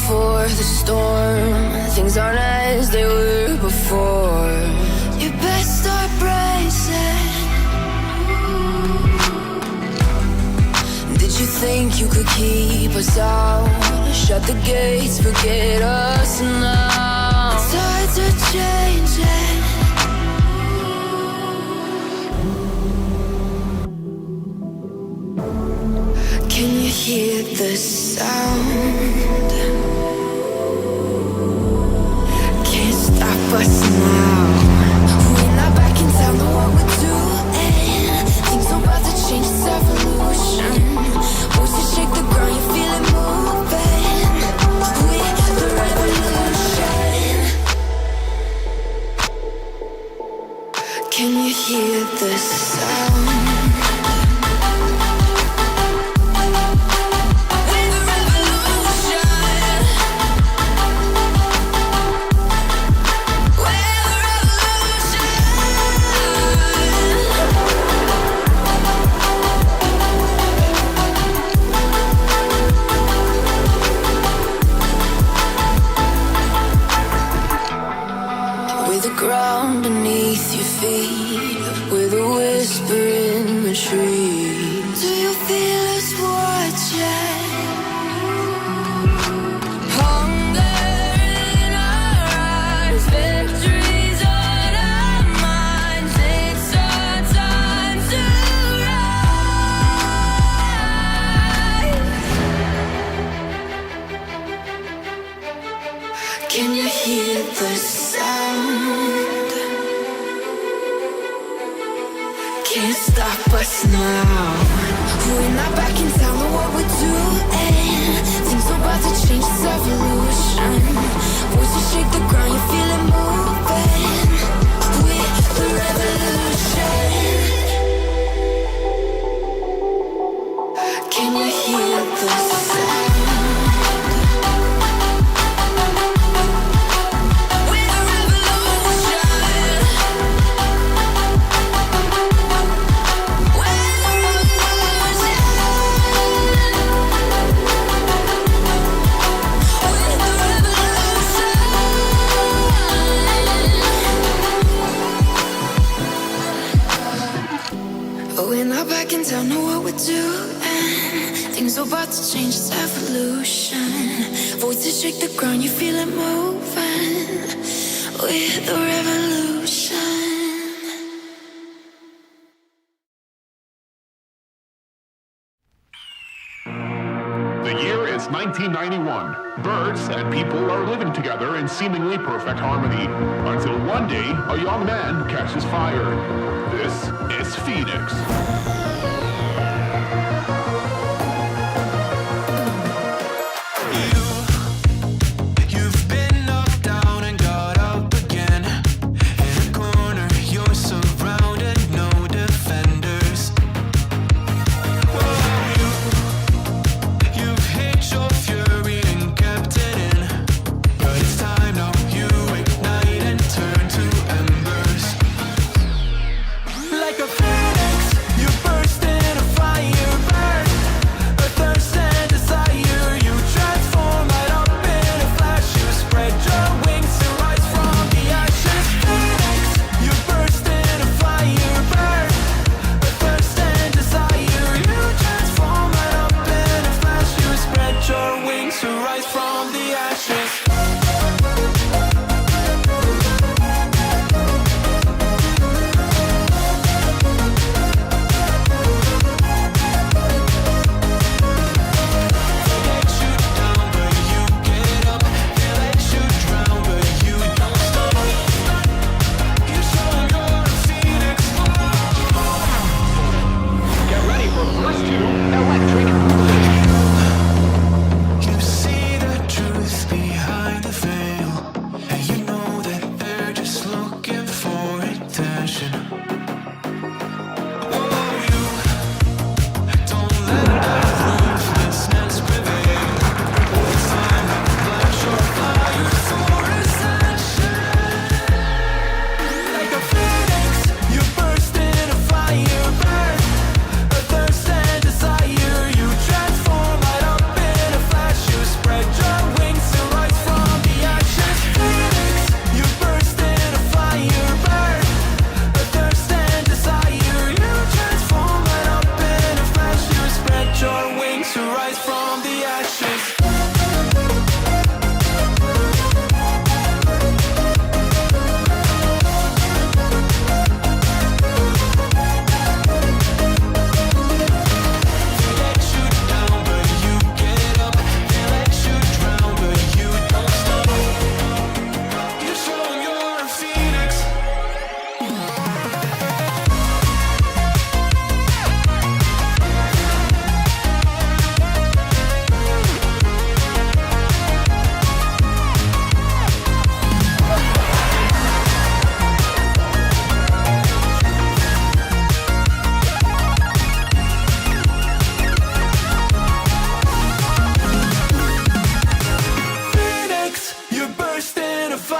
before the storm. Things aren't as they were before. You best start bracing. Did you think you could keep us out? Shut the gates, forget us now. Tides are changing. Can you hear the sound? Can't stop us now. We're not back in town, know what we're doing. Things are about to change, it's evolution. Voices shake the ground, you feel it moving. We're the revolution. Can you hear the sound? Ground beneath your feet, with a whisper in the trees. Do you feel us watching? Hunger in our eyes, victories on our minds. It's our time to rise. Can you hear the sound? Can't stop us now. We're not back in town, know what we're doing. Things are about to change, it's evolution. Voices shake the ground, you feel it moving. We're the revolution. Can you hear the sound? Don't know what we're doing. Things are about to change, it's evolution. Voices shake the ground, you feel it moving. We're the revolution. The year is 1991. Birds and people are living together in seemingly perfect harmony, until one day a young man catches fire. This is Phoenix. Like a phoenix, you burn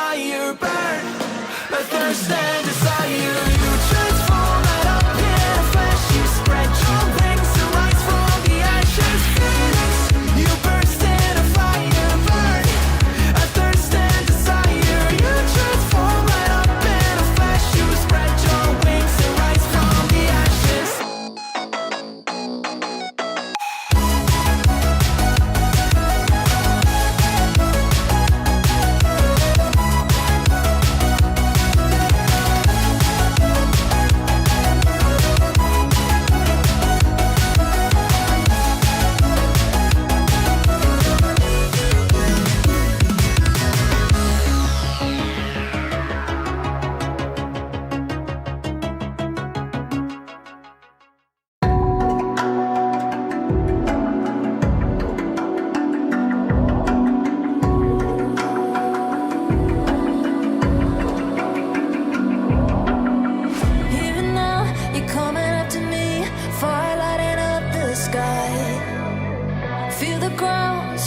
fire burn, a thirst and desire. You transform right up in a flash. You spread your wings to rise from the ashes. Phoenix, you burst in a fire burn, a thirst and desire. You transform right up in a flash. You spread your wings to rise from the ashes.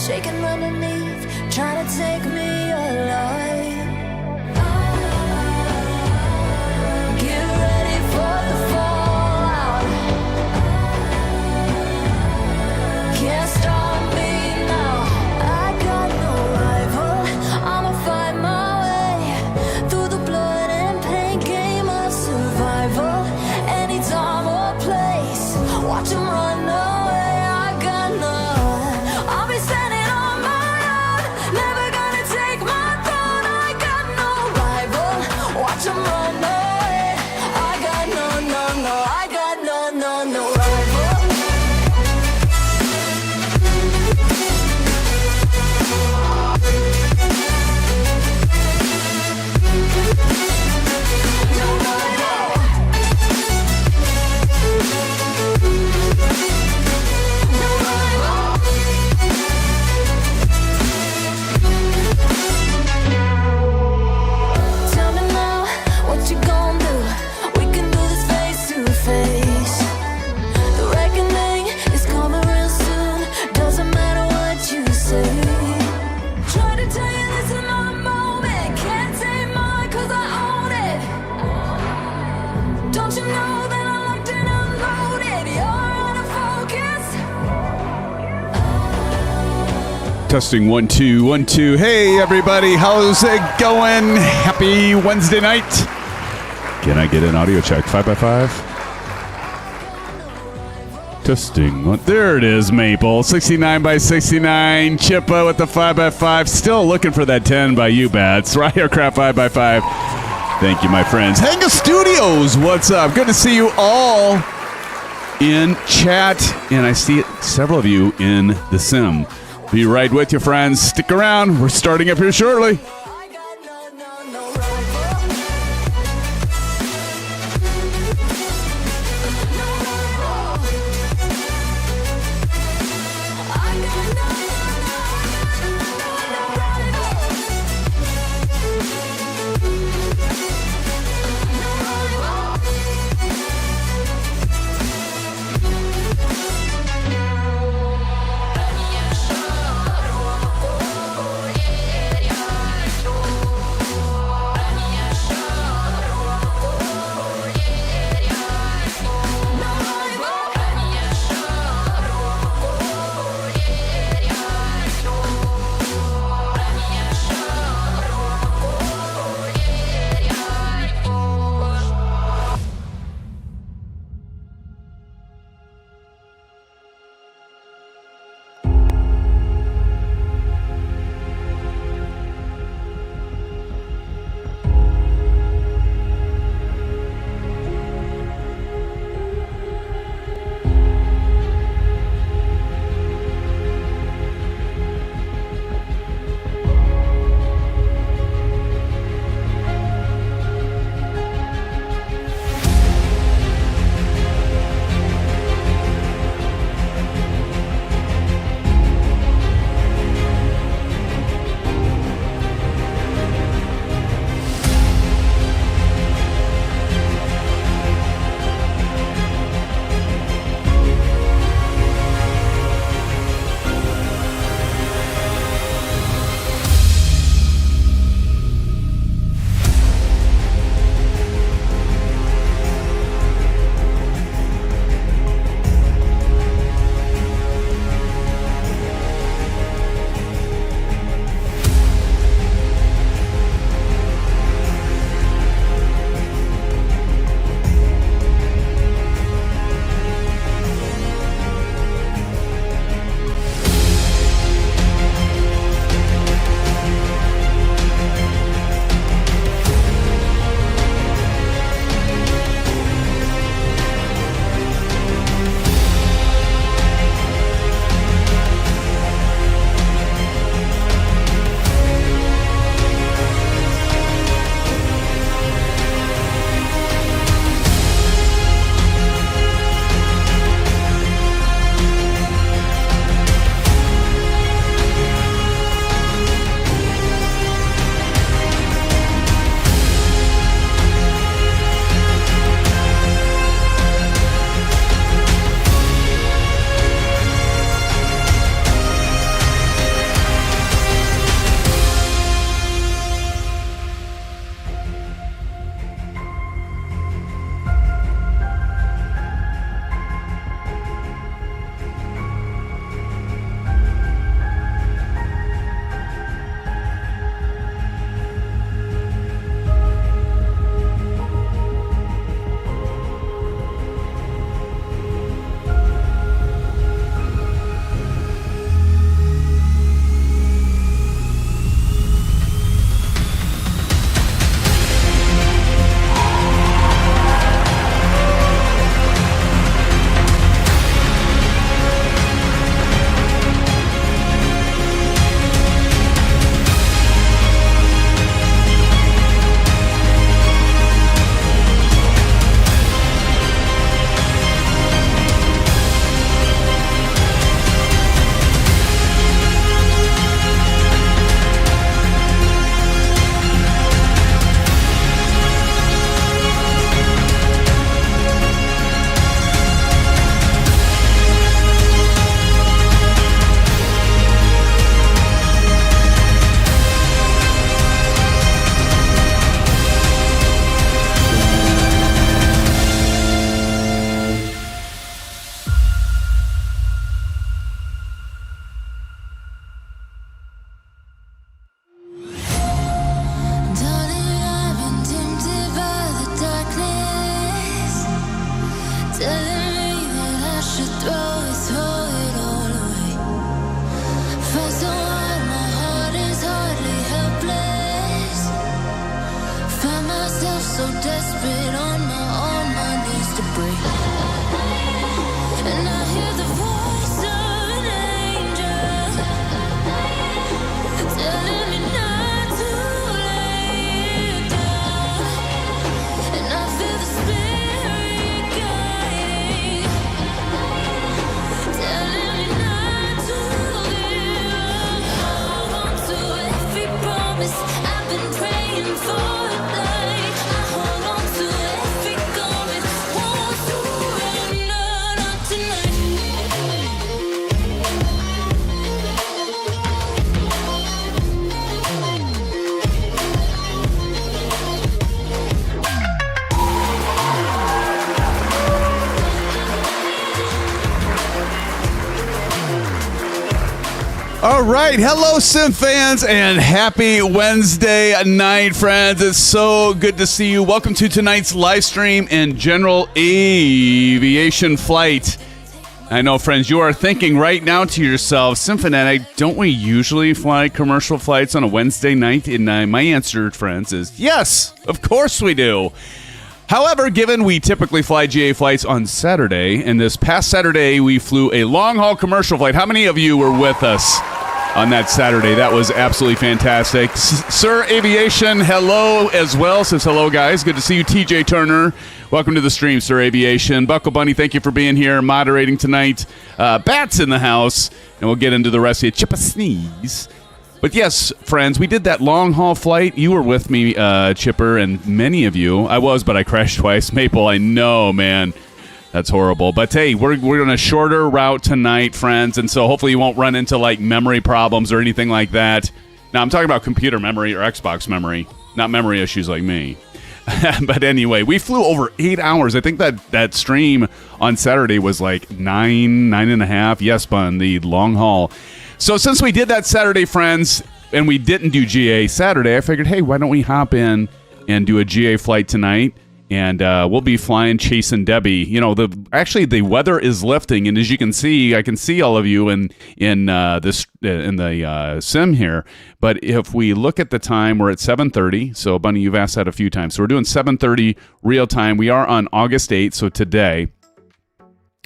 Shaking underneath, trying to take me alive. Get ready for the fallout. Can't stop me now. I got no rival. I'ma find my way through the blood and pain game of survival. Any time or place, watch 'em run away. I got none. I'll be standing. Testing 1 2 1 2. Hey everybody, how's it going? Happy Wednesday night. Can I get an audio check? 5x5. Testing one. There it is, Maple. 69 by 69. Chippa with the 5x5. Still looking for that 10 by you, Bats. Right here, crap 5x5. Thank you, my friends. Hanga Studios, what's up? Good to see you all in chat, and I see several of you in the sim. Be right with you, friends. Stick around. We're starting up here shortly. Find myself so desperate on my knees to break. And I hear the voice of an angel telling me not to lay down. And I feel the spirit guiding, telling me not to give up. Hold on to every promise I've been praying for. All right. Hello, SimFans, and happy Wednesday night, friends. It's so good to see you. Welcome to tonight's live stream and general aviation flight. I know, friends, you are thinking right now to yourself, SimFanatic, don't we usually fly commercial flights on a Wednesday night? And my answer, friends, is yes, of course we do. However, given we typically fly GA flights on Saturday, and this past Saturday we flew a long-haul commercial flight. How many of you were with us on that Saturday? That was absolutely fantastic. Sir Aviation, hello as well. Says hello, guys. Good to see you. TJ Turner, welcome to the stream, Sir Aviation. Buckle Bunny, thank you for being here, moderating tonight. Bats in the house, and we'll get into the rest of you. Chippa Sneeze. But yes, friends, we did that long-haul flight. You were with me, Chipper, and many of you. I was, but I crashed twice. Maple, I know, man. That's horrible. But hey, we're on a shorter route tonight, friends, and so hopefully you won't run into, like, memory problems or anything like that. Now, I'm talking about computer memory or Xbox memory, not memory issues like me. But anyway, we flew over 8 hours. I think that stream on Saturday was like 9.5. Yes, Bun, the long haul. So since we did that Saturday, friends, and we didn't do GA Saturday, I figured, hey, why don't we hop in and do a GA flight tonight? And we'll be flying chasing Debby. You know, the weather is lifting, and as you can see, I can see all of you in the sim here. But if we look at the time, we're at 7:30. So, Bunny, you've asked that a few times. So we're doing 7:30 real time. We are on August 8th, so today.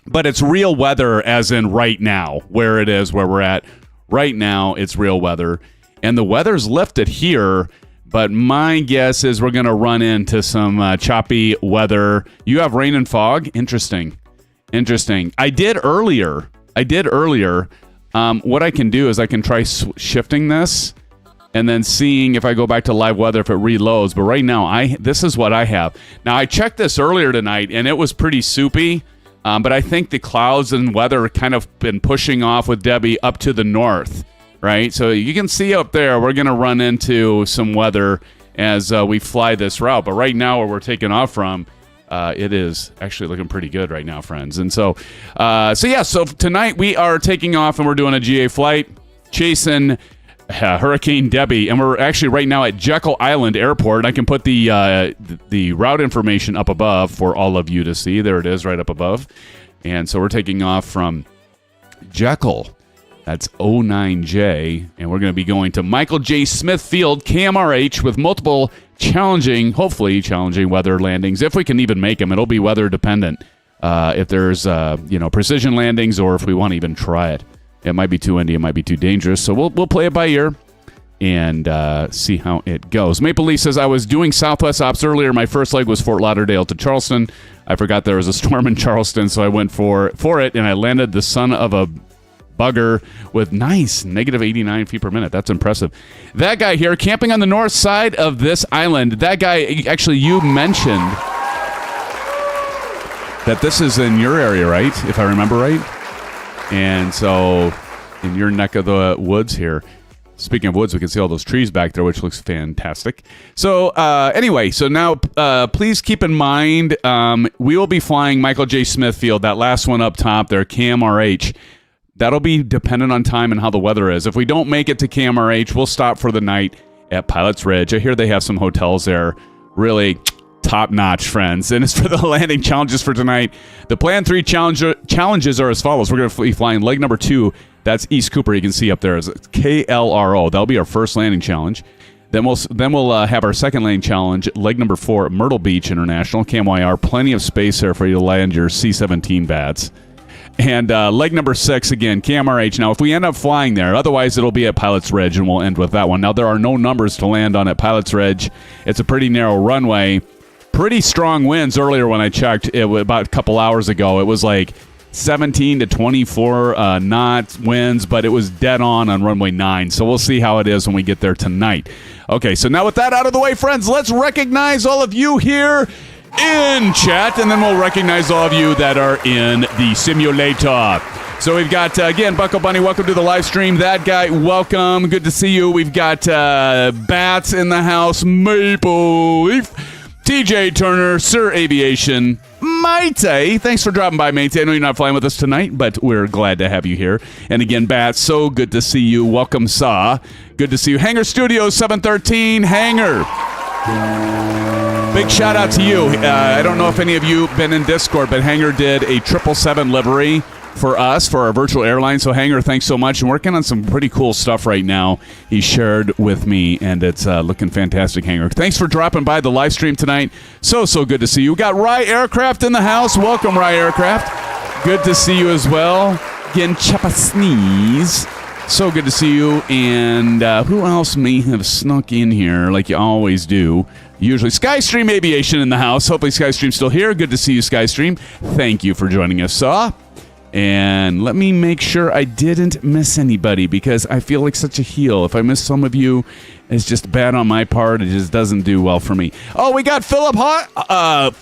But it's real weather, as in right now, where it is, where we're at. Right now, it's real weather. And the weather's lifted here, but my guess is we're going to run into some choppy weather. You have rain and fog? Interesting. I did earlier. What I can do is I can try shifting this and then seeing if I go back to live weather if it reloads. But right now, this is what I have. Now, I checked this earlier tonight, and it was pretty soupy. But I think the clouds and weather kind of been pushing off with Debby up to the north, right? So you can see up there, we're going to run into some weather as we fly this route. But right now, where we're taking off from, it is actually looking pretty good right now, friends. And so tonight we are taking off and we're doing a GA flight, chasing Hurricane Debby, and we're actually right now at Jekyll Island Airport. I can put the route information up above for all of you to see. There it is, right up above. And so we're taking off from Jekyll. That's 09J, and we're going to be going to Michael J. Smith Field, KMRH, with multiple hopefully challenging weather landings. If we can even make them, it'll be weather dependent. If there's precision landings, or if we want to even try it. It might be too windy. It might be too dangerous. So we'll play it by ear and see how it goes. Maple Leaf says, I was doing Southwest ops earlier. My first leg was Fort Lauderdale to Charleston. I forgot there was a storm in Charleston, so I went for it, and I landed the son of a bugger with nice negative 89 feet per minute. That's impressive. That guy here, camping on the north side of this island. That guy, actually, you mentioned that this is in your area, right? If I remember right. And so, in your neck of the woods here, speaking of woods, we can see all those trees back there, which looks fantastic. So, anyway, so now, please keep in mind, we will be flying Michael J. Smith Field, that last one up top there, KMRH. That'll be dependent on time and how the weather is. If we don't make it to KMRH, we'll stop for the night at Pilot's Ridge. I hear they have some hotels there, really top-notch, friends. And as for the landing challenges for tonight, the Plan 3 challenges are as follows. We're going to be flying leg number 2. That's East Cooper. You can see up there as KLRO. That'll be our first landing challenge. Then we'll have our second lane challenge, leg number 4, Myrtle Beach International, KMYR. Plenty of space there for you to land your C-17 bats. And leg number 6, again, KMRH. Now, if we end up flying there, otherwise it'll be at Pilot's Ridge, and we'll end with that one. Now, there are no numbers to land on at Pilot's Ridge. It's a pretty narrow runway. Pretty strong winds earlier when I checked. It was about a couple hours ago. It was like 17 to 24 knot winds, but it was dead on runway 9. So we'll see how it is when we get there tonight. Okay, so now with that out of the way, friends, let's recognize all of you here in chat, and then we'll recognize all of you that are in the simulator. So we've got, again, Buckle Bunny, welcome to the live stream. That guy, welcome. Good to see you. We've got Bats in the house, Maple Leaf, TJ Turner, Sir Aviation, Maite. Thanks for dropping by, Maite. I know you're not flying with us tonight, but we're glad to have you here. And again, Bats, so good to see you. Welcome, Saw. Good to see you. Hanger Studios 713, Hanger. Big shout out to you. I don't know if any of you have been in Discord, but Hanger did a 777 livery for us, for our virtual airline. So Hanger, thanks so much. I'm working on some pretty cool stuff right now he shared with me, and it's looking fantastic, Hanger. Thanks for dropping by the live stream tonight. So good to see you. We got Rye Aircraft in the house. Welcome, Rye Aircraft. Good to see you as well. Again, Chapa Sneeze. So good to see you. And who else may have snuck in here like you always do? Usually Skystream Aviation in the house. Hopefully Skystream's still here. Good to see you, Skystream. Thank you for joining us, Saw. And let me make sure I didn't miss anybody, because I feel like such a heel. If I miss some of you, it's just bad on my part. It just doesn't do well for me. Oh, we got Philip Hollis.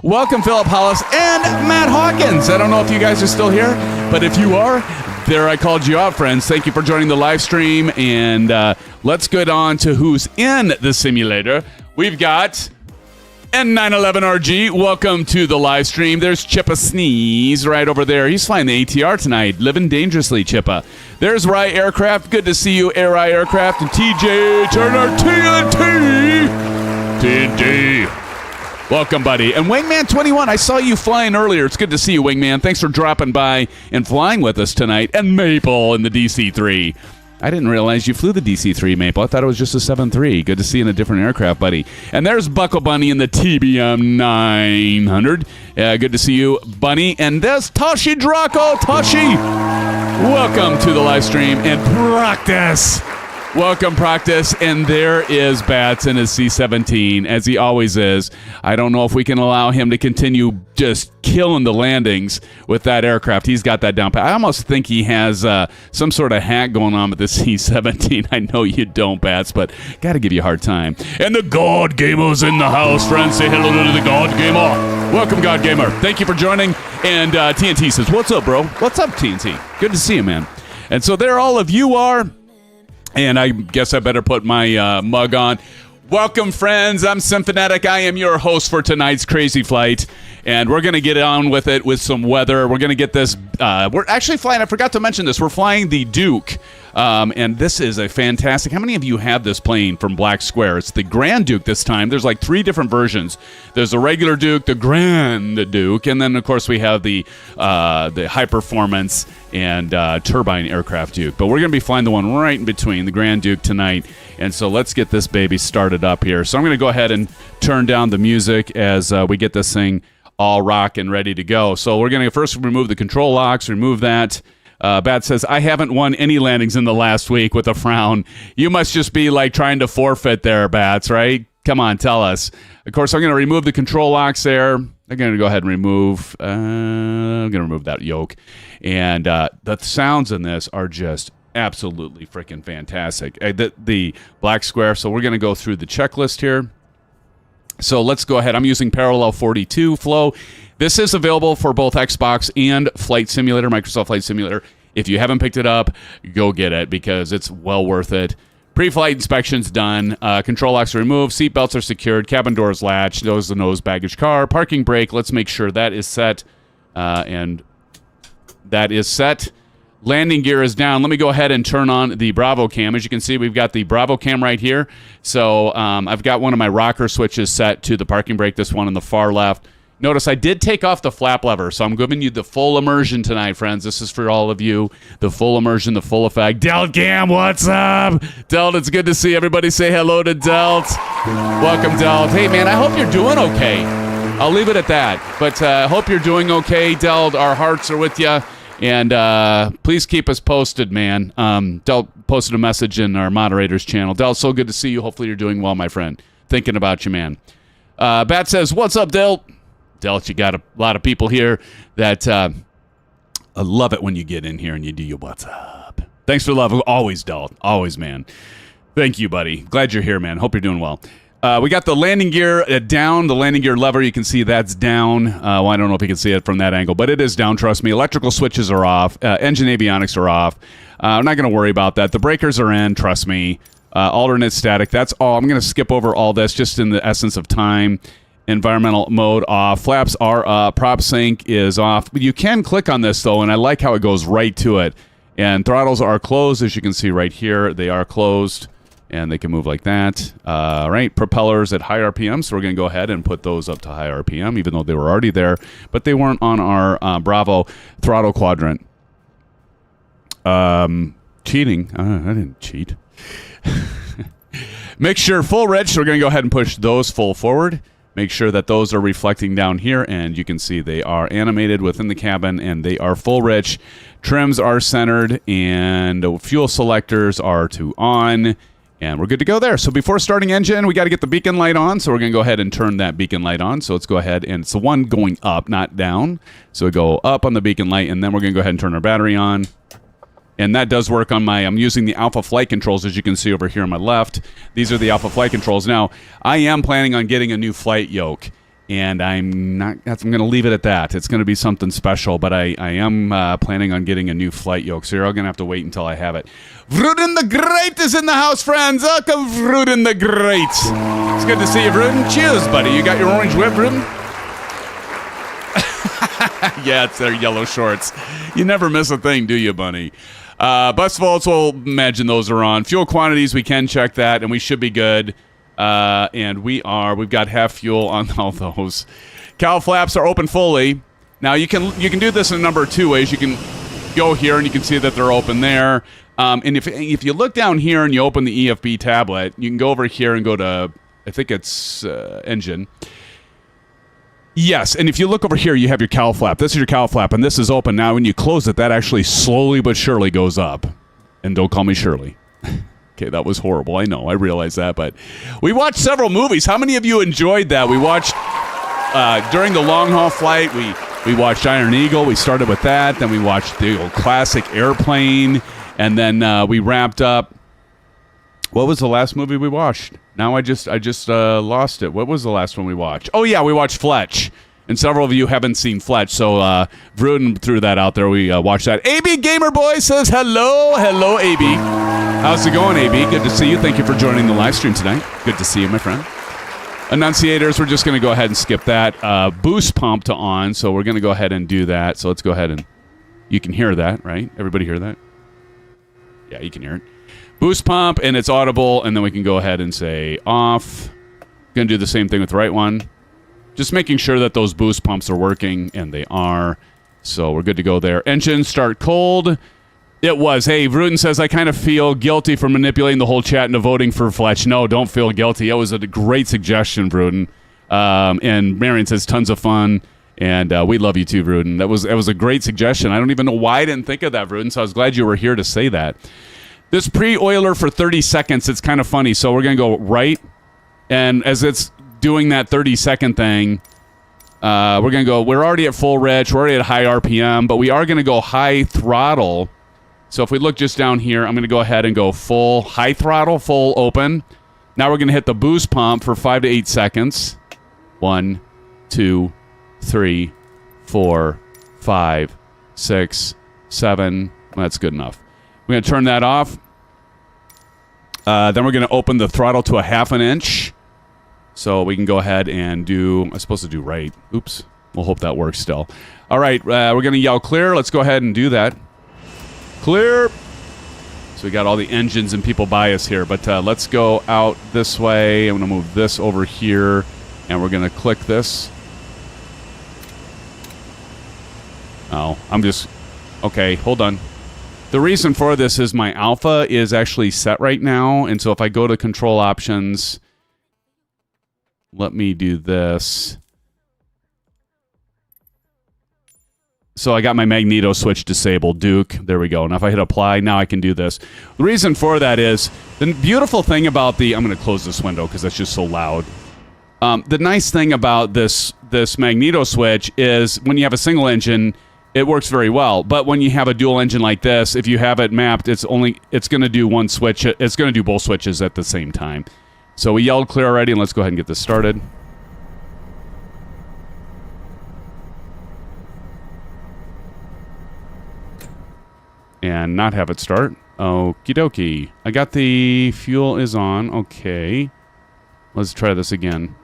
Welcome, Philip Hollis. And Matt Hawkins. I don't know if you guys are still here, but if you are, there I called you out, friends. Thank you for joining the live stream. And let's get on to who's in the simulator. We've got N911RG, welcome to the live stream. There's Chippa Sneeze right over there. He's flying the ATR tonight, living dangerously, Chippa. There's Rye Aircraft. Good to see you, Rye Aircraft. And TJ Turner, TNT. Welcome, buddy. And Wingman21, I saw you flying earlier. It's good to see you, Wingman. Thanks for dropping by and flying with us tonight. And Maple in the DC-3. I didn't realize you flew the DC-3, Maple. I thought it was just a 7.3. Good to see you in a different aircraft, buddy. And there's Buckle Bunny in the TBM 900. Good to see you, Bunny. And there's Toshi Draco. Toshi, welcome to the live stream. And Practice. Welcome, Practice. And there is Bats in his C-17, as he always is. I don't know if we can allow him to continue just killing the landings with that aircraft. He's got that down pat. I almost think he has some sort of hack going on with the C-17. I know you don't, Bats, but got to give you a hard time. And the God Gamer's in the house, friends. Say hello to the God Gamer. Welcome, God Gamer. Thank you for joining. And TNT says, what's up, bro? What's up, TNT? Good to see you, man. And so there all of you are. And I guess I better put my mug on. Welcome, friends. I'm SimFanatic. I am your host for tonight's Crazy Flight. And we're going to get on with it with some weather. We're going to get this. We're actually flying. I forgot to mention this. We're flying the Duke. And this is a fantastic. How many of you have this plane from Black Square? It's the Grand Duke this time. There's like 3 different versions. There's the regular Duke, the Grand Duke, and then, of course, we have the high performance and turbine aircraft Duke. But we're going to be flying the one right in between, the Grand Duke, tonight. And so let's get this baby started up here. So I'm going to go ahead and turn down the music as we get this thing all rock and ready to go. So we're going to first remove the control locks, remove that. Bat says, I haven't won any landings in the last week, with a frown. You must just be like trying to forfeit there, Bats, right? Come on, tell us. Of course, I'm going to remove the control locks there. I'm going to go ahead and remove, I'm going to remove that yoke. And the sounds in this are just absolutely freaking fantastic. The Black Square. So we're going to go through the checklist here. So let's go ahead. I'm using Parallel 42 flow. This is available for both Xbox and Flight Simulator, Microsoft Flight Simulator. If you haven't picked it up, go get it because it's well worth it. Pre-flight inspection's done. Control locks are removed. Seat belts are secured. Cabin doors latched. Those are the nose baggage car. Parking brake. Let's make sure that is set. And that is set. Landing gear is down. Let me go ahead and turn on the Bravo cam. As you can see, we've got the Bravo cam right here. So I've got one of my rocker switches set to the parking brake, this one on the far left. Notice I did take off the flap lever, so I'm giving you the full immersion tonight, friends. This is for all of you. The full immersion, the full effect. Delt Gam, what's up? Delt, it's good to see everybody. Say hello to Delt. Welcome, Delt. Hey, man, I hope you're doing okay. I'll leave it at that. But I hope you're doing okay, Delt. Our hearts are with you. And please keep us posted, man. Delt posted a message in our moderators channel. Delt, so good to see you. Hopefully you're doing well, my friend. Thinking about you, man. Bat says, what's up, Delt? Delt, you got a lot of people here that I love it when you get in here and you do your what's up. Thanks for the love. Always, Delt. Always, man. Thank you, buddy. Glad you're here, man. Hope you're doing well. We got the landing gear down. The landing gear lever, you can see that's down. Well, I don't know if you can see it from that angle, but it is down, trust me. Electrical switches are off. Engine avionics are off. I'm not going to worry about that. The breakers are in, trust me. Alternate static, that's all. I'm going to skip over all this just in the essence of time. Environmental mode off. Flaps are up. Prop sync is off. But you can click on this, though, and I like how it goes right to it. And throttles are closed, as you can see right here. They are closed, and they can move like that. Right, propellers at high RPM, so we're going to go ahead and put those up to high RPM, even though they were already there. But they weren't on our Bravo throttle quadrant. Cheating. I didn't cheat. Make sure full rich, so we're going to go ahead and push those full forward. Make sure that those are reflecting down here, and you can see they are animated within the cabin, and they are full rich. Trims are centered, and the fuel selectors are to on, and we're good to go there. So before starting engine, we got to get the beacon light on, so we're going to go ahead and turn that beacon light on. So let's go ahead, and it's the one going up, not down. So we go up on the beacon light, and then we're going to go ahead and turn our battery on. And that does work on I'm using the Alpha Flight Controls, as you can see over here on my left. These are the Alpha Flight Controls. Now, I am planning on getting a new flight yoke, and I'm going to leave it at that. It's going to be something special, but I am planning on getting a new flight yoke, so you're all going to have to wait until I have it. Vruden the Great is in the house, friends. Welcome, Vruden the Great. It's good to see you, Vruden. Cheers, buddy. You got your orange whip, Vruden? Yeah, it's their yellow shorts. You never miss a thing, do you, Bunny? Bus volts, we'll imagine those are on. Fuel quantities, we can check that, and we should be good. And we've got half fuel on all those. Cowl flaps are open fully. Now you can do this in a number of two ways. You can go here and you can see that they're open there. And if you look down here and you open the EFB tablet, you can go over here and go to, I think it's engine. Yes, and if you look over here, you have your cowl flap. This is your cowl flap, and this is open. Now, when you close it, that actually slowly but surely goes up. And don't call me Shirley. Okay, that was horrible. I know. I realize that, but we watched several movies. How many of you enjoyed that? We watched, during the long-haul flight, we watched Iron Eagle. We started with that. Then we watched the old classic Airplane. And then we wrapped up. What was the last movie we watched? Now I just lost it. What was the last one we watched? Oh, yeah, we watched Fletch. And several of you haven't seen Fletch, so Vruden threw that out there. We watched that. AB Gamer Boy says hello. Hello, AB. How's it going, AB? Good to see you. Thank you for joining the live stream tonight. Good to see you, my friend. Enunciators, we're just going to go ahead and skip that. Boost pump to on, so we're going to go ahead and do that. So let's go ahead and... You can hear that, right? Everybody hear that? Yeah, you can hear it. Boost pump, and it's audible, and then we can go ahead and say off. Going to do the same thing with the right one. Just making sure that those boost pumps are working, and they are. So we're good to go there. Engine start cold. It was. Hey, Vruden says, I kind of feel guilty for manipulating the whole chat into voting for Fletch. No, don't feel guilty. It was a great suggestion, Vruden. And Marion says, tons of fun. And we love you too, Vruden. That was a great suggestion. I don't even know why I didn't think of that, Vruden, so I was glad you were here to say that. This pre-oiler for 30 seconds, it's kind of funny. So we're going to go right. And as it's doing that 30-second thing, we're going to go, we're already at full rich, we're already at high RPM, but we are going to go high throttle. So if we look just down here, I'm going to go ahead and go full high throttle, full open. Now we're going to hit the boost pump for 5 to 8 seconds. 1, 2, 3, 4, 5, 6, 7. Well, that's good enough. We're going to turn that off. Then we're going to open the throttle to a 1/2 inch. So we can go ahead and do... I'm supposed to do right. Oops. We'll hope that works still. All right. We're going to yell clear. Let's go ahead and do that. Clear. So we got all the engines and people by us here. But let's go out this way. I'm going to move this over here. And we're going to click this. Oh, I'm just... Okay, hold on. The reason for this is my alpha is actually set right now, and so if I go to control options, let me do this. So I got my magneto switch disabled, Duke. There we go. Now if I hit apply, now I can do this. The reason for that is, the beautiful thing about the... I'm going to close this window because that's just so loud. The nice thing about this magneto switch is when you have a single engine, it works very well. But when you have a dual engine like this, if you have it mapped, it's going to do one switch. It's going to do both switches at the same time. So we yelled clear already, and let's go ahead and get this started. And not have it start. Okie dokie. I got the fuel is on. Okay. Let's try this again.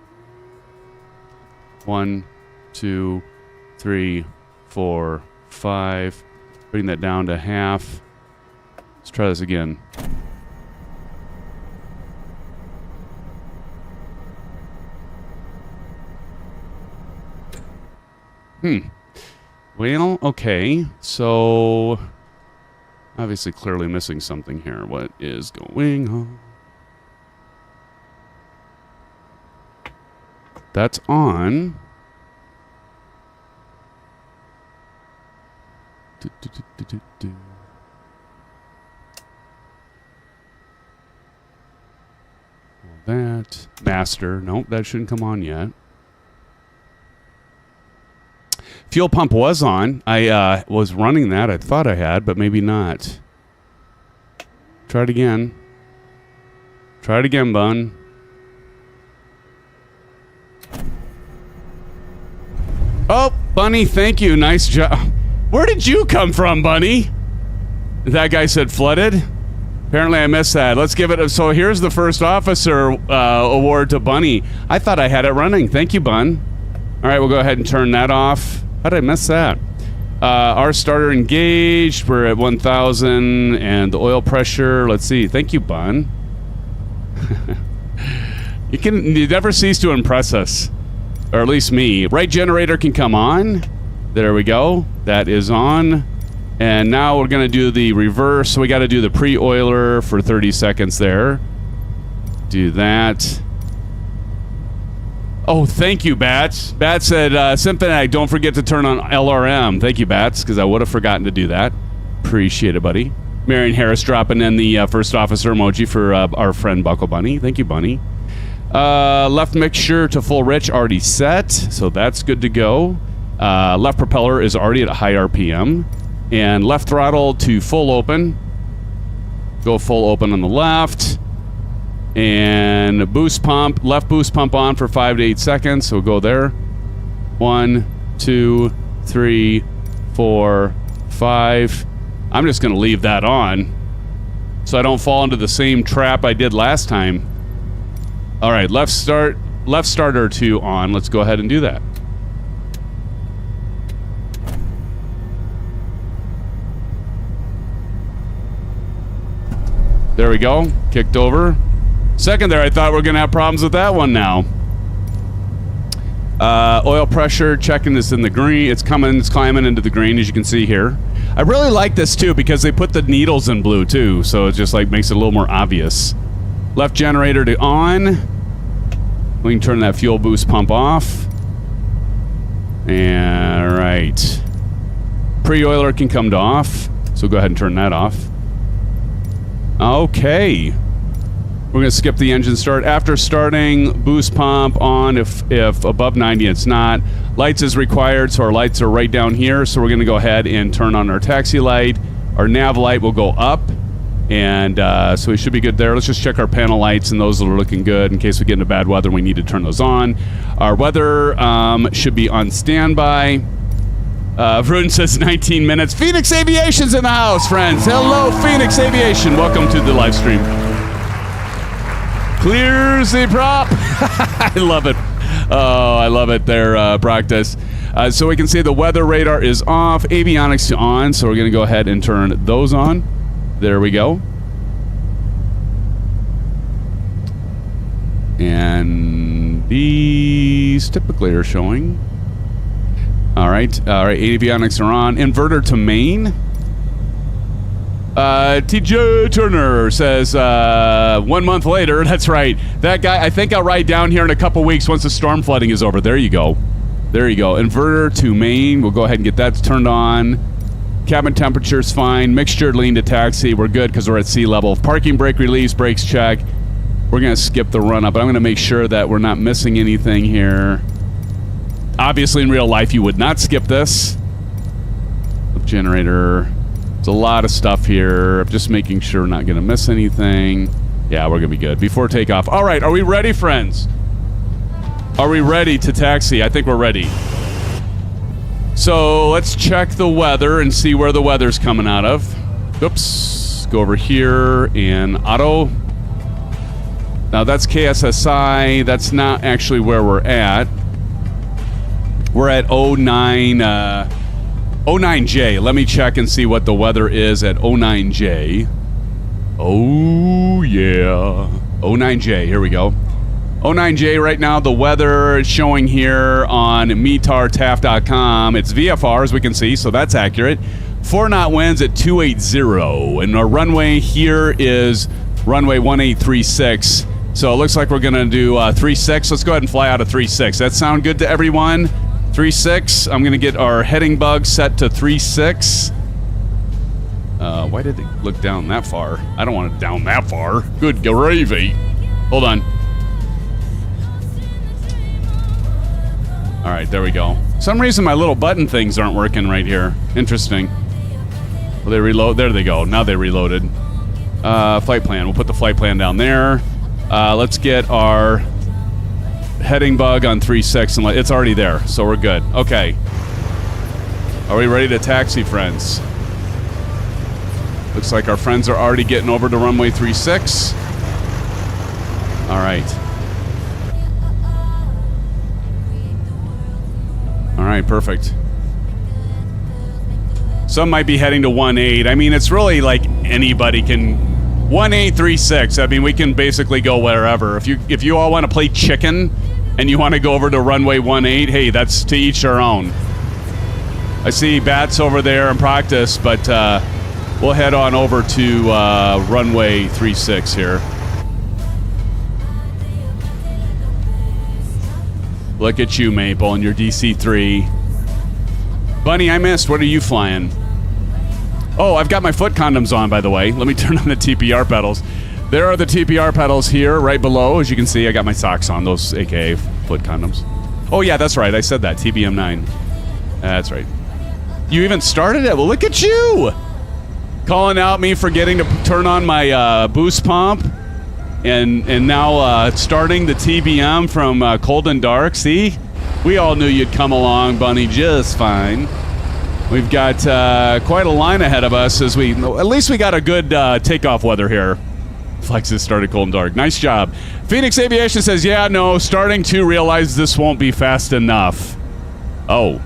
1, 2, 3, 4, 5. Bring that down to half. Let's try this again. Well, okay. So... obviously, clearly missing something here. What is going on? That's on. That. Master. Nope, that shouldn't come on yet. Fuel pump was on. I was running that. I thought I had, but maybe not. Try it again. Try it again, Bun. Oh, Bunny, thank you. Nice job. Where did you come from, Bunny? That guy said flooded. Apparently I missed that. Let's give it... So here's the first officer award to Bunny. I thought I had it running. Thank you, Bun. All right, we'll go ahead and turn that off. How did I miss that? Our starter engaged. We're at 1,000. And the oil pressure, let's see. Thank you, Bun. You never cease to impress us. Or at least me. Right generator can come on. There we go. That is on. And now we're going to do the reverse. So we got to do the pre-oiler for 30 seconds there. Do that. Oh, thank you, Bats. Bats said, SimFanatic, don't forget to turn on LRM. Thank you, Bats, because I would have forgotten to do that. Appreciate it, buddy. Marion Harris dropping in the first officer emoji for our friend Buckle Bunny. Thank you, Bunny. Left mixture to full rich already set, so that's good to go. Left propeller is already at a high RPM. And left throttle to full open. Go full open on the left. And boost pump, left boost pump on for 5 to 8 seconds. So we'll go there. 1, 2, 3, 4, 5. I'm just going to leave that on so I don't fall into the same trap I did last time. All right, left starter to on. Let's go ahead and do that. There we go. Kicked over. Second there, I thought we were going to have problems with that one now. Oil pressure, checking this in the green. It's climbing into the green, as you can see here. I really like this, too, because they put the needles in blue, too. So it just, like, makes it a little more obvious. Left generator to on. We can turn that fuel boost pump off. And, right. Pre-oiler can come to off. So go ahead and turn that off. Okay. We're going to skip the engine start. After starting, boost pump on if above 90, it's not. Lights is required, so our lights are right down here. So we're going to go ahead and turn on our taxi light. Our nav light will go up. And so we should be good there. Let's just check our panel lights, and those are looking good in case we get into bad weather and we need to turn those on. Our weather should be on standby. Vruden says 19 minutes. Phoenix Aviation's in the house, friends. Hello, Phoenix Aviation. Welcome to the live stream. Clears the prop. I love it. Oh, I love it there, practice. So we can see the weather radar is off. Avionics on. So we're going to go ahead and turn those on. There we go. And these typically are showing. All right, avionics are on. Inverter to main. TJ Turner says 1 month later. That's right. That guy, I think I'll ride down here in a couple weeks once the storm flooding is over. There you go. There you go. Inverter to main. We'll go ahead and get that turned on. Cabin temperature's fine. Mixture lean to taxi. We're good because we're at sea level. Parking brake release, brakes check. We're going to skip the run up. I'm going to make sure that we're not missing anything here. Obviously, in real life, you would not skip this. Generator. There's a lot of stuff here. I'm just making sure we're not going to miss anything. Yeah, we're going to be good. Before takeoff. All right, are we ready, friends? Are we ready to taxi? I think we're ready. So let's check the weather and see where the weather's coming out of. Oops. Go over here and auto. Now that's KSSI. That's not actually where we're at. We're at 09J. Let me check and see what the weather is at 09J. Oh, yeah. 09J. Here we go. 09J right now. The weather is showing here on metartaf.com. It's VFR, as we can see, so that's accurate. 4-knot winds at 280. And our runway here is runway 1836. So it looks like we're going to do 36. Let's go ahead and fly out of 36. That sound good to everyone? 36. I'm going to get our heading bug set to 36. Why did it look down that far? I don't want it down that far. Good gravy. Hold on. All right, there we go. For some reason, my little button things aren't working right here. Interesting. Will they reload? There they go. Now they reloaded. Flight plan. We'll put the flight plan down there. Let's get our heading bug on 36, and it's already there, so we're good. Okay. Are we ready to taxi, friends? Looks like our friends are already getting over to runway 36. All right. All right, perfect. Some might be heading to 18. I mean, it's really like anybody can... 1836. I mean, we can basically go wherever. If you all want to play chicken and you want to go over to runway 18, hey, that's to each their own. I see bats over there in practice, but we'll head on over to runway 36 here. Look at you, Maple, and your DC-3. Bunny, I missed. What are you flying? Oh, I've got my foot condoms on, by the way. Let me turn on the TPR pedals. There are the TPR pedals here, right below. As you can see, I got my socks on, those AKA foot condoms. Oh, yeah, that's right. I said that. TBM9. That's right. You even started it? Well, look at you! Calling out me forgetting to turn on my boost pump. And now starting the TBM from cold and dark. See? We all knew you'd come along, Bunny, just fine. We've got quite a line ahead of us as we... At least we got a good takeoff weather here. Flexes started cold and dark. Nice job. Phoenix Aviation says, yeah, no, starting to realize this won't be fast enough. Oh.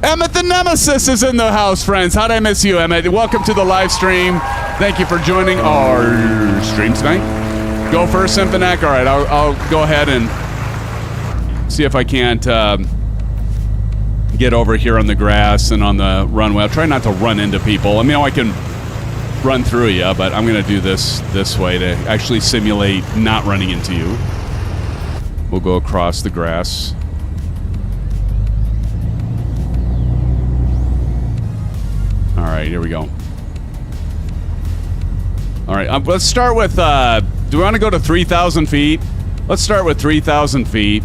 Emmett the Nemesis is in the house, friends. How'd I miss you, Emmett? Welcome to the live stream. Thank you for joining our stream tonight. Go first, SimFanatic. All right, I'll go ahead and see if I can't... get over here on the grass and on the runway. I'll try not to run into people. I mean, I can run through you, but I'm going to do this way to actually simulate not running into you. We'll go across the grass. All right, here we go. All right, let's start with, do we want to go to 3,000 feet? Let's start with 3,000 feet.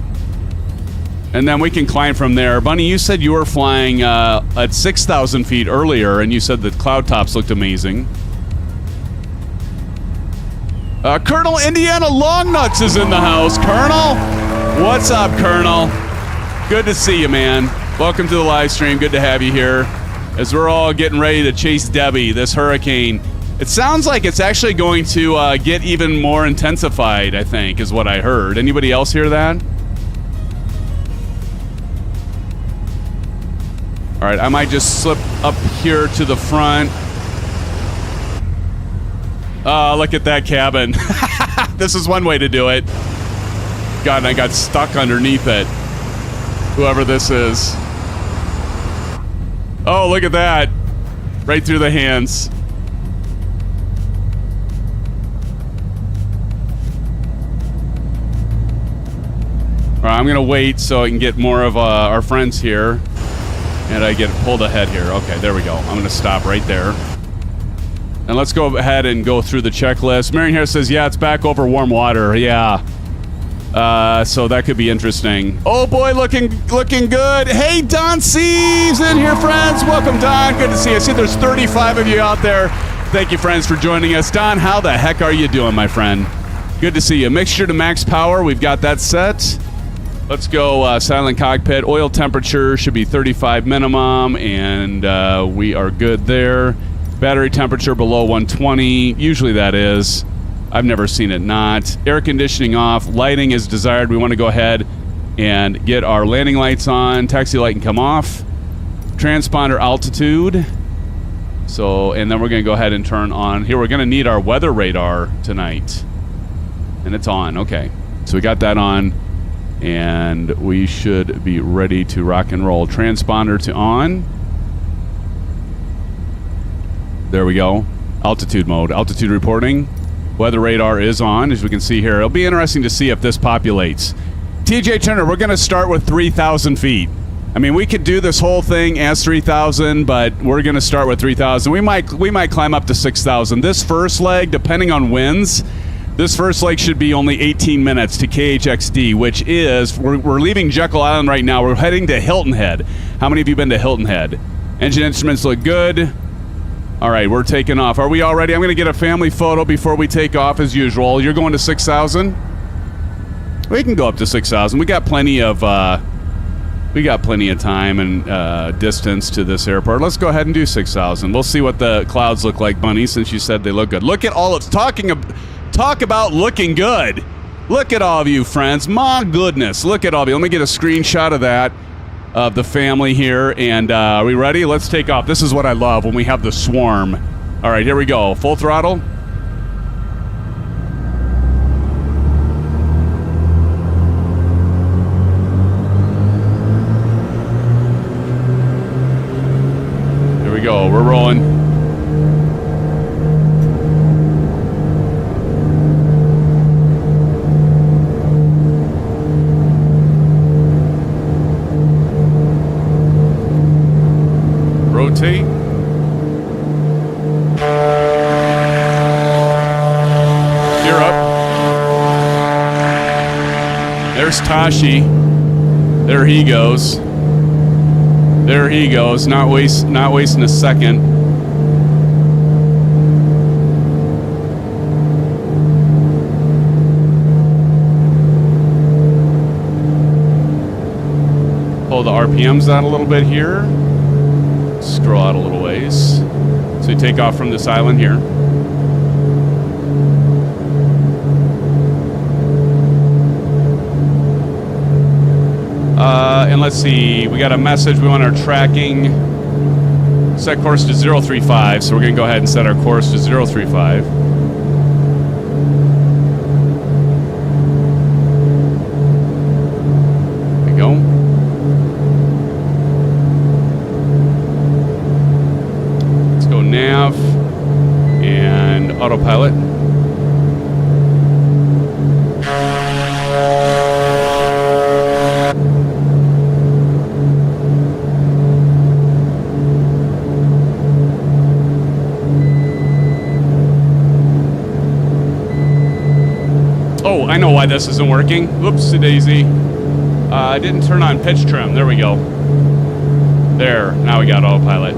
And then we can climb from there. Bunny, you said you were flying at 6,000 feet earlier, and you said the cloud tops looked amazing. Colonel Indiana Longnuts is in the house. Colonel? What's up, Colonel? Good to see you, man. Welcome to the live stream. Good to have you here. As we're all getting ready to chase Debby, this hurricane. It sounds like it's actually going to get even more intensified, I think, is what I heard. Anybody else hear that? All right, I might just slip up here to the front. Oh, look at that cabin. This is one way to do it. God, I got stuck underneath it. Whoever this is. Oh, look at that. Right through the hands. All right, I'm going to wait so I can get more of our friends here. And I get pulled ahead here. Okay, there we go. I'm going to stop right there. And let's go ahead and go through the checklist. Marion here says, yeah, it's back over warm water. Yeah. So that could be interesting. Oh boy, looking good. Hey, Don Seaves in here, friends. Welcome, Don. Good to see you. I see there's 35 of you out there. Thank you, friends, for joining us. Don, how the heck are you doing, my friend? Good to see you. Mixture to max power. We've got that set. Let's go silent cockpit. Oil temperature should be 35 minimum, and we are good there. Battery temperature below 120. Usually that is. I've never seen it not. Air conditioning off. Lighting is desired. We want to go ahead and get our landing lights on. Taxi light can come off. Transponder altitude. So, and then we're going to go ahead and turn on. Here, we're going to need our weather radar tonight. And it's on. Okay. So we got that on. And we should be ready to rock and roll. Transponder to on. There we go. Altitude mode. Altitude reporting. Weather radar is on, as we can see here. It'll be interesting to see if this populates. TJ Turner, we're going to start with 3,000 feet. I mean, we could do this whole thing as 3,000, but we're going to start with 3,000. We might climb up to 6,000. This first leg, depending on winds, this first leg should be only 18 minutes to KHXD, which is, we're leaving Jekyll Island right now. We're heading to Hilton Head. How many of you been to Hilton Head? Engine instruments look good. All right, we're taking off. Are we all ready? I'm going to get a family photo before we take off as usual. You're going to 6,000? We can go up to 6,000. We got plenty of time and distance to this airport. Let's go ahead and do 6,000. We'll see what the clouds look like, Bunny, since you said they look good. Look at all of talk about looking good. Look at all of you, friends. My goodness, look at all of you. Let me get a screenshot of that. Of the family here, and are we ready? Let's take off. This is what I love when we have the swarm. All right, here we go. Full throttle. Here we go. We're rolling. Rotate. Gear up. There's Tashi. There he goes. There he goes. Not wasting a second. Pull the RPMs out a little bit here. Scroll out a little ways. So you take off from this island here. And let's see, we got a message. We want our tracking. Set course to 035, so we're going to go ahead and set our course to 035. There we go. Let's go nav and autopilot. Oh, I know why this isn't working. Whoopsie daisy. I didn't turn on pitch trim. There we go. There. Now we got autopilot.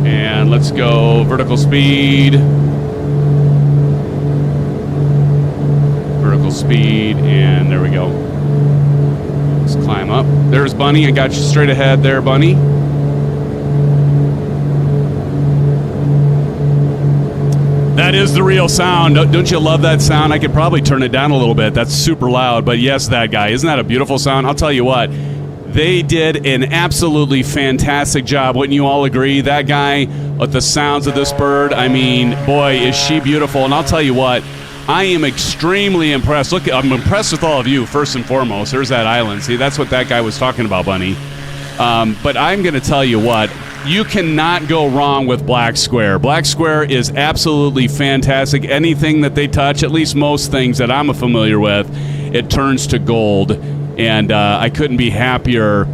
And let's go vertical speed. Vertical speed. And there we go. Let's climb up. There's Bunny. I got you straight ahead there, Bunny. That is the real sound. Don't you love that sound? I could probably turn it down a little bit. That's super loud. But yes, that guy. Isn't that a beautiful sound? I'll tell you what. They did an absolutely fantastic job. Wouldn't you all agree? That guy with the sounds of this bird, I mean, boy, is she beautiful. And I'll tell you what, I am extremely impressed. Look, I'm impressed with all of you, first and foremost. There's that island. See, that's what that guy was talking about, Bunny. But I'm going to tell you what. You cannot go wrong with Black Square. Black Square is absolutely fantastic. Anything that they touch, at least most things that I'm familiar with, it turns to gold. And I couldn't be happier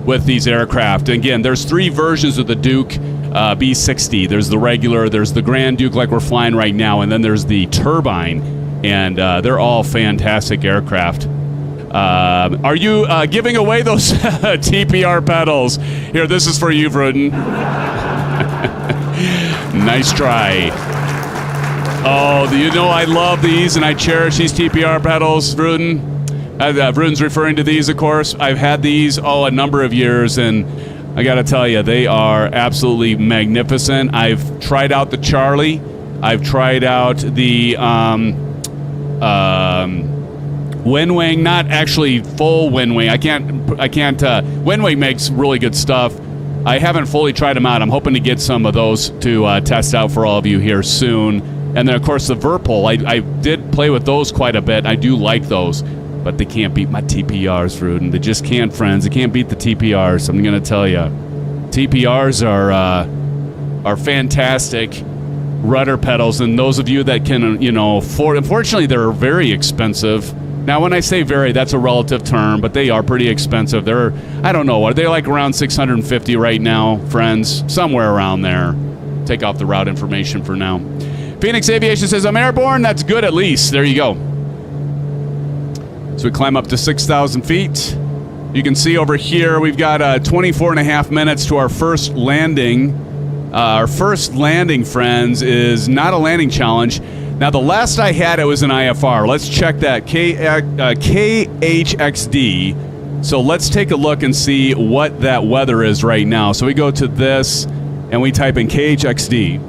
with these aircraft. And again, there's 3 versions of the Duke B60. There's the regular, there's the Grand Duke like we're flying right now, and then there's the turbine. And they're all fantastic aircraft. Are you giving away those TPR pedals? Here, this is for you, Vruden. Nice try. Oh, you know I love these and I cherish these TPR pedals, Vruden. Vruden's referring to these, of course. I've had these, a number of years, and I got to tell you, they are absolutely magnificent. I've tried out the Charlie. I've tried out the Wind Wing, not actually full Wind Wing. I can't. Wind Wing makes really good stuff. I haven't fully tried them out. I'm hoping to get some of those to test out for all of you here soon. And then, of course, the Verpol. I did play with those quite a bit. I do like those, but they can't beat my TPRs, Vruden. They just can't, friends. They can't beat the TPRs. I'm going to tell you, TPRs are fantastic rudder pedals, and those of you that can, unfortunately, they're very expensive. Now, when I say very, that's a relative term, but they are pretty expensive. They're, I don't know, are they like around $650 right now, friends? Somewhere around there. Take off the route information for now. Phoenix Aviation says, I'm airborne. That's good, at least. There you go. So we climb up to 6,000 feet. You can see over here, we've got 24 and a half minutes to our first landing. Our first landing, friends, is not a landing challenge. Now, the last I had, it was an IFR. Let's check that, KHXD. So let's take a look and see what that weather is right now. So we go to this, and we type in KHXD.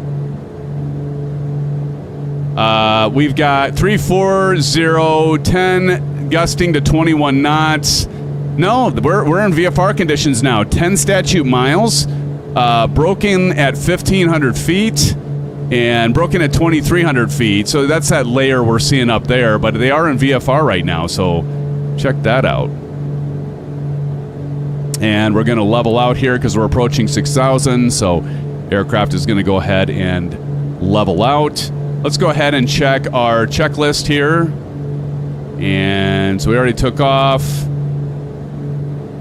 We've got 34010, gusting to 21 knots. No, we're in VFR conditions now. 10 statute miles, broken at 1,500 feet. And broken at 2,300 feet. So that's that layer we're seeing up there. But they are in VFR right now, so check that out. And we're going to level out here because we're approaching 6,000. So aircraft is going to go ahead and level out. Let's go ahead and check our checklist here. And so we already took off.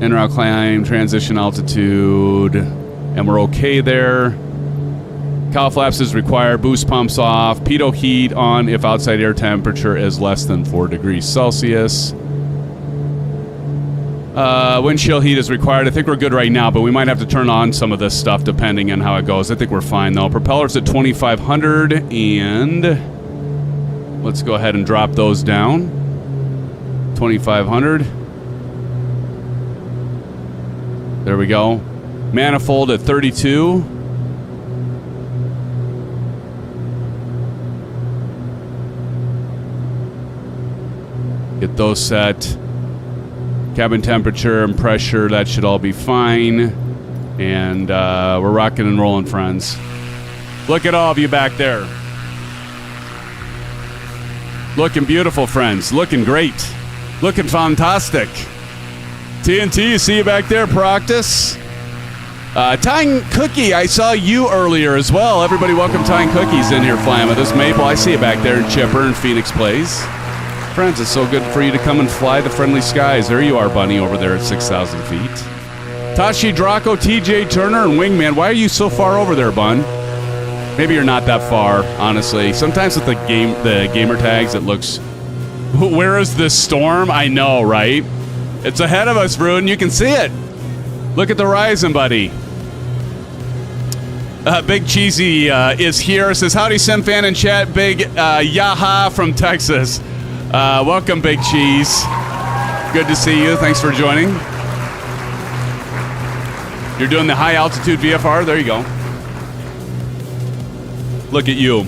En route climb, transition altitude. And we're okay there. Cowl flaps is required, boost pumps off, pitot heat on if outside air temperature is less than 4 degrees Celsius. Windshield heat is required. I think we're good right now, but we might have to turn on some of this stuff depending on how it goes. I think we're fine, though. Propellers at 2,500, and let's go ahead and drop those down. 2,500. There we go. Manifold at 32. Get those set. Cabin temperature and pressure, that should all be fine. And we're rocking and rolling, friends. Look at all of you back there. Looking beautiful, friends. Looking great. Looking fantastic. TNT, see you back there, Proctus. Tying Cookie, I saw you earlier as well. Everybody welcome Tying Cookies in here flying with us. Maple, I see you back there in Chipper and Phoenix Plays. Friends, it's so good for you to come and fly the friendly skies. There you are, Bunny, over there at 6,000 feet. Tashi Draco, TJ Turner, and Wingman. Why are you so far over there, Bun? Maybe you're not that far, honestly. Sometimes with the gamer tags, it looks... Where is this storm? I know, right? It's ahead of us, Vruden. You can see it. Look at the horizon, buddy. Big Cheesy is here. Says, howdy, SimFan in chat. Big Yaha from Texas. Welcome, Big Cheese. Good to see you. Thanks for joining. You're doing the high altitude VFR. There you go. Look at you.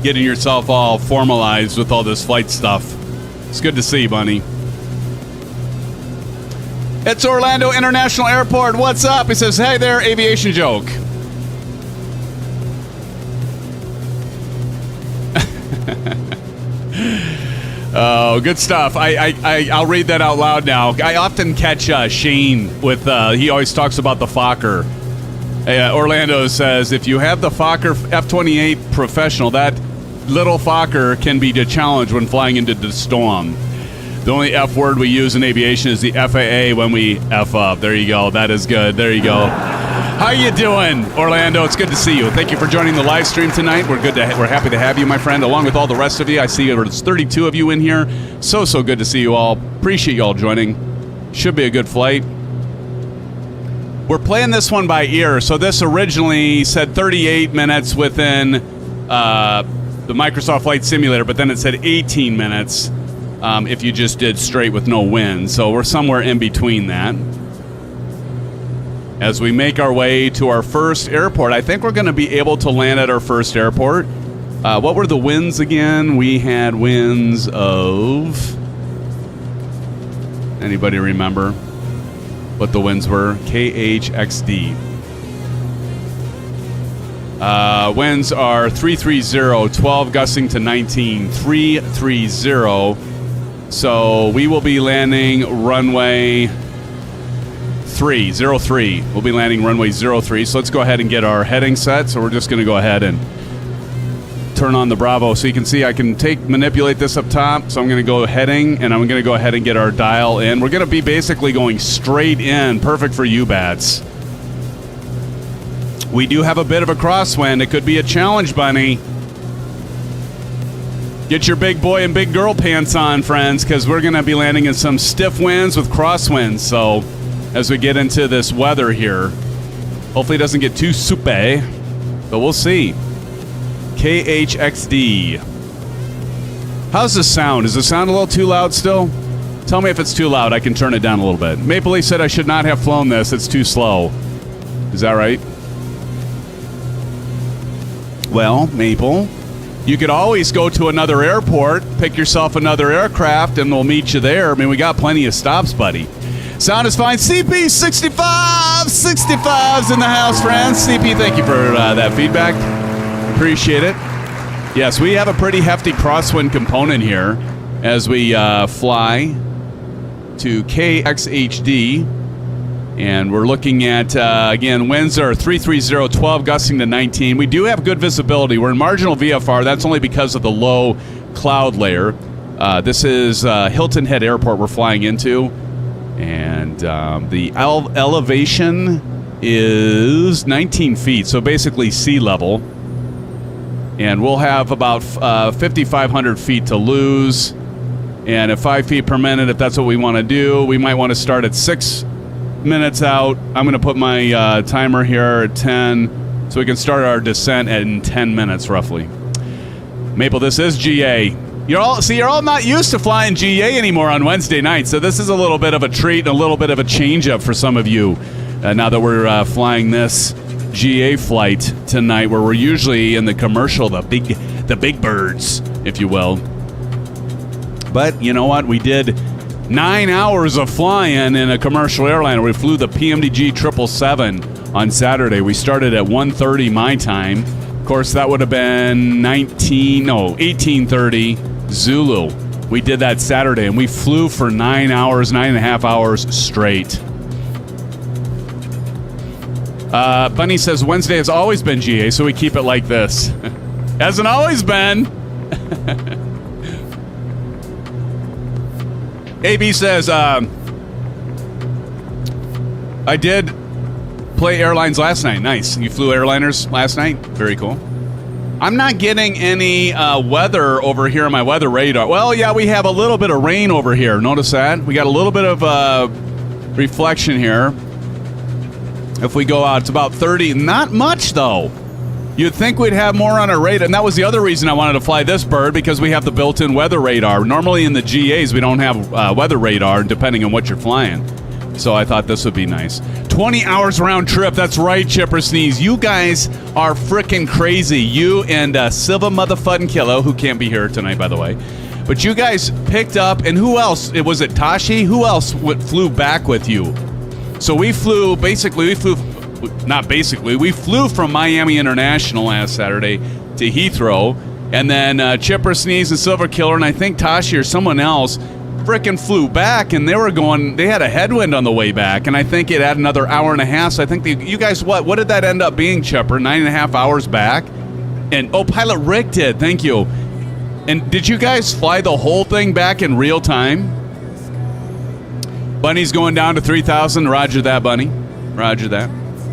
Getting yourself all formalized with all this flight stuff. It's good to see you, Bunny. It's Orlando International Airport. What's up? He says, hey there, aviation joke. Oh, good stuff. I'll read that out loud now. I often catch Shane with, he always talks about the Fokker. Orlando says, if you have the Fokker F-28 Professional, that little Fokker can be a challenge when flying into the storm. The only F word we use in aviation is the FAA when we F up. There you go. That is good. There you go. How you doing, Orlando? It's good to see you. Thank you for joining the live stream tonight. We're happy to have you, my friend, along with all the rest of you. I see there's 32 of you in here. So good to see you all. Appreciate you all joining. Should be a good flight. We're playing this one by ear. So this originally said 38 minutes within the Microsoft Flight Simulator, but then it said 18 minutes if you just did straight with no wind. So we're somewhere in between that. As we make our way to our first airport, I think we're going to be able to land at our first airport. What were the winds again? We had winds of... Anybody remember what the winds were? KHXD. Winds are 330, 12 gusting to 19, 330. So we will be landing runway 03. We'll be landing runway 03. So let's go ahead and get our heading set. So we're just going to go ahead and turn on the Bravo. So you can see I can manipulate this up top. So I'm going to go heading, and I'm going to go ahead and get our dial in. We're going to be basically going straight in. Perfect for U-Bats. We do have a bit of a crosswind. It could be a challenge, Bunny. Get your big boy and big girl pants on, friends, because we're going to be landing in some stiff winds with crosswinds. So as we get into this weather here, hopefully it doesn't get too soupy, but we'll see. KHXD. How's the sound? Is the sound a little too loud still? Tell me if it's too loud. I can turn it down a little bit. Maple Leaf said I should not have flown this. It's too slow. Is that right? Well, Maple, you could always go to another airport, pick yourself another aircraft, and we'll meet you there. I mean, we got plenty of stops, buddy. Sound is fine. CP65! 65's in the house, friends. CP, thank you for that feedback. Appreciate it. Yes, we have a pretty hefty crosswind component here as we fly to KXHD. And we're looking at, again, winds are 330, 12 gusting to 19. We do have good visibility. We're in marginal VFR. That's only because of the low cloud layer. This is Hilton Head Airport we're flying into. And the elevation is 19 feet, so basically sea level. And we'll have about 5,500 feet to lose. And at 5 feet per minute, if that's what we want to do, we might want to start at 6 minutes out. I'm going to put my timer here at 10, so we can start our descent in 10 minutes, roughly. Maple, this is GA. You're all not used to flying GA anymore on Wednesday night, so this is a little bit of a treat and a little bit of a change-up for some of you. Now that we're flying this GA flight tonight, where we're usually in the commercial, the big birds, if you will. But you know what? We did 9 hours of flying in a commercial airliner. We flew the PMDG 777 on Saturday. We started at 1:30 my time. Of course, that would have been 18:30 Zulu. We did that Saturday, and we flew for 9 hours, 9.5 hours straight. Bunny says Wednesday has always been GA, so we keep it like this. Hasn't always been. AB says, I did play airlines last night. Nice. You flew airliners last night? Very cool. I'm not getting any weather over here on my weather radar. Well, yeah, we have a little bit of rain over here. Notice that? We got a little bit of reflection here. If we go out, it's about 30. Not much, though. You'd think we'd have more on our radar. And that was the other reason I wanted to fly this bird, because we have the built-in weather radar. Normally in the GAs, we don't have weather radar, depending on what you're flying. So I thought this would be nice. 20 hours round trip. That's right, Chipper Sneeze. You guys are freaking crazy. You and Silva motherfucking Kilo, who can't be here tonight, by the way. But you guys picked up, and who else? Was it Tashi? Who else flew back with you? So we flew from Miami International last Saturday to Heathrow. And then Chipper, Sneeze, and Silver Killer, and I think Tashi or someone else frickin' flew back, and they had a headwind on the way back, and I think it had another hour and a half. So I think you guys, what did that end up being, Chipper? 9.5 hours back? And Pilot Rick did. Thank you. And did you guys fly the whole thing back in real time? Bunny's going down to 3,000. Roger that, Bunny. Roger that.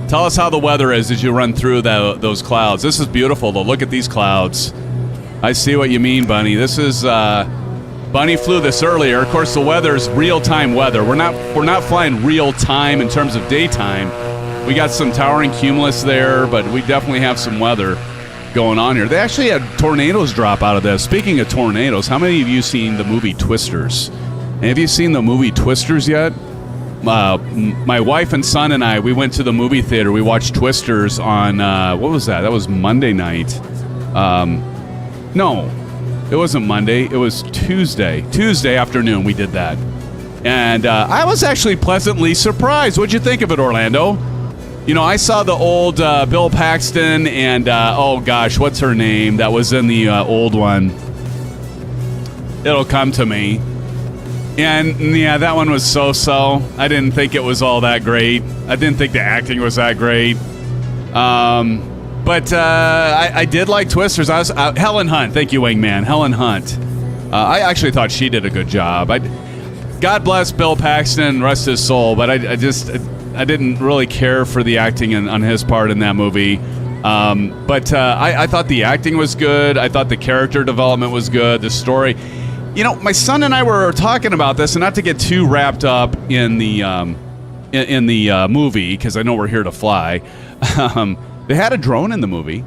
Tell us how the weather is as you run through those clouds. This is beautiful, though. Look at these clouds. I see what you mean, Bunny. This is Bunny flew this earlier. Of course, the weather's real-time weather. We're not flying real-time in terms of daytime. We got some towering cumulus there, but we definitely have some weather going on here. They actually had tornadoes drop out of this. Speaking of tornadoes, how many of you seen the movie Twisters? Have you seen the movie Twisters yet? My wife and son and I, we went to the movie theater. We watched Twisters on, what was that? That was Monday night. No, it wasn't Monday. It was Tuesday. Tuesday afternoon we did that. And I was actually pleasantly surprised. What'd you think of it, Orlando? You know, I saw the old Bill Paxton and, oh gosh, what's her name? That was in the old one. It'll come to me. And, yeah, that one was so-so. I didn't think it was all that great. I didn't think the acting was that great. But I did like Twisters. Helen Hunt. Thank you, Wingman. Helen Hunt. I actually thought she did a good job. God bless Bill Paxton, rest his soul, but I didn't really care for the acting on his part in that movie. But I thought the acting was good. I thought the character development was good. The story. You know, my son and I were talking about this, and not to get too wrapped up in the movie, because I know we're here to fly. They had a drone in the movie.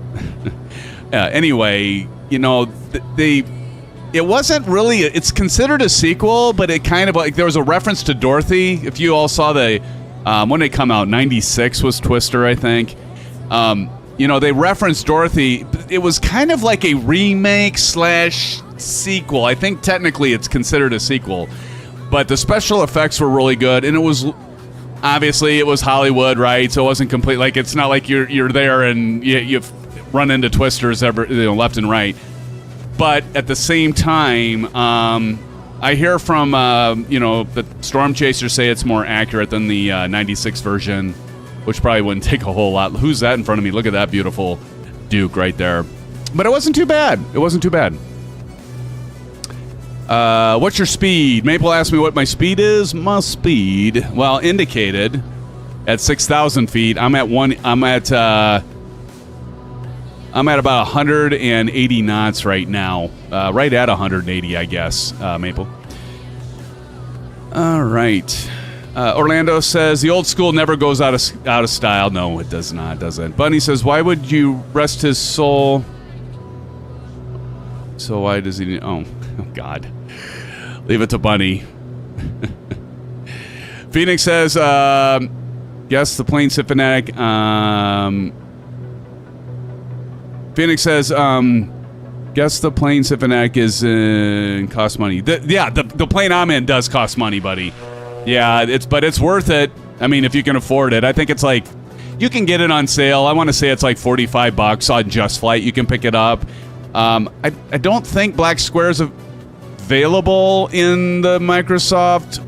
Anyway, you know, it wasn't really. It's considered a sequel, but it kind of like there was a reference to Dorothy. If you all saw when did it come out? 96 was Twister, I think. You know, they referenced Dorothy. It was kind of like a remake / sequel. I think technically it's considered a sequel, but the special effects were really good, and it was obviously it was Hollywood, right? So it wasn't complete. Like it's not like you're there and you run into Twisters left and right. But at the same time, I hear from the Storm Chasers say it's more accurate than the 96 version, which probably wouldn't take a whole lot. Who's that in front of me? Look at that beautiful Duke right there. But it wasn't too bad. It wasn't too bad. What's your speed? Maple asked me what my speed is. My speed, well, indicated at 6,000 feet. I'm at about 180 knots right now. Right at 180, I guess. Maple. All right. Orlando says the old school never goes out of style. No, it does not. Doesn't. Bunny says, why would you rest his soul? So why does he? Oh God. Leave it to Bunny. Phoenix says, yes, the plane SimFanatic. Phoenix says, guess the plane SimFanatic is cost money. The plane I'm in does cost money, buddy. Yeah, but it's worth it. I mean, if you can afford it. I think it's like, you can get it on sale. I want to say it's like $45 on Just Flight. You can pick it up. I don't think Black Square is available in the Microsoft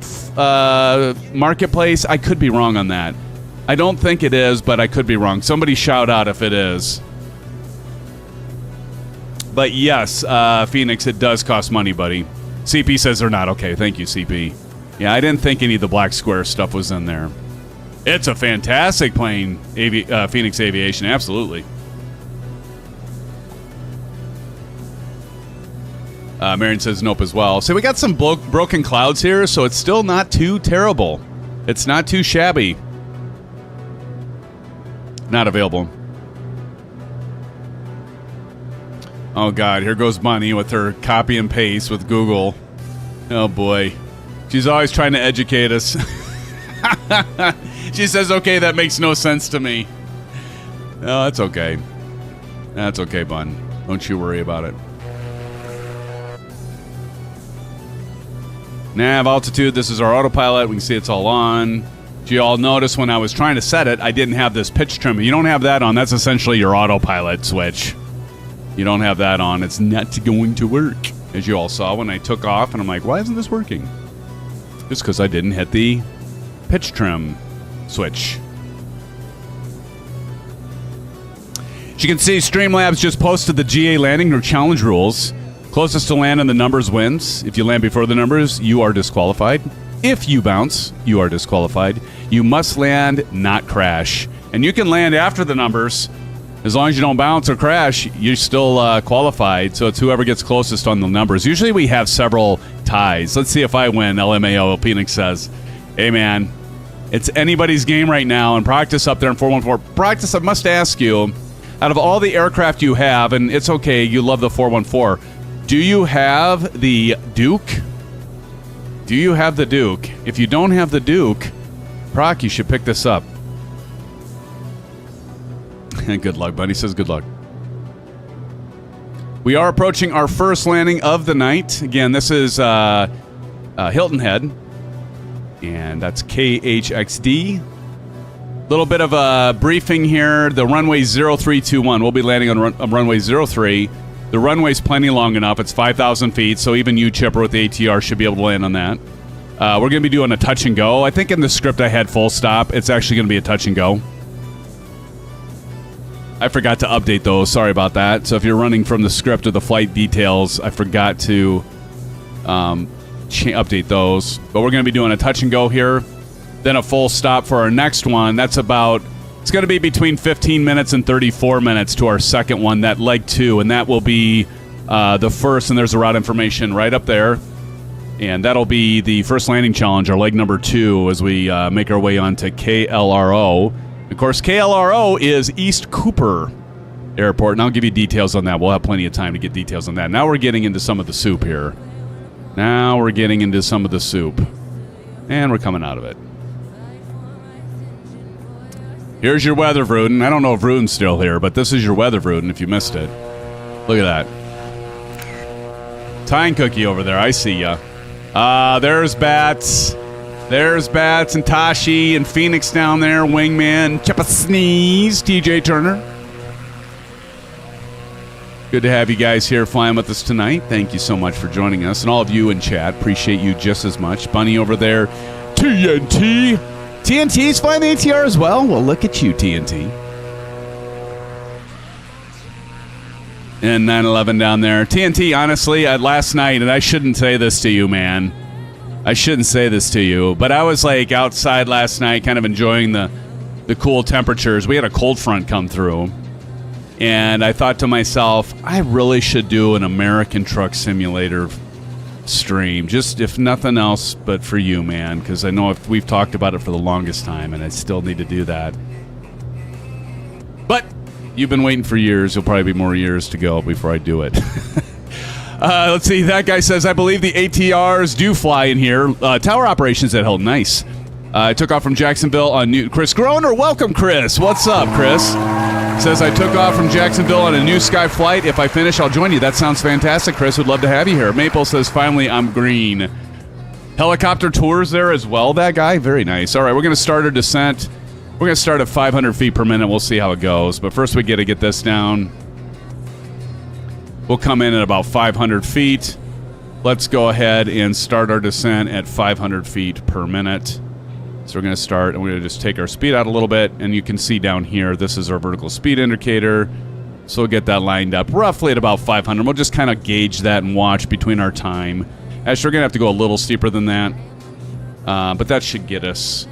marketplace. I could be wrong on that. I don't think it is, but I could be wrong. Somebody shout out if it is. But yes, Phoenix, it does cost money, buddy. CP says they're not. Okay, thank you, CP. Yeah, I didn't think any of the Black Square stuff was in there. It's a fantastic plane, Phoenix Aviation, absolutely. Marion says nope as well. So we got some broken clouds here, so it's still not too terrible. It's not too shabby. Not available. Oh, God. Here goes Bunny with her copy and paste with Google. Oh, boy. She's always trying to educate us. She says, okay, that makes no sense to me. No, that's okay. That's okay, Bun. Don't you worry about it. Nav altitude. This is our autopilot. We can see it's all on. Do you all notice when I was trying to set it, I didn't have this pitch trim. You don't have that on. That's essentially your autopilot switch. You don't have that on, it's not going to work. As you all saw when I took off, and I'm like, why isn't this working? Just because I didn't hit the pitch trim switch. As you can see, Streamlabs just posted the GA landing or challenge rules. Closest to land in the numbers wins. If you land before the numbers, you are disqualified. If you bounce, you are disqualified. You must land, not crash. And you can land after the numbers. As long as you don't bounce or crash, you're still qualified. So it's whoever gets closest on the numbers. Usually we have several ties. Let's see if I win, LMAO. Phoenix says, hey, man, it's anybody's game right now. And practice up there in 414. Practice, I must ask you, out of all the aircraft you have, and it's okay, you love the 414, do you have the Duke? Do you have the Duke? If you don't have the Duke, Proc, you should pick this up. Good luck, buddy. Says good luck. We are approaching our first landing of the night. Again, this is Hilton Head, and that's KHXD. Little bit of a briefing here. The runway 0321. We'll be landing on runway 03. The runway's plenty long enough. It's 5,000 feet, so even you, Chipper, with the ATR should be able to land on that. We're going to be doing a touch and go. I think in the script I had full stop. It's actually going to be a touch and go. I forgot to update those. Sorry about that. So if you're running from the script or the flight details, I forgot to update those. But we're going to be doing a touch and go here. Then a full stop for our next one. That's about, it's going to be between 15 minutes and 34 minutes to our second one, that leg 2. And that will be the first, and there's the route information right up there. And that'll be the first landing challenge, our leg number 2, as we make our way onto KLRO. Of course, KLRO is East Cooper Airport, and I'll give you details on that. We'll have plenty of time to get details on that. Now we're getting into some of the soup here. And we're coming out of it. Here's your weather, Vruden. I don't know if Vruden's still here, but this is your weather, Vruden, if you missed it. Look at that. Tying cookie over there. I see ya. There's Bats. There's Bats and Tashi and Phoenix down there. Wingman. Chippa Sneeze. TJ Turner. Good to have you guys here flying with us tonight. Thank you so much for joining us. And all of you in chat, appreciate you just as much. Bunny over there. TNT. TNT's flying the ATR as well? Well, look at you, TNT. And 911 down there. TNT, honestly, last night, and I shouldn't say this to you, man. I shouldn't say this to you, but I was like outside last night kind of enjoying the cool temperatures. We had a cold front come through, and I thought to myself, I really should do an American Truck Simulator stream, just if nothing else but for you, man, because I know we've talked about it for the longest time, and I still need to do that. But you've been waiting for years. There'll probably be more years to go before I do it. Let's see. That guy says, I believe the ATRs do fly in here. Tower operations at Hilton. Nice. I took off from Jacksonville on new... Chris Groner, welcome, Chris. What's up, Chris? Says, I took off from Jacksonville on a new Sky flight. If I finish, I'll join you. That sounds fantastic, Chris. Would love to have you here. Maple says, finally, I'm green. Helicopter tours there as well, that guy. Very nice. All right, we're going to start our descent. We're going to start at 500 feet per minute. We'll see how it goes. But first, we got to get this down. We'll come in at about 500 feet. Let's go ahead and start our descent at 500 feet per minute. So we're going to start, and we're going to just take our speed out a little bit. And you can see down here, this is our vertical speed indicator. So we'll get that lined up roughly at about 500. We'll just kind of gauge that and watch between our time. Actually, we're going to have to go a little steeper than that. But that should get us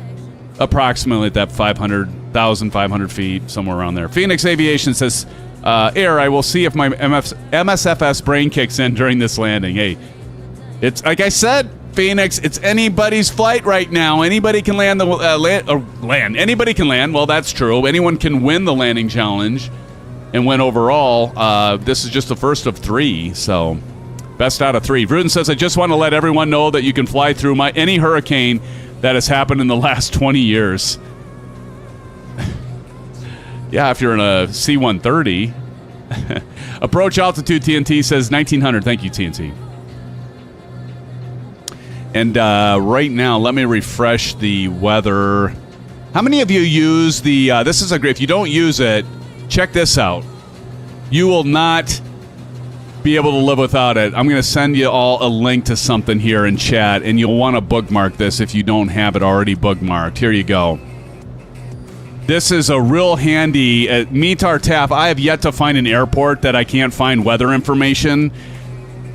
approximately at that 1,500 feet, somewhere around there. Phoenix Aviation says, Air, I will see if my MSFS brain kicks in during this landing. Hey, it's like I said, Phoenix, it's anybody's flight right now. Anybody can land the land. Anybody can land. Well, that's true. Anyone can win the landing challenge and win overall. This is just the first of 3, so best out of 3. Vruden says, I just want to let everyone know that you can fly through any hurricane that has happened in the last 20 years. Yeah, if you're in a C-130. Approach altitude, TNT says 1900. Thank you, TNT. And right now, let me refresh the weather. How many of you use the... this is a great... If you don't use it, check this out. You will not be able to live without it. I'm going to send you all a link to something here in chat, and you'll want to bookmark this if you don't have it already bookmarked. Here you go. This is a real handy METAR TAF. I have yet to find an airport that I can't find weather information.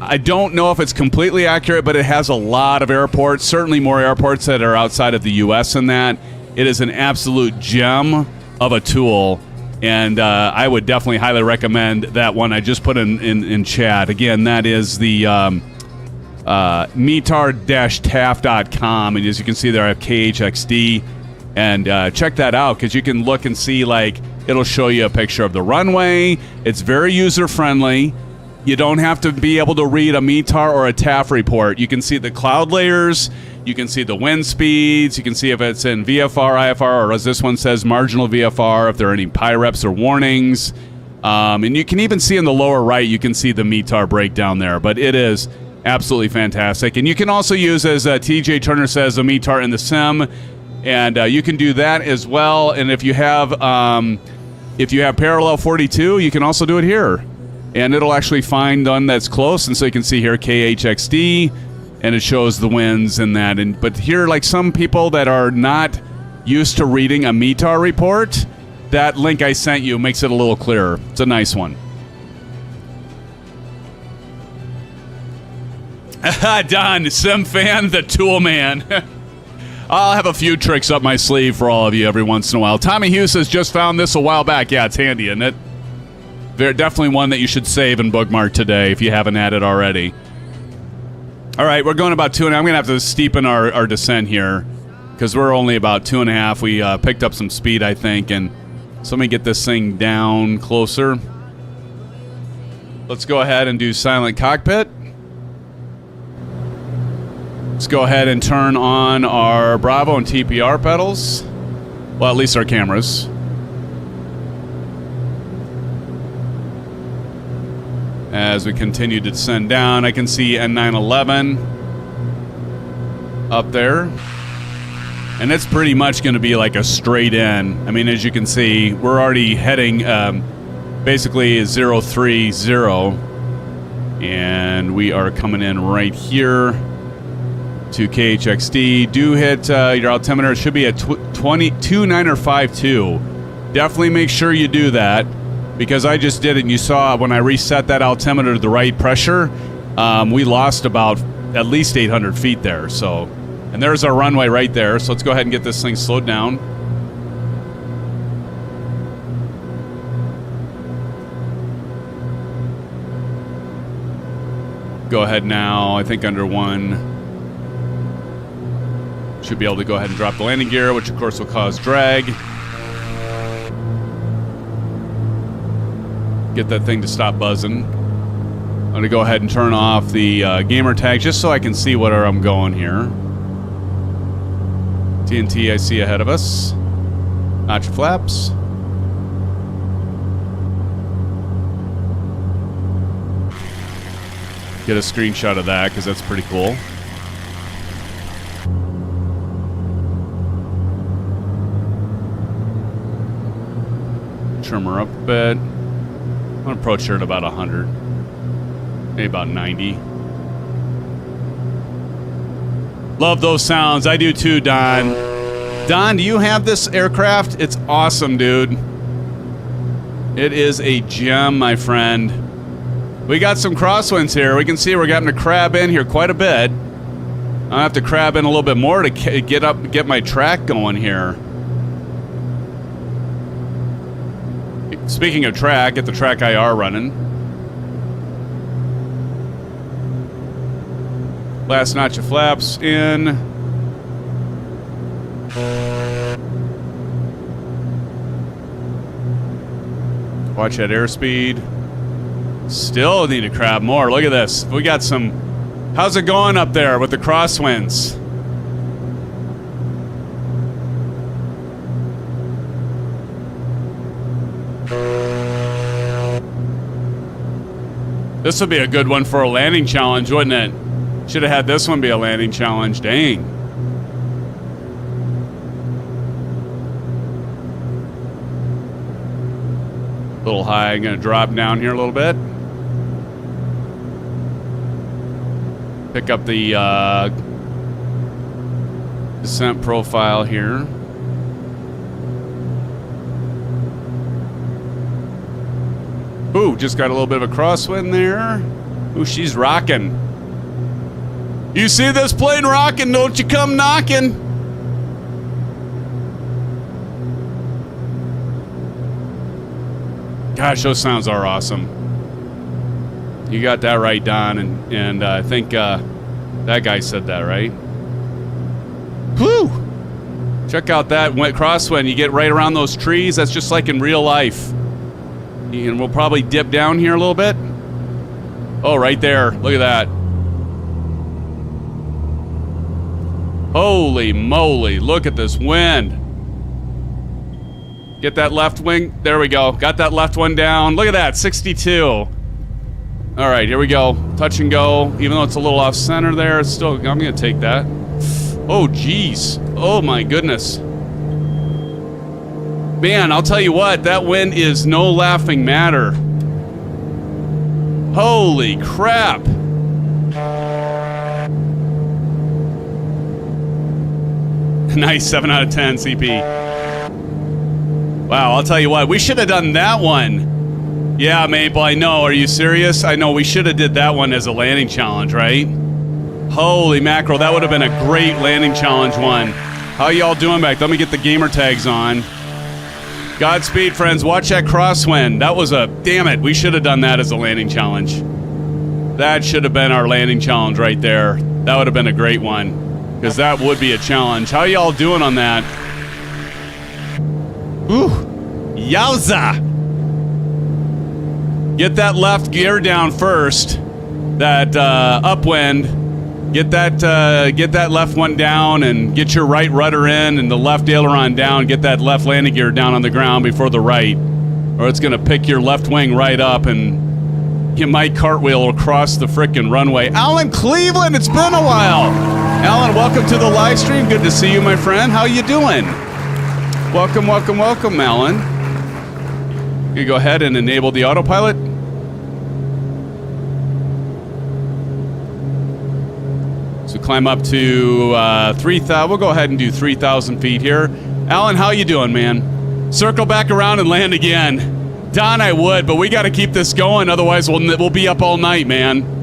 I don't know if it's completely accurate, but it has a lot of airports, certainly more airports that are outside of the U.S. than that. It is an absolute gem of a tool, and I would definitely highly recommend that one I just put in chat. Again, that is the METAR-TAF.com, and as you can see there, I have KHXD. And check that out, because you can look and see, like, it'll show you a picture of the runway. It's very user-friendly. You don't have to be able to read a METAR or a TAF report. You can see the cloud layers. You can see the wind speeds. You can see if it's in VFR, IFR, or as this one says, marginal VFR, if there are any PIREPs or warnings. And you can even see in the lower right, you can see the METAR breakdown there. But it is absolutely fantastic. And you can also use, as TJ Turner says, a METAR in the sim. And you can do that as well. And if you have parallel 42, you can also do it here. And it'll actually find one that's close. And so you can see here KHXD, and it shows the winds and that. But here, like some people that are not used to reading a METAR report, that link I sent you makes it a little clearer. It's a nice one. Don, SimFan, the tool man. I'll have a few tricks up my sleeve for all of you every once in a while. Tommy Hughes has just found this a while back. Yeah, it's handy, isn't it? Definitely one that you should save and bookmark today if you haven't had it already. All right, we're going about 2.5. I'm going to have to steepen our descent here because we're only about 2.5. We picked up some speed, I think, and so let me get this thing down closer. Let's go ahead and do silent cockpit. Let's go ahead and turn on our Bravo and TPR pedals. Well, at least our cameras. As we continue to descend down, I can see N911 up there. And it's pretty much going to be like a straight in. I mean, as you can see, we're already heading basically 030. And we are coming in right here to KHXD. Do hit your altimeter. It should be at 2952. Definitely make sure you do that, because I just did it and you saw when I reset that altimeter to the right pressure, we lost about at least 800 feet there. So, and there's our runway right there. So let's go ahead and get this thing slowed down. Go ahead now, I think under 1. Should be able to go ahead and drop the landing gear, which of course will cause drag. Get that thing to stop buzzing. I'm going to go ahead and turn off the gamer tag just so I can see where I'm going here. TNT I see ahead of us. Notch flaps. Get a screenshot of that because that's pretty cool. Trim her up a bit. I'm going to approach her at about 100. Maybe about 90. Love those sounds. I do too, Don. Don, do you have this aircraft? It's awesome, dude. It is a gem, my friend. We got some crosswinds here. We can see we're getting to crab in here quite a bit. I'll have to crab in a little bit more to get my track going here. Speaking of track, get the track IR running. Last notch of flaps in. Watch that airspeed. Still need to crab more. Look at this. We got some... How's it going up there with the crosswinds? This would be a good one for a landing challenge, wouldn't it? Should have had this one be a landing challenge. Dang. A little high. I'm going to drop down here a little bit. Pick up the descent profile here. Ooh, just got a little bit of a crosswind there. Ooh, she's rocking. You see this plane rocking, don't you come knocking. Gosh, those sounds are awesome. You got that right, Don, and I think that guy said that, right? Whew! Check out that crosswind. You get right around those trees. That's just like in real life. And we'll probably dip down here a little bit. Oh, right there. Look at that. Holy moly. Look at this wind. Get that left wing. There we go. Got that left one down. Look at that. 62. All right, here we go. Touch and go. Even though it's a little off center there, it's still, I'm going to take that. Oh, geez. Oh, my goodness. Man, I'll tell you what, that wind is no laughing matter. Holy crap. Nice, 7 out of 10, CP. Wow, I'll tell you what, we should have done that one. Yeah, Maple, I know. Are you serious? I know we should have did that one as a landing challenge, right? Holy mackerel, that would have been a great landing challenge one. How y'all doing back? Let me get the gamer tags on. Godspeed, friends. Watch that crosswind. That was a... Damn it. We should have done that as a landing challenge. That should have been our landing challenge right there. That would have been a great one. Because that would be a challenge. How y'all doing on that? Ooh. Yowza! Get that left gear down first. That upwind. Get that left one down and get your right rudder in and the left aileron down. Get that left landing gear down on the ground before the right. Or it's going to pick your left wing right up and you might cartwheel across the frickin' runway. Alan Cleveland, it's been a while. Alan, welcome to the live stream. Good to see you, my friend. How you doing? Welcome, welcome, welcome, Alan. You go ahead and enable the autopilot. So climb up to 3,000. We'll go ahead and do 3,000 feet here. Alan, how you doing, man? Circle back around and land again. Don, I would, but we got to keep this going. Otherwise, we'll be up all night, man.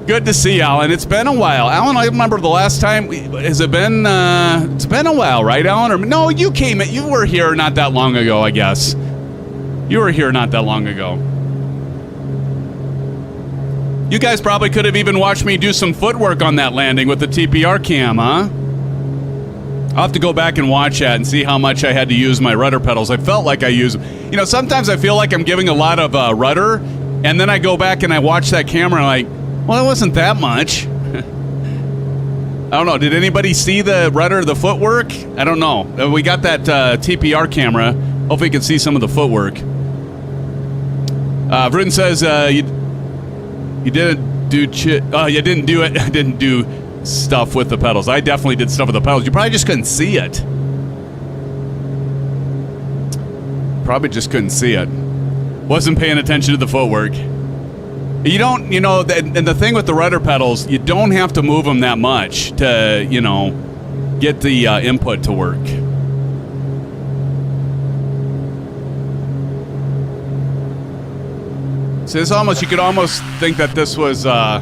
Good to see you, Alan. It's been a while. Alan, I remember the last time. Has it been? It's been a while, right, Alan? Or no, you came. You were here not that long ago, I guess. You were here not that long ago. You guys probably could have even watched me do some footwork on that landing with the TPR cam, huh? I'll have to go back and watch that and see how much I had to use my rudder pedals. I felt like I used... You know, sometimes I feel like I'm giving a lot of rudder, and then I go back and I watch that camera and I'm like, well, it wasn't that much. I don't know. Did anybody see the rudder, the footwork? I don't know. We got that TPR camera. Hopefully you can see some of the footwork. Vruden says, you didn't do you didn't do it. I didn't do stuff with the pedals. I definitely did stuff with the pedals. You probably just couldn't see it. Probably just couldn't see it. Wasn't paying attention to the footwork. You don't, you know, and the thing with the rudder pedals, you don't have to move them that much to, you know, get the input to work. So it's almost, you could almost think that this was, yeah,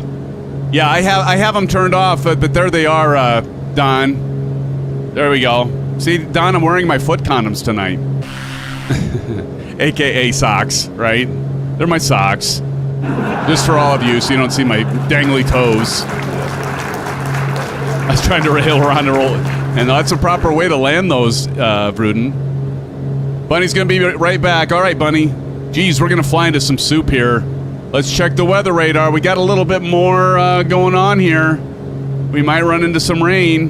I have them turned off, but there they are, Don. There we go. See, Don, I'm wearing my foot condoms tonight. AKA socks, right? They're my socks. Just for all of you, so you don't see my dangly toes. I was trying to rail around and roll, and that's a proper way to land those, Vruden. Bunny's gonna be right back. All right, Bunny. Geez, we're gonna fly into some soup here. Let's check the weather radar. We got a little bit more going on here. We might run into some rain.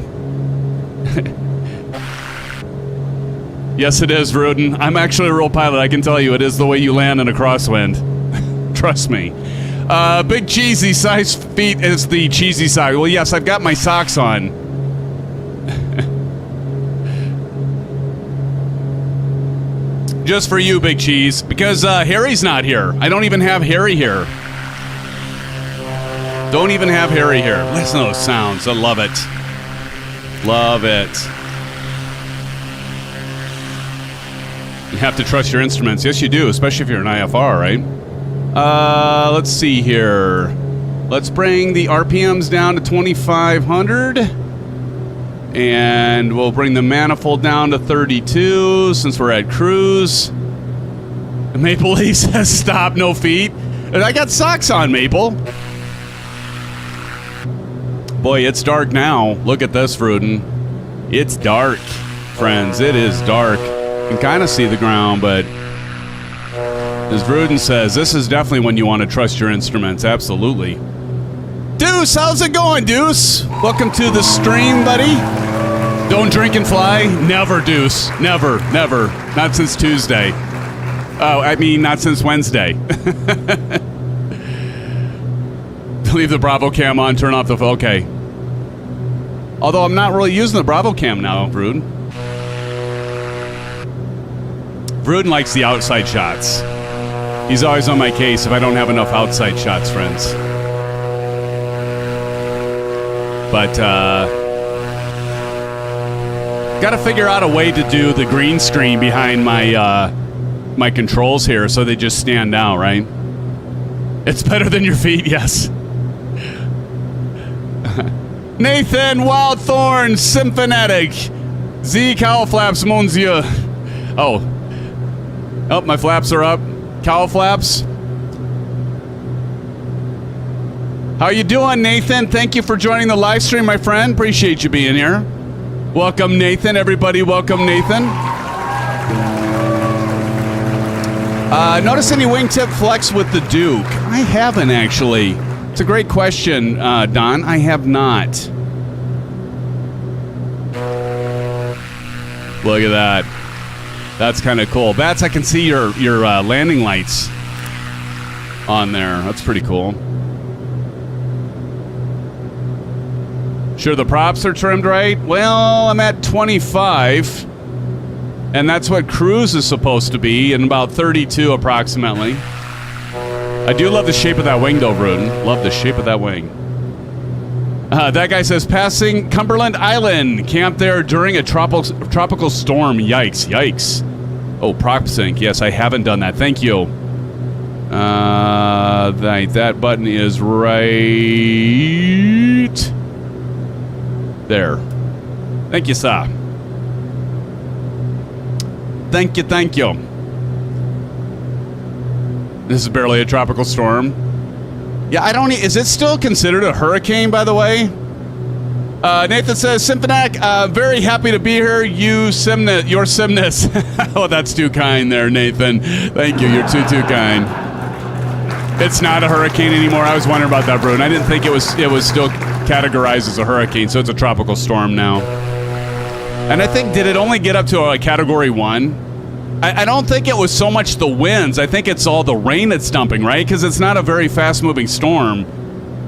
Yes, it is, Vruden. I'm actually a real pilot. I can tell you, it is the way you land in a crosswind. Trust me. Big cheesy size feet is the cheesy side. Well, yes, I've got my socks on. Just for you, Big Cheese, because Harry's not here. I don't even have Harry here. Don't even have Harry here. Listen to those sounds. I love it. Love it. You have to trust your instruments. Yes, you do, especially if you're an IFR, right? Let's see here. Let's bring the RPMs down to 2,500. And we'll bring the manifold down to 32 since we're at cruise. Maple Lee says stop, no feet. And I got socks on, Maple. Boy, it's dark now. Look at this, Vruden. It's dark, friends. It is dark. You can kind of see the ground, but as Vruden says, this is definitely when you want to trust your instruments. Absolutely. Deuce, how's it going, Deuce? Welcome to the stream, buddy. Don't drink and fly? Never, Deuce. Never, never. Not since Tuesday. Oh, I mean, not since Wednesday. Leave the Bravo cam on, turn off the... Okay. Although I'm not really using the Bravo cam now, Vruden. Vruden likes the outside shots. He's always on my case if I don't have enough outside shots, friends. But, gotta figure out a way to do the green screen behind my, my controls here so they just stand out, right? It's better than your feet, yes. Nathan Wildthorn, SimFanatic, Z Cowl Flaps, Monsieur. Oh, my flaps are up. Cowl flaps. How you doing, Nathan? Thank you for joining the live stream, my friend. Appreciate you being here. Welcome, Nathan. Everybody, welcome, Nathan. Notice any wingtip flex with the Duke? I haven't, actually. It's a great question, Don. I have not. Look at that. That's kind of cool. Bats, I can see your landing lights on there. That's pretty cool. Sure the props are trimmed right? Well, I'm at 25. And that's what cruise is supposed to be, in about 32 approximately. I do love the shape of that wing, though, Vruden. Love the shape of that wing. That guy says, passing Cumberland Island. Camp there during a tropical storm. Yikes, yikes. Oh, prop sync. Yes, I haven't done that. Thank you. That button is right there. Thank you, sir. Thank you, thank you. This is barely a tropical storm. Yeah, I don't... Is it still considered a hurricane, by the way? Nathan says, SimFanatic, very happy to be here. Your Simness. Oh, that's too kind there, Nathan. Thank you. You're too kind. It's not a hurricane anymore. I was wondering about that, Bruin. I didn't think it was still categorized as a hurricane, so it's a tropical storm now. And I think, did it only get up to a Category 1? I don't think it was so much the winds. I think it's all the rain that's dumping, right? Because it's not a very fast-moving storm.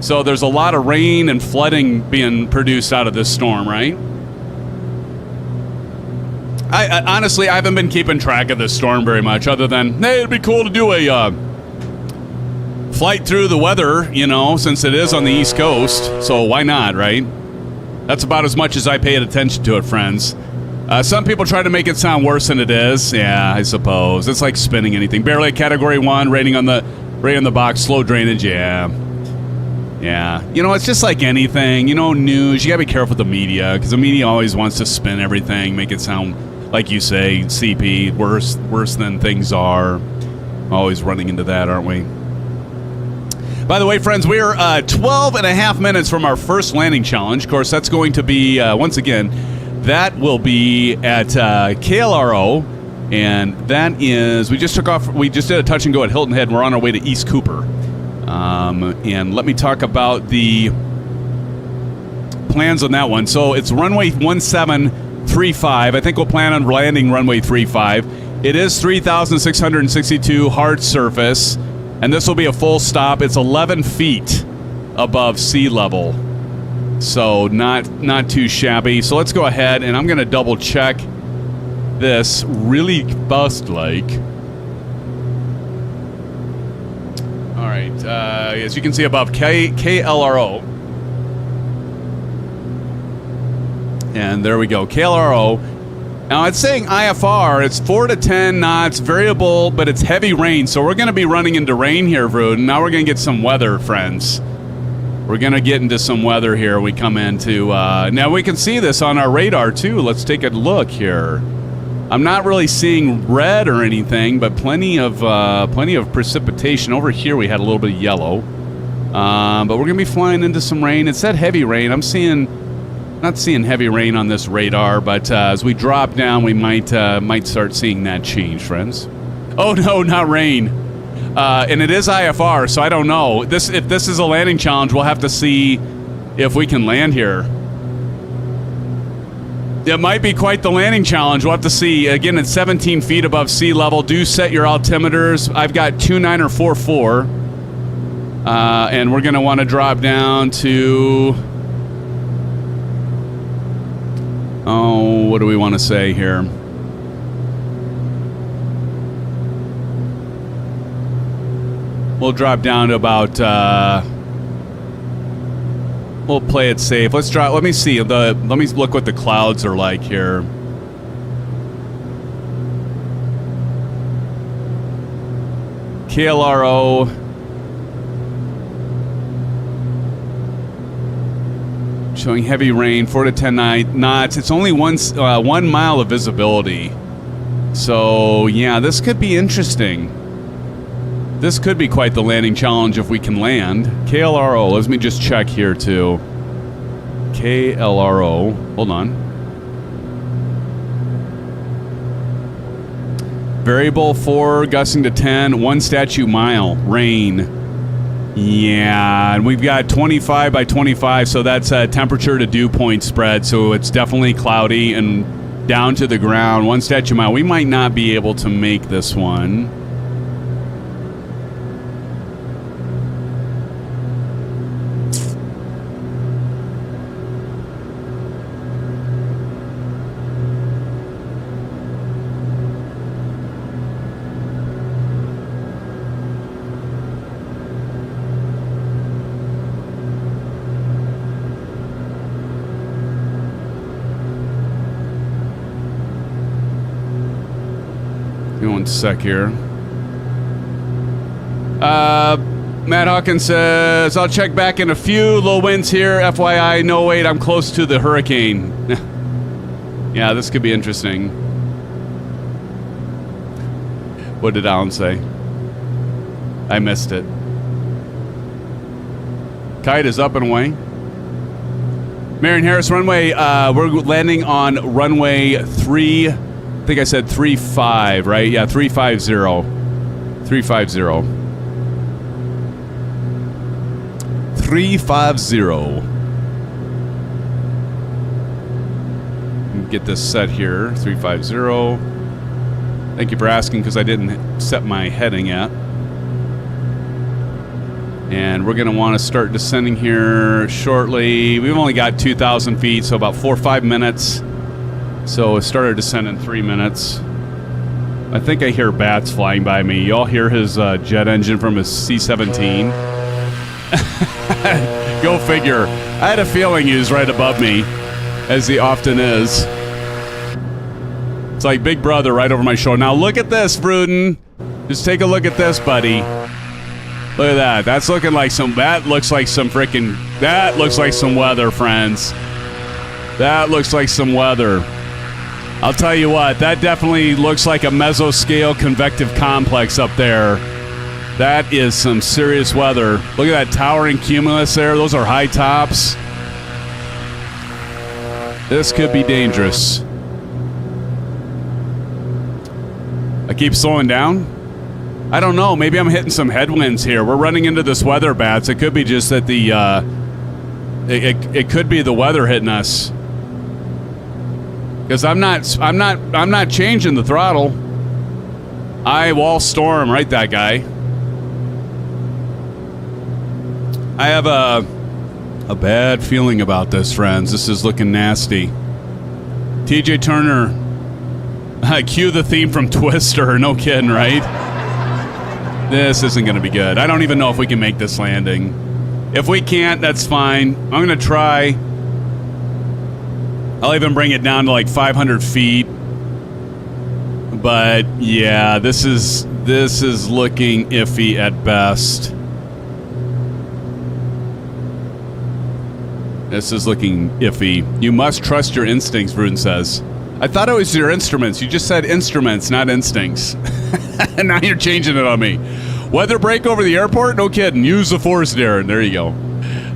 So there's a lot of rain and flooding being produced out of this storm, right? I honestly, I haven't been keeping track of this storm very much, other than, hey, it'd be cool to do a flight through the weather, you know, since it is on the East Coast. So why not, right? That's about as much as I paid attention to it, friends. Some people try to make it sound worse than it is. Yeah, I suppose. It's like spinning anything. Barely a Category 1, rating on the box, slow drainage, yeah. Yeah. You know, it's just like anything. You know, news, you gotta be careful with the media, because the media always wants to spin everything, make it sound, like you say, CP, worse than things are. Always running into that, aren't we? By the way, friends, we're 12 and a half minutes from our first landing challenge. Of course, that's going to be, once again, that will be at KLRO, and that is, we just did a touch and go at Hilton Head, and we're on our way to East Cooper. And let me talk about the plans on that one. So it's runway 1735. I think we'll plan on landing runway 35. It is 3,662 hard surface, and this will be a full stop. It's 11 feet above sea level. So not too shabby. So let's go ahead, and I'm going to double check this really fast like. All right. As you can see above, KLRO. And there we go, KLRO. Now it's saying IFR, it's 4 to 10 knots, variable, but it's heavy rain. So we're going to be running into rain here, Vrood. Now we're going to get some weather, friends. We're going to get into some weather here. We come into, now we can see this on our radar too. Let's take a look here. I'm not really seeing red or anything, but plenty of precipitation. Over here we had a little bit of yellow. But we're going to be flying into some rain. It said heavy rain. I'm not seeing heavy rain on this radar, but as we drop down, we might start seeing that change, friends. Oh no, not rain. And it is IFR, so I don't know. If this is a landing challenge, we'll have to see if we can land here. It might be quite the landing challenge. We'll have to see. Again, it's 17 feet above sea level. Do set your altimeters. I've got 29 or 44. And we're going to want to drop down to... Oh, what do we want to say here? We'll drop down to about, we'll play it safe. Let's drop, let me see, let me look what the clouds are like here. KLRO. Showing heavy rain, 4 to 10 knots. It's only 1 mile of visibility. So, yeah, this could be interesting. This could be quite the landing challenge if we can land. KLRO, let me just check here, too. KLRO, hold on. Variable 4, gusting to 10, 1 statute mile, rain. Yeah, and we've got 25 by 25, so that's a temperature to dew point spread, so it's definitely cloudy and down to the ground. 1 statute mile. We might not be able to make this one. One sec here. Matt Hawkins says, I'll check back in a few. Low winds here. FYI, no wait, I'm close to the hurricane. Yeah, this could be interesting. What did Alan say? I missed it. Kite is up and away. Marion Harris runway, we're landing on runway 3. I think I said 35, right? Yeah, 350. 350. 350. Get this set here. 350. Thank you for asking, because I didn't set my heading yet. And we're going to want to start descending here shortly. We've only got 2,000 feet, so about 4 or 5 minutes. So it started descent in 3 minutes. I think I hear bats flying by me. Y'all hear his jet engine from his C-17? Go figure. I had a feeling he was right above me, as he often is. It's like Big Brother right over my shoulder. Now look at this, Bruden. Just take a look at this, buddy. Look at that. That's looking like some... That looks like some freaking... That looks like some weather, friends. That looks like some weather. I'll tell you what, that definitely looks like a mesoscale convective complex up there. That is some serious weather. Look at that towering cumulus there. Those are high tops. This could be dangerous. I keep slowing down. I don't know. Maybe I'm hitting some headwinds here. We're running into this weather bats. It could be just that the it could be the weather hitting us. Because I'm not changing the throttle. I wall storm, right, that guy. I have a bad feeling about this, friends. This is looking nasty. TJ Turner, cue the theme from Twister. No kidding, right? This isn't going to be good. I don't even know if we can make this landing. If we can't, that's fine. I'm going to try. I'll even bring it down to like 500 feet. But yeah, this is looking iffy at best. This is looking iffy. You must trust your instincts, Vruden says. I thought it was your instruments. You just said instruments, not instincts. And now you're changing it on me. Weather break over the airport? No kidding. Use the force, Darren. There you go.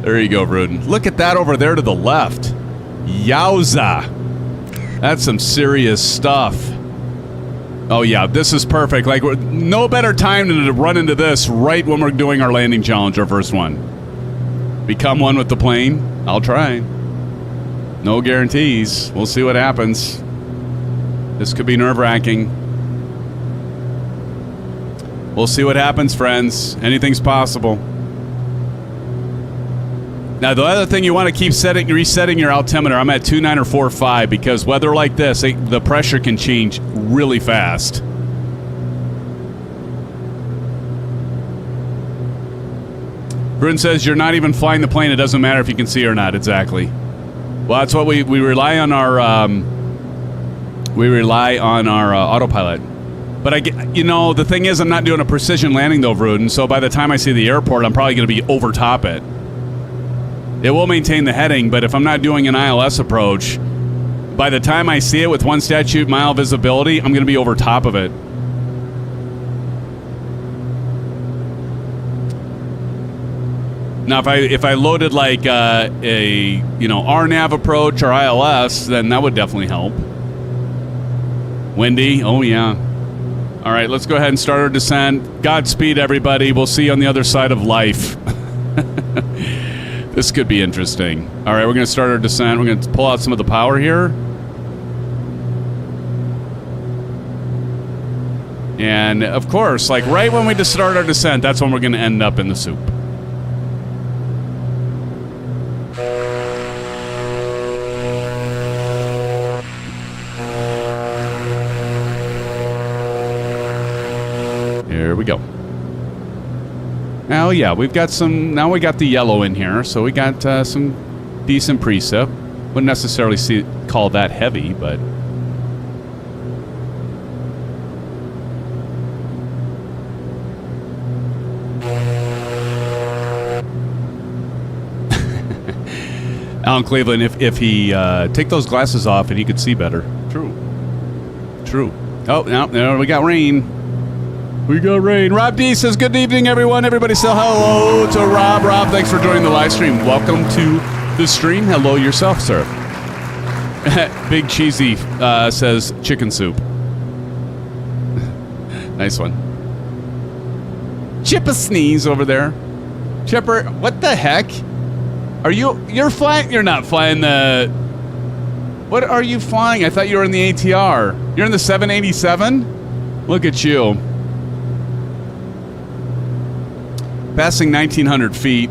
There you go, Vruden. Look at that over there to the left. Yowza. That's some serious stuff. Oh, yeah. This is perfect. Like, no better time than to run into this right when we're doing our landing challenge, our first one. Become one with the plane. I'll try. No guarantees. We'll see what happens. This could be nerve-wracking. We'll see what happens, friends. Anything's possible. Now, the other thing you want to keep resetting your altimeter. I'm at 2.9 or 4.5 because weather like this, the pressure can change really fast. Brun says you're not even flying the plane. It doesn't matter if you can see or not. Exactly. Well, that's what we rely on our autopilot. But the thing is, I'm not doing a precision landing though, Vruden. So by the time I see the airport, I'm probably going to be over top it. It will maintain the heading, but if I'm not doing an ILS approach, by the time I see it with 1 statute mile visibility, I'm going to be over top of it. Now, if I loaded like a RNAV approach or ILS, then that would definitely help. Windy, oh yeah. All right, let's go ahead and start our descent. Godspeed, everybody. We'll see you on the other side of life. This could be interesting. All right, we're going to start our descent. We're going to pull out some of the power here. And, of course, like right when we just start our descent, that's when we're going to end up in the soup. Here we go. Now, yeah, we've got some... Now we got the yellow in here, so we got some decent precip. Wouldn't necessarily call that heavy, but... Alan Cleveland, if he take those glasses off and he could see better. True. Oh, no, we got rain. We got rain. Rob D says, good evening, everyone. Everybody say hello to Rob. Rob, thanks for joining the live stream. Welcome to the stream. Hello yourself, sir. Big Cheesy says chicken soup. Nice one. Chip a sneeze over there. Chipper, what the heck? You're flying? You're not flying the... What are you flying? I thought you were in the ATR. You're in the 787? Look at you. Passing 1,900 feet.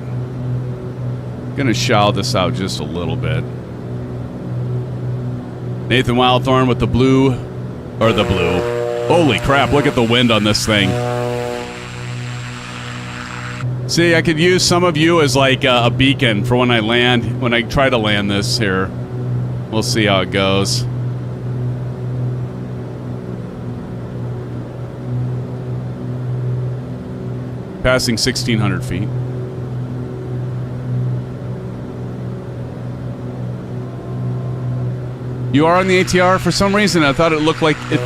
Gonna shallow this out just a little bit. Nathan Wildthorn with the blue. Holy crap, look at the wind on this thing. See, I could use some of you as like a beacon for when I try to land this here. We'll see how it goes. Passing 1,600 feet. You are on the ATR? For some reason, I thought it looked like it...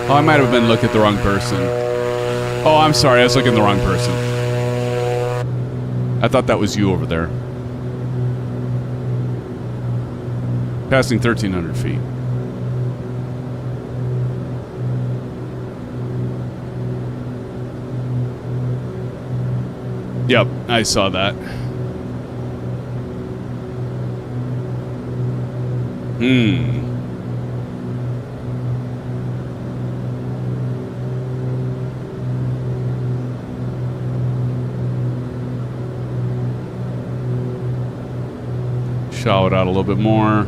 Oh, I might have been looking at the wrong person. Oh, I'm sorry. I was looking at the wrong person. I thought that was you over there. Passing 1,300 feet. Yep, I saw that. Shallow it out a little bit more.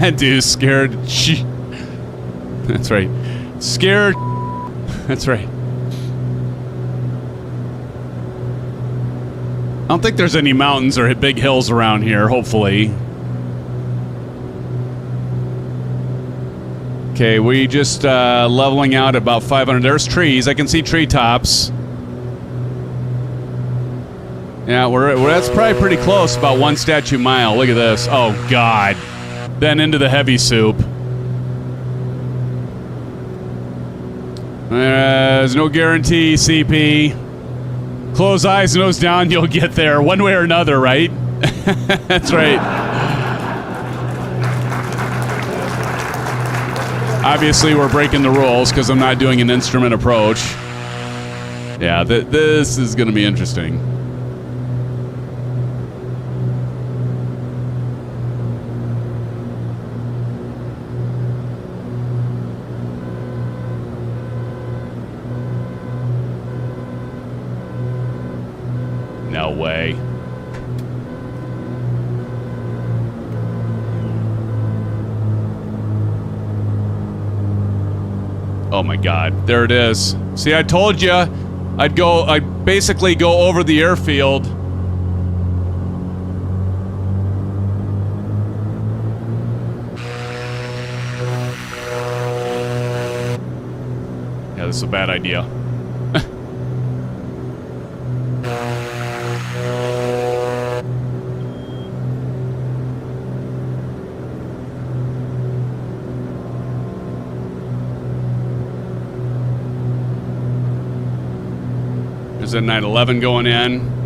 Dude, scared. That's right. Scared. That's right. I don't think there's any mountains or big hills around here, hopefully. Okay, we just leveling out about 500. There's trees. I can see treetops. Yeah, that's probably pretty close, about 1 statue mile. Look at this. Oh, God. Then into the heavy soup. There's no guarantee, CP. Close eyes, nose down, you'll get there one way or another, right? That's right. Obviously, we're breaking the rules because I'm not doing an instrument approach. Yeah, this is going to be interesting. No way. Oh my God, there it is. See, I told you I'd basically go over the airfield. Yeah, this is a bad idea. There's a 911 going in.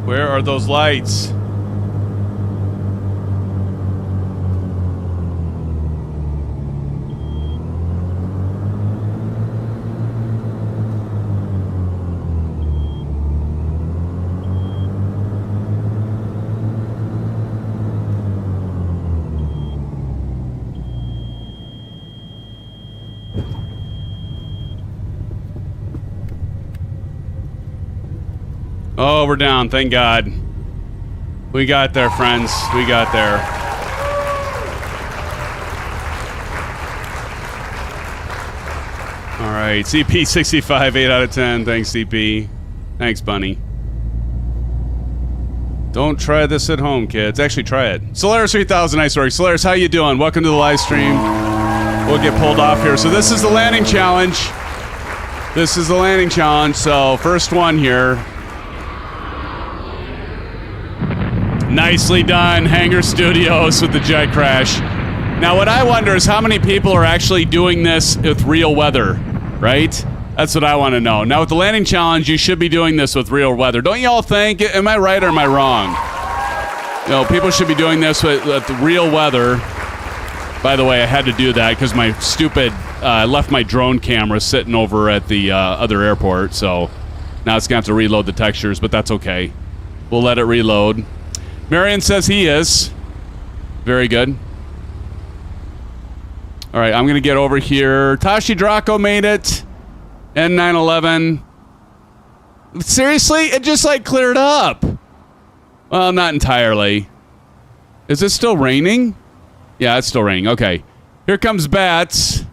Where are those lights? Oh, we're down. Thank God. We got there, friends. We got there. All right. CP 65, 8 out of 10. Thanks, CP. Thanks, Bunny. Don't try this at home, kids. Actually, try it. Solaris 3000, nice work. Solaris, how you doing? Welcome to the live stream. We'll get pulled off here. So this is the landing challenge. This is the landing challenge. So first one here. Nicely done, Hangar Studios with the jet crash. Now, what I wonder is how many people are actually doing this with real weather, right? That's what I want to know. Now, with the landing challenge, you should be doing this with real weather. Don't y'all think? Am I right or am I wrong? You know, people should be doing this with real weather. By the way, I had to do that because my stupid, I left my drone camera sitting over at the other airport, so now it's going to have to reload the textures, but that's okay. We'll let it reload. Marion says he is. Very good. All right, I'm going to get over here. Tashi Draco made it. N911. Seriously? It just, like, cleared up. Well, not entirely. Is it still raining? Yeah, it's still raining. Okay. Here comes Bats.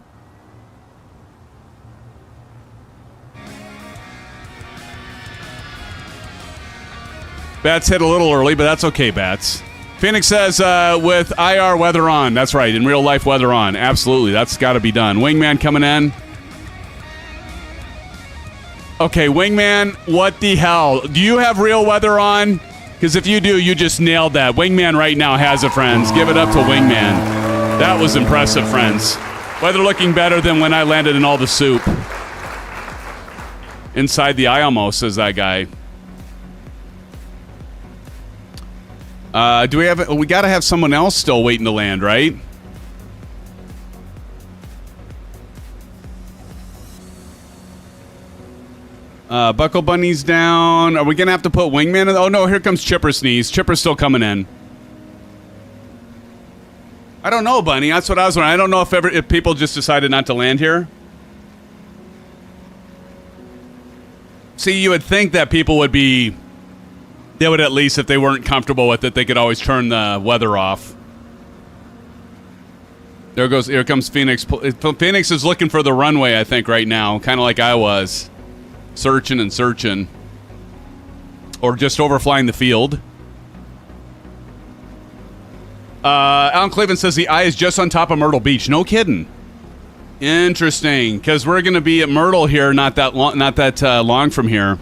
Bats hit a little early, but that's okay, Bats. Phoenix says, with IR weather on. That's right, in real life weather on. Absolutely, that's got to be done. Wingman coming in. Okay, Wingman, what the hell? Do you have real weather on? Because if you do, you just nailed that. Wingman right now has it, friends. Give it up to Wingman. That was impressive, friends. Weather looking better than when I landed in all the soup. Inside the eye almost, says that guy. Do we have... We got to have someone else still waiting to land, right? Buckle Bunny's down. Are we going to have to put Wingman in? Oh, no, here comes Chipper Sneeze. Chipper's still coming in. I don't know, Bunny. That's what I was wondering. I don't know if people just decided not to land here. See, you would think that people would be... They would at least, if they weren't comfortable with it, they could always turn the weather off. Here comes Phoenix. Phoenix is looking for the runway, I think, right now. Kind of like I was. Searching and searching. Or just overflying the field. Alan Cleveland says the eye is just on top of Myrtle Beach. No kidding. Interesting. Because we're going to be at Myrtle here not that long from here.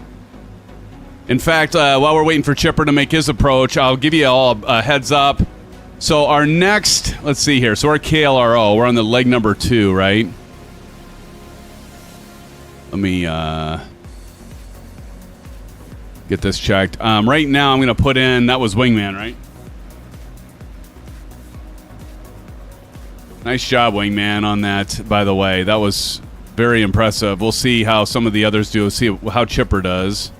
In fact, while we're waiting for Chipper to make his approach, I'll give you all a heads up. So our next, let's see here. So our KLRO, we're on the leg number 2, right? Let me get this checked. Right now, I'm going to put in, that was Wingman, right? Nice job, Wingman, on that, by the way. That was very impressive. We'll see how some of the others do. We'll see how Chipper does.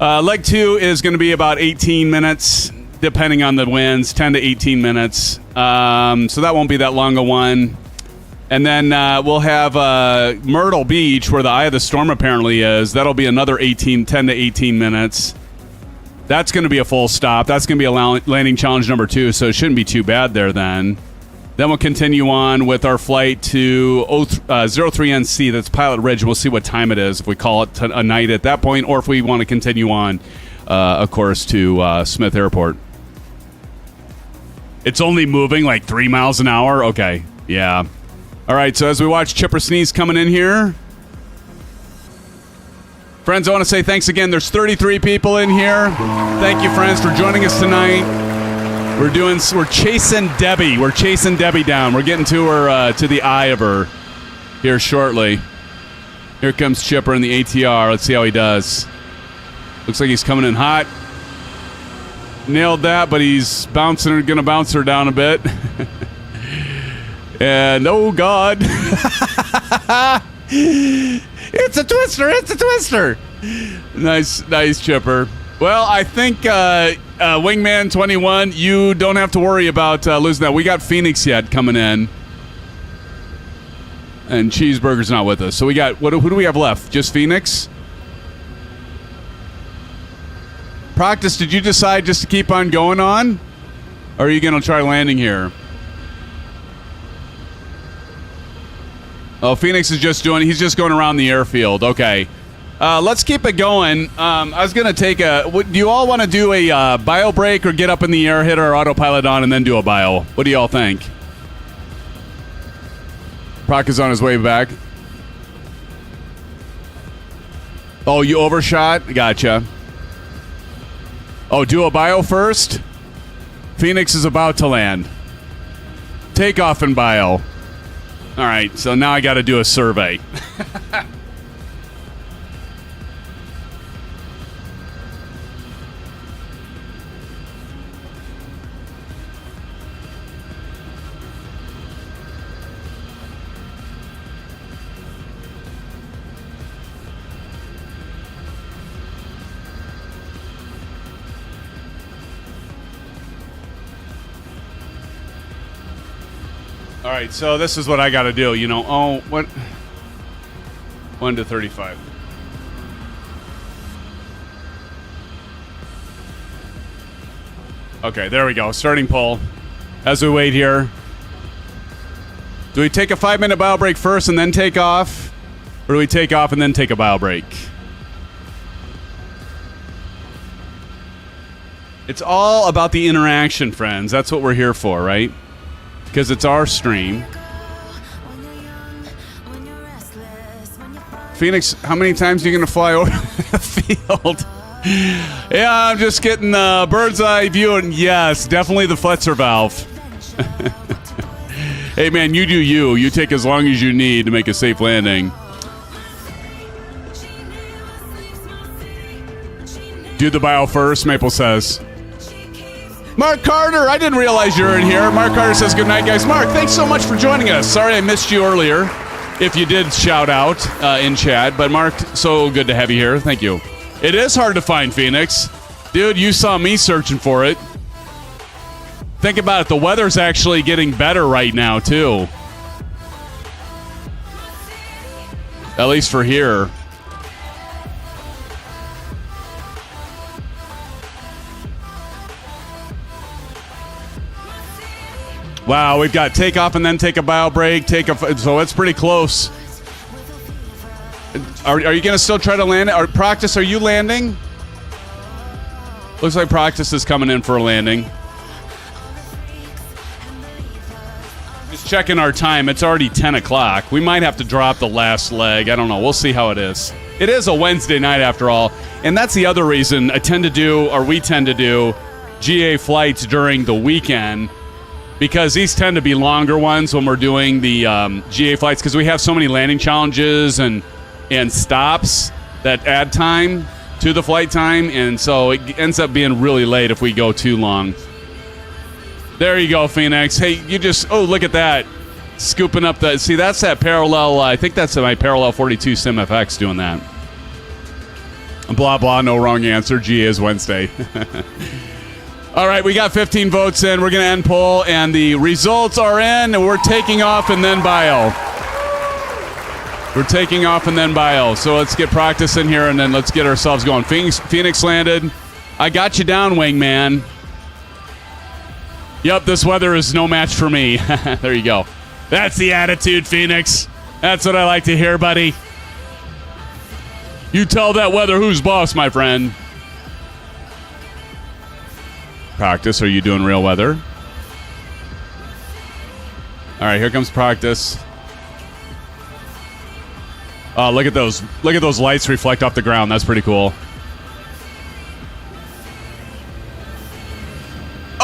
Leg 2 is going to be about 18 minutes, depending on the winds, 10 to 18 minutes. So that won't be that long a one. And then we'll have Myrtle Beach, where the eye of the storm apparently is. That'll be another 10 to 18 minutes. That's going to be a full stop. That's going to be a landing challenge number 2, so it shouldn't be too bad there then. Then we'll continue on with our flight to 03NC. That's Pilot Ridge. We'll see what time it is, if we call it a night at that point, or if we want to continue on, of course, to Smith Airport. It's only moving like 3 miles an hour? Okay, yeah. All right, so as we watch Chipper Sneeze coming in here. Friends, I want to say thanks again. There's 33 people in here. Thank you, friends, for joining us tonight. We're chasing Debby. We're chasing Debby down. We're getting to her, to the eye of her here shortly. Here comes Chipper in the ATR. Let's see how he does. Looks like he's coming in hot. Nailed that, but he's gonna bounce her down a bit. And oh God. It's a twister. It's a twister. Nice Chipper. Well, I think Wingman 21, you don't have to worry about losing that. We got Phoenix yet coming in. And Cheeseburger's not with us. So we got, who do we have left? Just Phoenix? Practice, did you decide just to keep on going on? Or are you going to try landing here? Oh, Phoenix is he's just going around the airfield. Okay. Let's keep it going. I was going to take do you all want to do a bio break or get up in the air, hit our autopilot on, and then do a bio? What do y'all think? Proc is on his way back. Oh, you overshot? Gotcha. Oh, do a bio first? Phoenix is about to land. Takeoff and bio. All right, so now I got to do a survey. All right, so this is what I got to do. You know, 1 to 35. Okay, there we go. Starting pull. As we wait here. Do we take a 5-minute bio break first and then take off? Or do we take off and then take a bio break? It's all about the interaction, friends. That's what we're here for, right? Because it's our stream. Phoenix, how many times are you going to fly over the field? Yeah, I'm just getting a bird's eye view, and yes, definitely the Fletcher valve. Hey, man, you do you. You take as long as you need to make a safe landing. Do the bio first, Maple says. Mark Carter, I didn't realize you were in here. Mark Carter says, good night, guys. Mark, thanks so much for joining us. Sorry I missed you earlier, if you did shout out in chat. But Mark, so good to have you here. Thank you. It is hard to find Phoenix. Dude, you saw me searching for it. Think about it. The weather's actually getting better right now, too. At least for here. Wow, we've got takeoff and then take a bio break. So it's pretty close. Are you going to still try to land it? Or Practice, are you landing? Looks like Practice is coming in for a landing. Just checking our time. It's already 10 o'clock. We might have to drop the last leg. I don't know. We'll see how it is. It is a Wednesday night after all. And that's the other reason we tend to do GA flights during the weekend. Because these tend to be longer ones when we're doing the GA flights. Because we have so many landing challenges and stops that add time to the flight time. And so it ends up being really late if we go too long. There you go, Phoenix. Hey, you just... Oh, look at that. Scooping up the... See, that's that parallel... I think that's my parallel 42 SimFX doing that. Blah, blah, no wrong answer. GA is Wednesday. All right, we got 15 votes in. We're going to end poll, and the results are in, and we're taking off and then bio. We're taking off and then bio. So let's get Practice in here, and then let's get ourselves going. Phoenix landed. I got you down, wingman. Yep, this weather is no match for me. There you go. That's the attitude, Phoenix. That's what I like to hear, buddy. You tell that weather who's boss, my friend. Practice, are you doing real weather? All right, here comes Practice. Oh, look at those. Look at those lights reflect off the ground. That's pretty cool.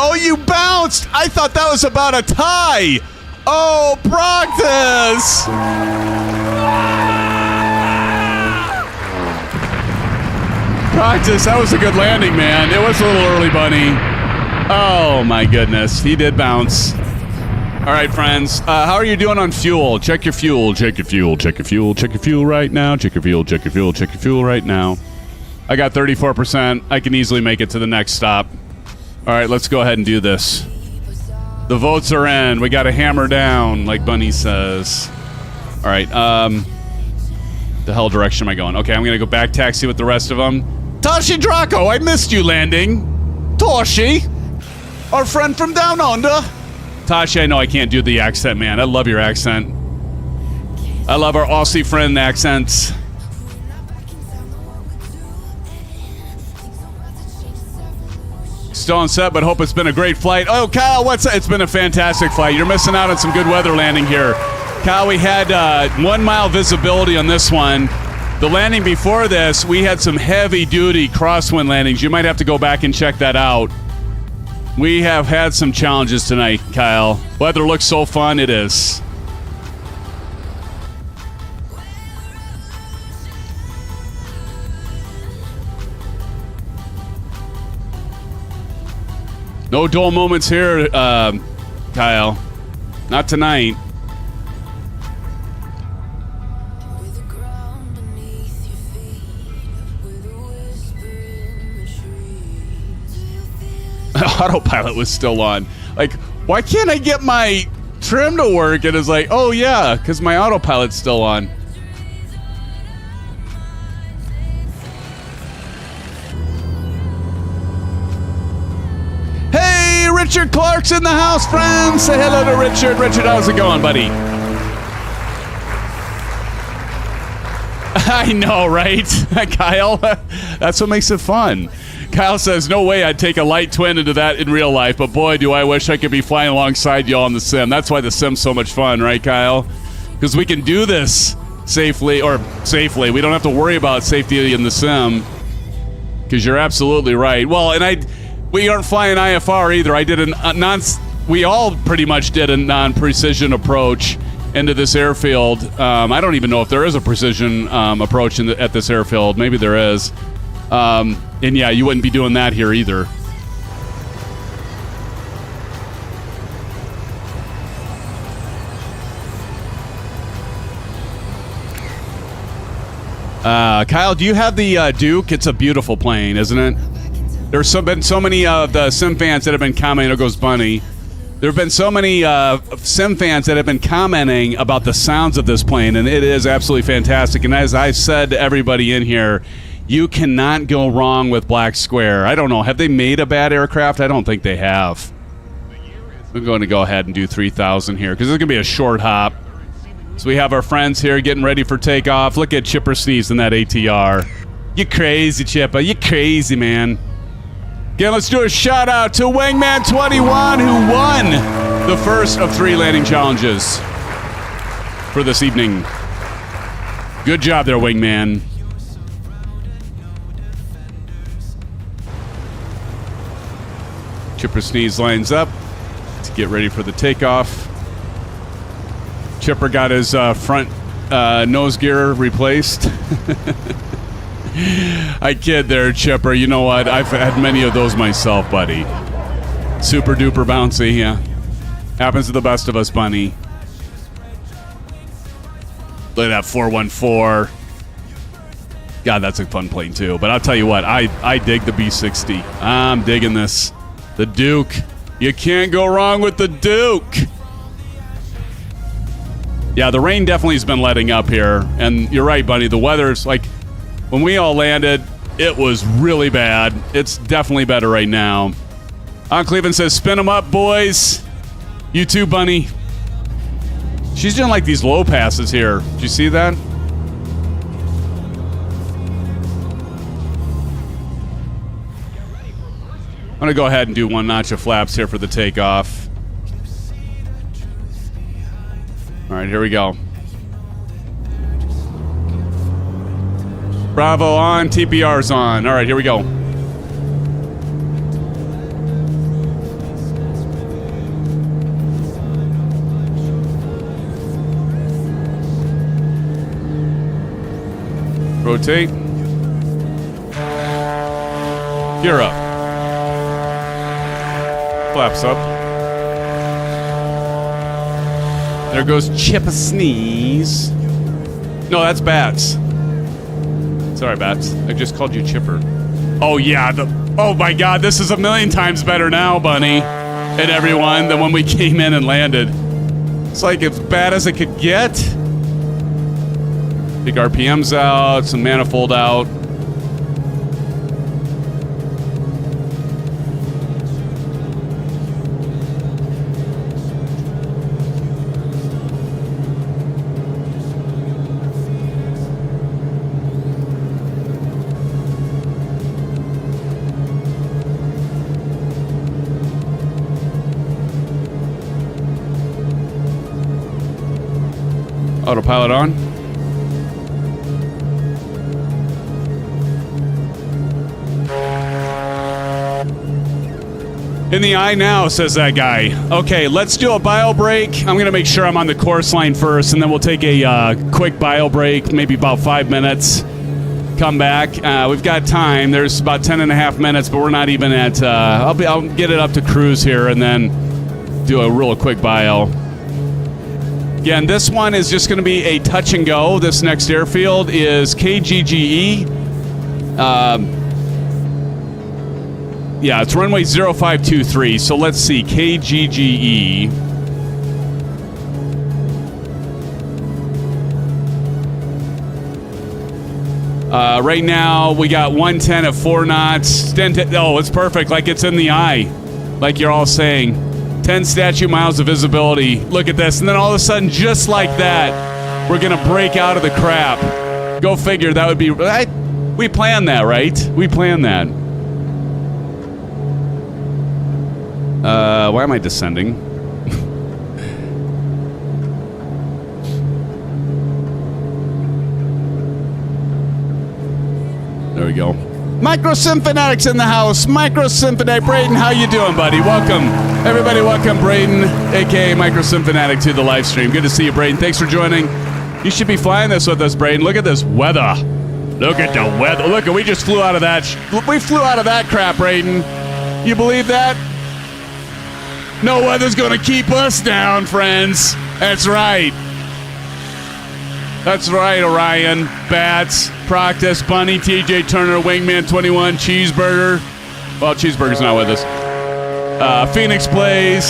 Oh, you bounced! I thought that was about a tie! Oh, Practice! Practice, that was a good landing, man. It was a little early, bunny. Oh, my goodness. He did bounce. All right, friends. How are you doing on fuel? Check your fuel. Check your fuel. Check your fuel. Check your fuel right now. Check your fuel. Check your fuel. Check your fuel right now. I got 34%. I can easily make it to the next stop. All right, let's go ahead and do this. The votes are in. We got to hammer down, like Bunny says. All right. The hell direction am I going? Okay, I'm going to go back taxi with the rest of them. Toshi Draco, I missed you landing. Toshi, our friend from down under. Toshi, I know I can't do the accent, man. I love your accent. I love our Aussie friend accents. Still on set, but hope it's been a great flight. Oh, Kyle, it's been a fantastic flight. You're missing out on some good weather landing here. Kyle, we had 1 mile visibility on this one. The landing before this, we had some heavy-duty crosswind landings. You might have to go back and check that out. We have had some challenges tonight, Kyle. Weather looks so fun, it is. No dull moments here, Kyle. Not tonight. Autopilot was still on. Like, why can't I get my trim to work? And it's like, oh yeah, because my autopilot's still on. Hey, Richard Clark's in the house, friends. Say hello to Richard. Richard, how's it going, buddy? I know, right? Kyle, that's what makes it fun. Kyle says, no way I'd take a light twin into that in real life, but boy, do I wish I could be flying alongside y'all on the sim. That's why the sim's so much fun, right, Kyle? Because we can do this safely. We don't have to worry about safety in the sim, because you're absolutely right. Well, and we aren't flying IFR either. I did we all pretty much did a non-precision approach into this airfield. I don't even know if there is a precision approach at this airfield. Maybe there is. And yeah, you wouldn't be doing that here either. Kyle, do you have the Duke? It's a beautiful plane, isn't it? There's been so many of the sim fans that have been commenting. There goes Bunny. There have been so many sim fans that have been commenting about the sounds of this plane, and it is absolutely fantastic. And as I said to everybody in here, you cannot go wrong with Black Square. I don't know. Have they made a bad aircraft? I don't think they have. We're going to go ahead and do 3,000 here because it's going to be a short hop. So we have our friends here getting ready for takeoff. Look at Chipper Sneeze in that ATR. You crazy, Chipper. You crazy, man. Again, let's do a shout out to Wingman 21, who won the first of 3 landing challenges for this evening. Good job there, Wingman. Chipper Sneeze lines up to get ready for the takeoff. Chipper got his front nose gear replaced. I kid there, Chipper. You know what? I've had many of those myself, buddy. Super duper bouncy, yeah. Happens to the best of us, Bunny. Look at that 414. God, that's a fun plane, too. But I'll tell you what, I dig the B60. I'm digging this. The Duke. You can't go wrong with the Duke. Yeah, the rain definitely has been letting up here. And you're right, Bunny. The weather's like... When we all landed, it was really bad. It's definitely better right now. Cleveland says, spin them up, boys. You too, Bunny. She's doing like these low passes here. Did you see that? I'm going to go ahead and do 1 notch of flaps here for the takeoff. All right, here we go. Bravo on, TPR's on. All right, here we go. Rotate. Gear up. Flaps up. There goes Chip a Sneeze. No, that's Bats. Sorry, Bats. I just called you Chipper. Oh, yeah. Oh, my God. This is a million times better now, Bunny, and everyone, than when we came in and landed. It's like as bad as it could get. Big RPMs out. Some manifold out. Autopilot on. In the eye now, says that guy. Okay, let's do a bio break. I'm going to make sure I'm on the course line first, and then we'll take a quick bio break, maybe about 5 minutes. Come back. We've got time. There's about 10 and a half minutes, but we're not even at... I'll get it up to cruise here and then do a real quick bio. Again, this one is just going to be a touch and go. This next airfield is KGGE. Yeah, it's runway 0523. So let's see, KGGE. Right now, we got 110 at 4 knots. Oh, it's perfect, like it's in the eye, like you're all saying. 10 statute miles of visibility. Look at this. And then all of a sudden, just like that, we're going to break out of the crap. Go figure. That would be... we planned that, right? We planned that. Why am I descending? we go. Micro SimFanatic's in the house. Micro SimFanatic. Braden, how you doing, buddy? Welcome. Everybody welcome Braden, a.k.a. Micro SimFanatic, to the live stream. Good to see you, Braden. Thanks for joining. You should be flying this with us, Braden. Look at this weather. Look at the weather. Look, we just flew out of that. We flew out of that crap, Braden. You believe that? No weather's going to keep us down, friends. That's right. That's right, Orion, Bats, Proctus, Bunny, TJ Turner, Wingman 21, Cheeseburger. Well, Cheeseburger's not with us. Phoenix Plays,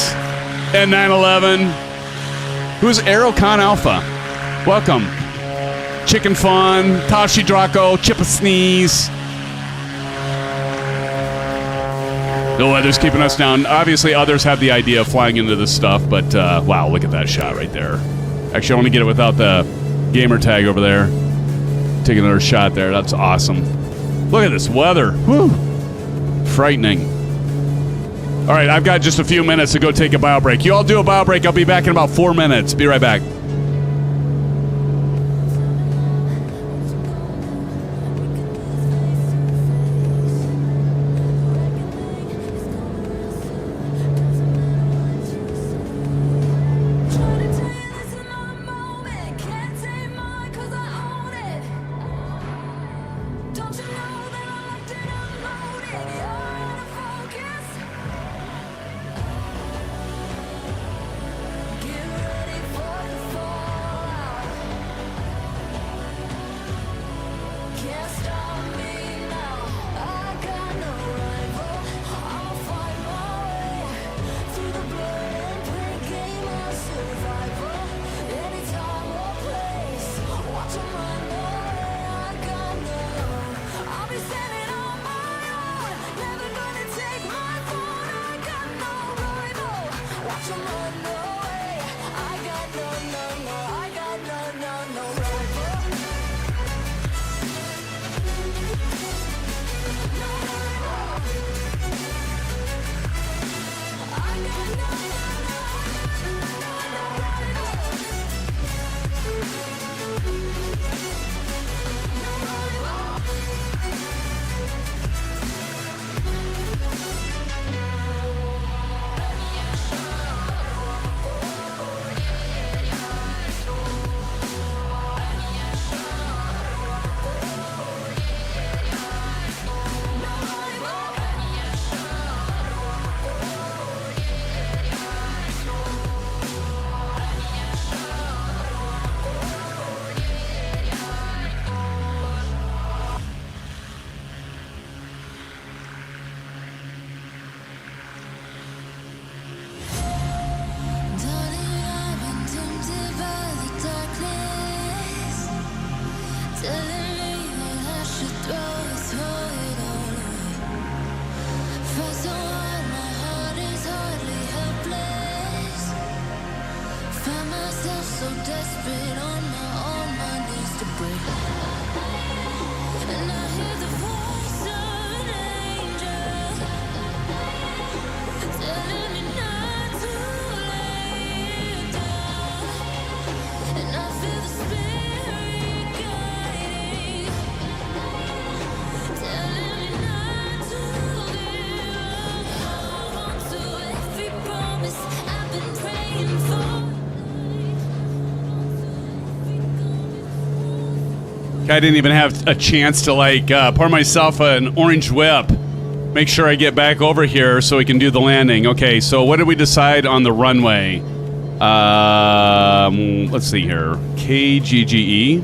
N911. Who's Aerocon Alpha? Welcome. Chicken Fawn, Tashi Draco, Chippa Sneeze. The weather's keeping us down. Obviously, others have the idea of flying into this stuff, but wow, look at that shot right there. Actually, I want to get it without the gamer tag over there. Take another shot there. That's awesome. Look at this weather. Whew. Frightening. All right, I've got just a few minutes to go take a bio break. You all do a bio break. I'll be back in about 4 minutes. Be right back. I didn't even have a chance to pour myself an orange whip. Make sure I get back over here so we can do the landing. Okay, so what did we decide on the runway? Let's see here. KGGE.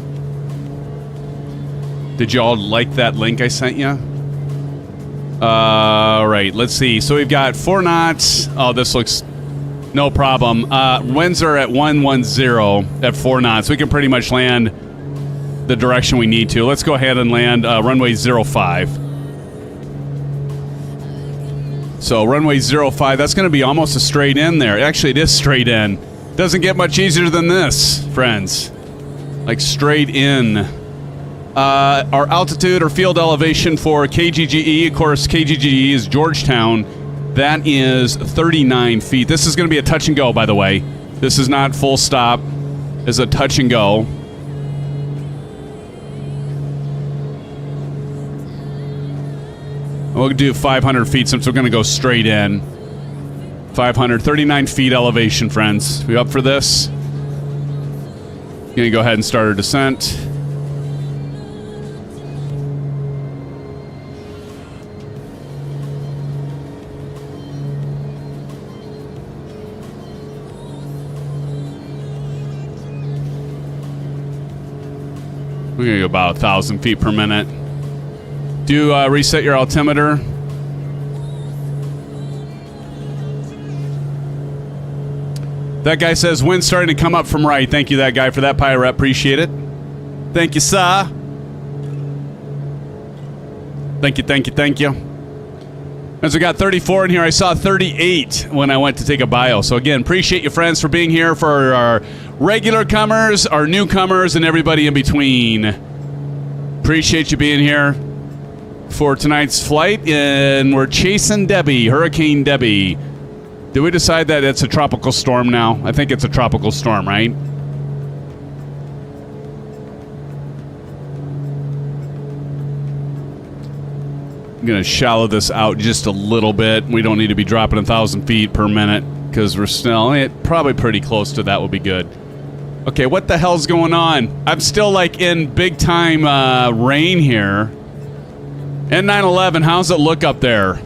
Did you all like that link I sent you? Right, let's see. So we've got 4 knots. Oh, this looks no problem. Winds are at 110 at 4 knots. We can pretty much land the direction we need to. Let's go ahead and land runway 05. So runway 05, that's going to be almost a straight in there. Actually, it is straight in. Doesn't get much easier than this, friends. Like straight in. Our altitude or field elevation for KGGE, of course, KGGE is Georgetown. That is 39 feet. This is going to be a touch and go, by the way. This is not full stop. It's a touch and go. We'll do 500 feet since we're going to go straight in. 539 feet elevation, friends. We up for this? Going to go ahead and start our descent. We're going to go about 1,000 feet per minute. Do reset your altimeter. That guy says wind's starting to come up from right. Thank you, that guy, for that pirate. Appreciate it. Thank you, sir. Thank you, thank you, thank you. As we got 34 in here, I saw 38 when I went to take a bio. So again, appreciate you, friends, for being here, for our regular comers, our newcomers, and everybody in between. Appreciate you being here for tonight's flight, and we're chasing Debby, Hurricane Debby. Did we decide that it's a tropical storm now? I think it's a tropical storm, right? I'm going to shallow this out just a little bit. We don't need to be dropping 1,000 feet per minute because we're still probably pretty close to that. Will be good. Okay, what the hell's going on? I'm still like in big time rain here. N911, how's it look up there?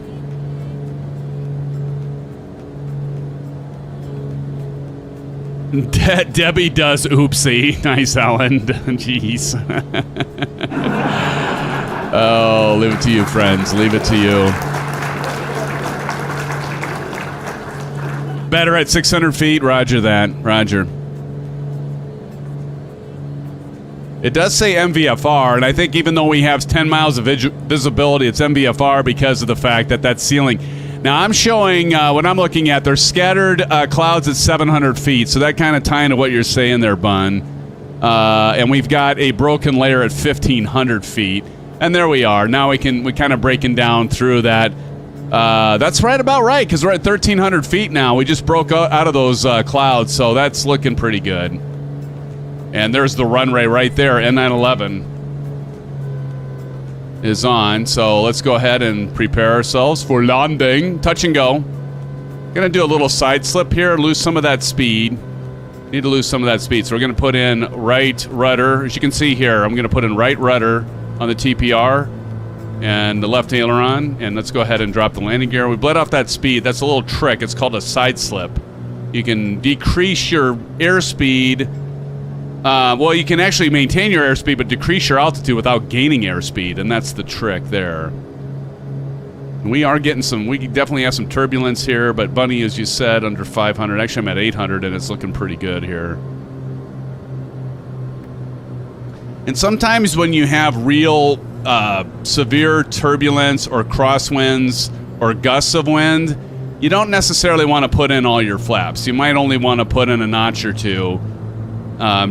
Debbie does oopsie. Nice, Alan. Jeez. Oh, leave it to you, friends. Leave it to you. Better at 600 feet. Roger that. Roger. It does say MVFR, and I think even though we have 10 miles of visibility, it's MVFR because of the fact that that's ceiling. Now, I'm showing, what I'm looking at, there's scattered clouds at 700 feet, so that kind of tie into what you're saying there, Bun. And we've got a broken layer at 1,500 feet. And there we are. Now we're kind of breaking down through that. That's right about right, because we're at 1,300 feet now. We just broke out of those clouds, so that's looking pretty good. And there's the runway right there, N911 is on. So let's go ahead and prepare ourselves for landing. Touch and go. Gonna do a little side slip here, lose some of that speed. Need to lose some of that speed. So we're gonna put in right rudder. As you can see here, I'm gonna put in right rudder on the TPR and the left aileron. And let's go ahead and drop the landing gear. We bled off that speed. That's a little trick. It's called a side slip. You can decrease your airspeed. Well, you can actually maintain your airspeed, but decrease your altitude without gaining airspeed, and that's the trick there. And we are getting we definitely have some turbulence here, but Bunny, as you said, under 500. Actually, I'm at 800, and it's looking pretty good here. And sometimes when you have real severe turbulence or crosswinds or gusts of wind, you don't necessarily want to put in all your flaps. You might only want to put in a notch or two.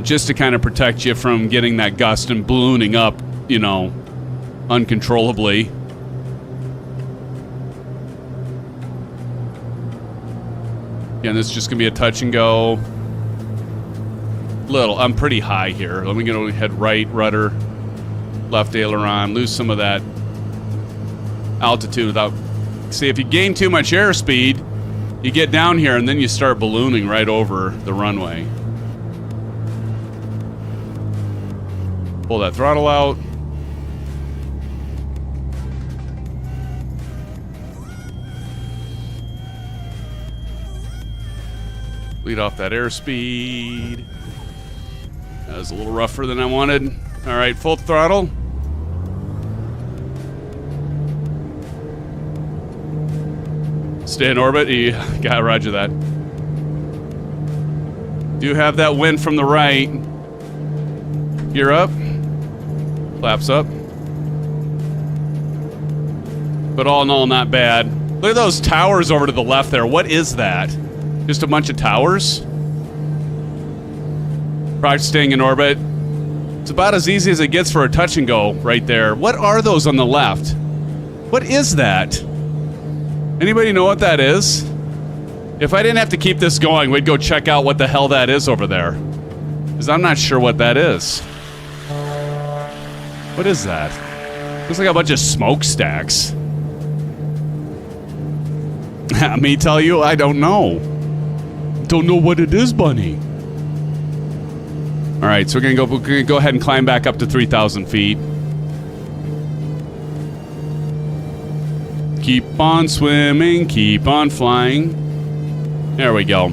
Just to kind of protect you from getting that gust and ballooning up, you know, uncontrollably. Again, this is just going to be a touch and go. I'm pretty high here. Let me go ahead, right rudder, left aileron, lose some of that altitude without... See, if you gain too much airspeed, you get down here and then you start ballooning right over the runway. Pull that throttle out. Lead off that airspeed. That was a little rougher than I wanted. All right, full throttle. Stay in orbit. Got roger that. Do have that wind from the right. Gear up. Flaps up. But all in all, not bad. Look at those towers over to the left there. What is that? Just a bunch of towers? Probably staying in orbit. It's about as easy as it gets for a touch and go right there. What are those on the left? What is that? Anybody know what that is? If I didn't have to keep this going, we'd go check out what the hell that is over there. Because I'm not sure what that is. What is that? Looks like a bunch of smokestacks. Me tell you, I don't know. Don't know what it is, Bunny. All right, so we're gonna go ahead and climb back up to 3,000 feet. Keep on swimming, keep on flying. There we go.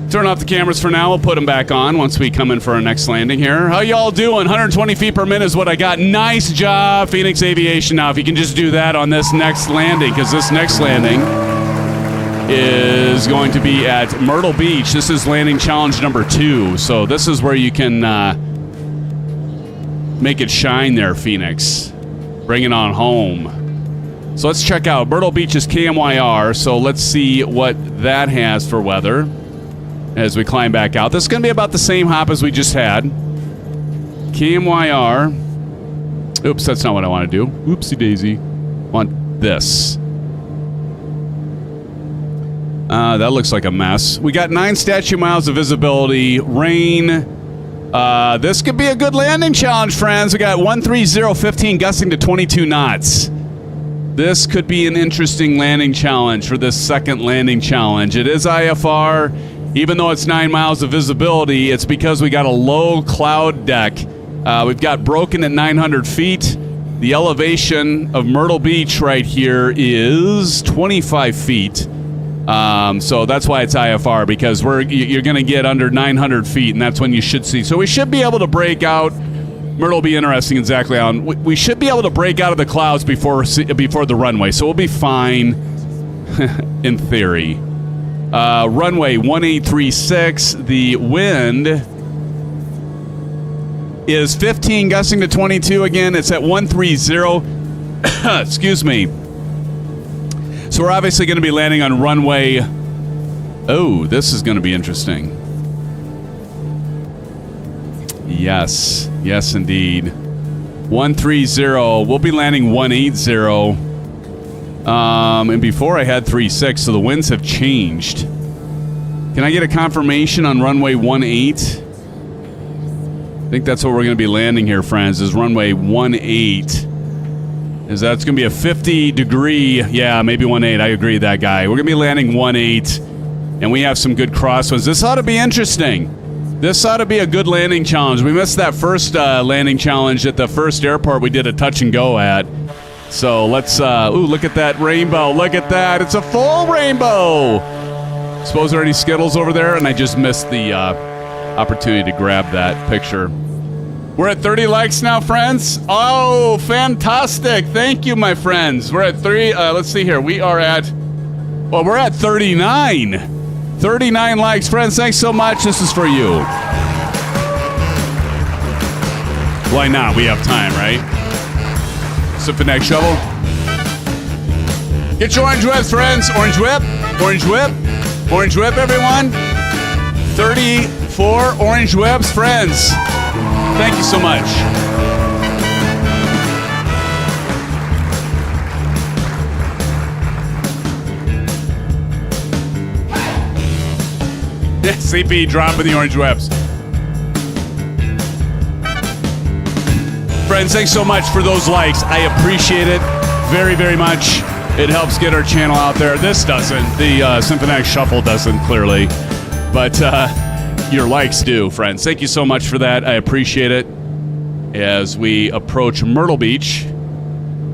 Turn off the cameras for now. We'll put them back on once we come in for our next landing here. How y'all doing? 120 feet per minute is what I got. Nice job, Phoenix Aviation. Now, if you can just do that on this next landing, because this next landing is going to be at Myrtle Beach. This is landing challenge number 2. So this is where you can make it shine there, Phoenix. Bring it on home. So let's check out Myrtle Beach's KMYR. So let's see what that has for weather as we climb back out. This is going to be about the same hop as we just had. KMYR. Oops, that's not what I want to do. Oopsie daisy. Want this. That looks like a mess. We got 9 statute miles of visibility. Rain. This could be a good landing challenge, friends. We got 130.15 gusting to 22 knots. This could be an interesting landing challenge for this second landing challenge. It is IFR. Even though it's 9 miles of visibility, it's because we got a low cloud deck. We've got broken at 900 feet. The elevation of Myrtle Beach right here is 25 feet. So that's why it's IFR, because you're going to get under 900 feet, and that's when you should see. So we should be able to break out. Myrtle will be interesting, exactly. We should be able to break out of the clouds before the runway, so we'll be fine in theory. Runway 1836. The wind is 15, gusting to 22. Again, it's at 130. Excuse me. So we're obviously going to be landing on runway. Oh, this is going to be interesting. Yes. Yes, indeed. 130. We'll be landing 180. And before I had 36, so the winds have changed. Can I get a confirmation on runway 18? I think that's what we're going to be landing here, friends, is runway 18. Is that's going to be a 50-degree, yeah, maybe 18. I agree with that guy. We're going to be landing 18, and we have some good crosswinds. This ought to be interesting. This ought to be a good landing challenge. We missed that first landing challenge at the first airport we did a touch and go at. So let's, look at that rainbow. Look at that. It's a full rainbow. Suppose there are any Skittles over there, and I just missed the opportunity to grab that picture. We're at 30 likes now, friends. Oh, fantastic. Thank you, my friends. We're at 3. Let's see here. We're at 39. 39 likes. Friends, thanks so much. This is for you. Why not? We have time, right? SimFanatic shovel. Get your orange whips, friends. Orange whip. Orange whip. Orange whip, everyone. 34 orange whips, friends. Thank you so much. CP dropping the orange whips. Friends, thanks so much for those likes. I appreciate it very, very much. It helps get our channel out there. This doesn't. The SimFanatic Shuffle doesn't, clearly. But your likes do, friends. Thank you so much for that. I appreciate it. As we approach Myrtle Beach.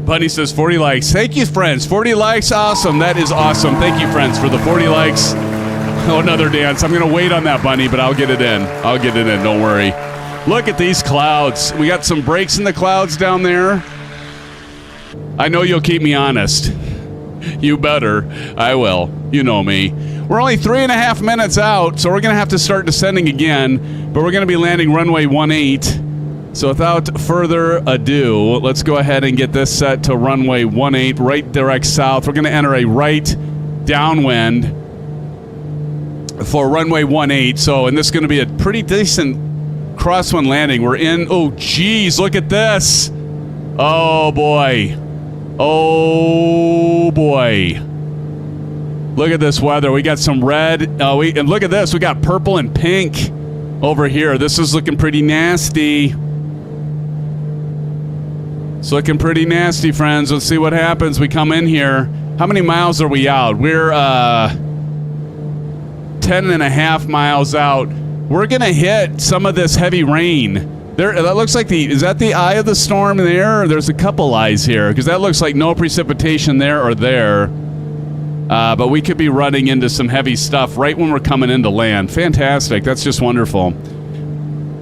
Bunny says 40 likes. Thank you, friends. 40 likes. Awesome. That is awesome. Thank you, friends, for the 40 likes. Oh, another dance. I'm going to wait on that, Bunny, but I'll get it in. I'll get it in. Don't worry. Look at these clouds. We got some breaks in the clouds down there. I know you'll keep me honest. You better. I will. You know me. We're only 3.5 minutes out, so we're going to have to start descending again, but we're going to be landing runway 18. So without further ado, let's go ahead and get this set to runway 18, right direct south. We're going to enter a right downwind for runway 18. So, and this is going to be a pretty decent crosswind landing. We're in, oh geez, look at this. Oh boy. Oh boy. Look at this weather. We got some red. And look at this. We got purple and pink over here. This is looking pretty nasty. It's looking pretty nasty, friends. Let's see what happens. We come in here. How many miles are we out? We're 10.5 miles out. We're going to hit some of this heavy rain. That looks like is that the eye of the storm there? Or there's a couple eyes here, because that looks like no precipitation there or there. But we could be running into some heavy stuff right when we're coming into land. Fantastic. That's just wonderful.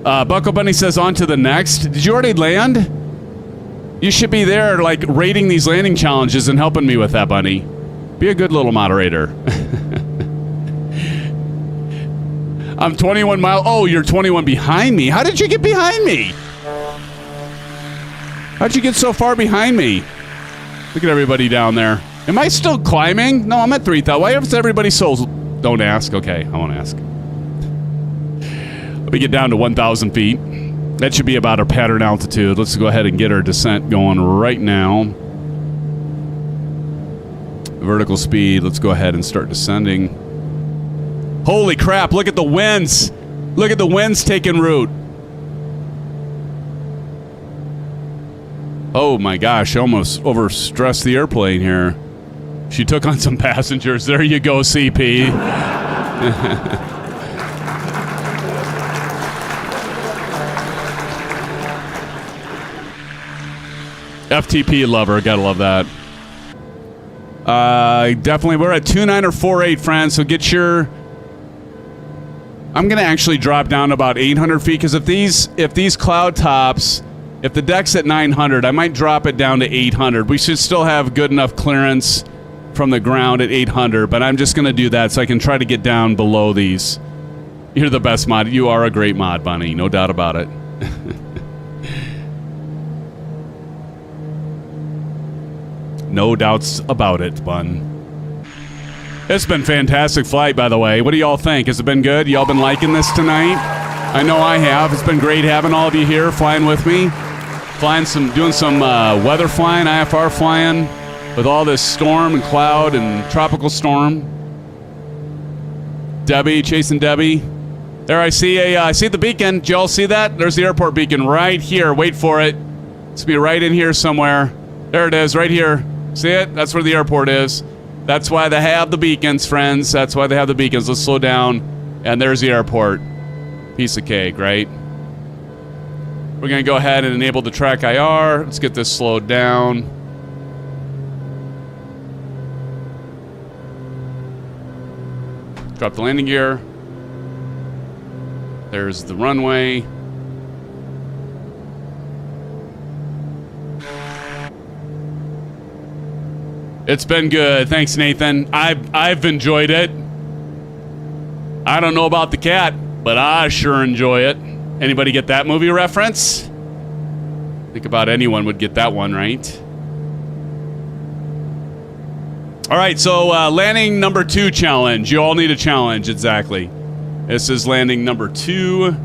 Buckle Bunny says on to the next. Did you already land? You should be there, like, rating these landing challenges and helping me with that, Bunny. Be a good little moderator. I'm 21 miles. Oh, you're 21 behind me. How did you get behind me? How'd you get so far behind me? Look at everybody down there. Am I still climbing? No, I'm at 3,000. Why is everybody so... Don't ask. Okay, I won't ask. Let me get down to 1,000 feet. That should be about our pattern altitude. Let's go ahead and get our descent going right now. Vertical speed. Let's go ahead and start descending. Holy crap, look at the winds. Look at the winds taking root. Oh my gosh, almost overstressed the airplane here. She took on some passengers. There you go, CP. FTP lover, gotta love that. Definitely, we're at 2.9 or 4.8, friends, so get your... I'm gonna actually drop down to about 800 feet, because if these cloud tops, if the deck's at 900, I might drop it down to 800. We should still have good enough clearance from the ground at 800, but I'm just gonna do that so I can try to get down below these. You're the best mod. You are a great mod, Bunny, no doubt about it. No doubts about it, Bun. It's been fantastic flight, by the way. What do y'all think? Has it been good? Y'all been liking this tonight? I know I have. It's been great having all of you here flying with me. Doing some weather flying, IFR flying, with all this storm and cloud and tropical storm. Debby, chasing Debby. There I see the beacon. Did y'all see that? There's the airport beacon right here. Wait for it. It's gonna be right in here somewhere. There it is, right here. See it? That's where the airport is. That's why they have the beacons, friends. That's why they have the beacons. Let's slow down. And there's the airport. Piece of cake, right? We're going to go ahead and enable the track IR. Let's get this slowed down. Drop the landing gear. There's the runway. It's been good. Thanks, Nathan. I've enjoyed it. I don't know about the cat, but I sure enjoy it. Anybody get that movie reference? I think about anyone would get that one, right? All right, so landing number 2 challenge. You all need a challenge, exactly. This is landing number 2.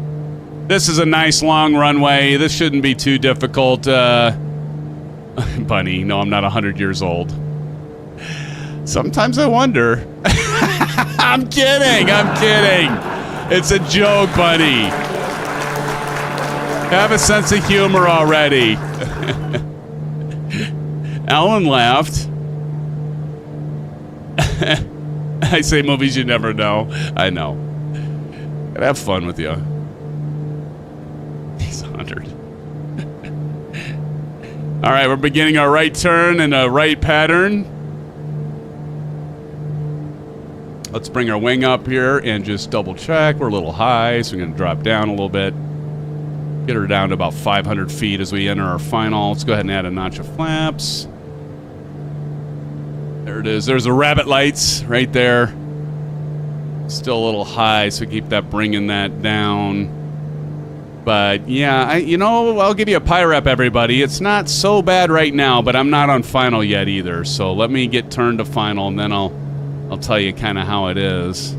This is a nice long runway. This shouldn't be too difficult. Bunny, no, I'm not 100 years old. Sometimes I wonder. I'm kidding. It's a joke, Bunny. Have a sense of humor already. Alan laughed. I say movies you never know. I know. Gotta have fun with you. He's 100. All right, we're beginning our right turn in a right pattern. Let's bring our wing up here and just double check. We're a little high, so we're gonna drop down a little bit. Get her down to about 500 feet as we enter our final. Let's go ahead and add a notch of flaps. There it is. There's the rabbit lights right there. Still a little high, so keep that, bringing that down. But yeah, I'll give you a pie rep, everybody. It's not so bad right now, but I'm not on final yet either. So let me get turned to final, and then I'll tell you kind of how it is.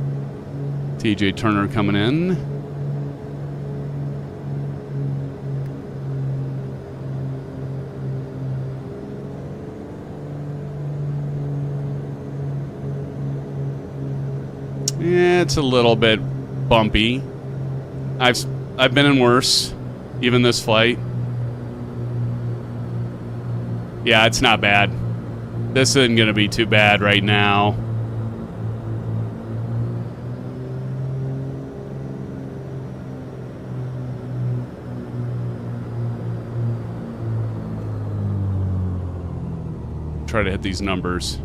TJ Turner coming in. Yeah, it's a little bit bumpy. I've been in worse, even this flight. Yeah, it's not bad. This isn't going to be too bad right now. Try to hit these numbers.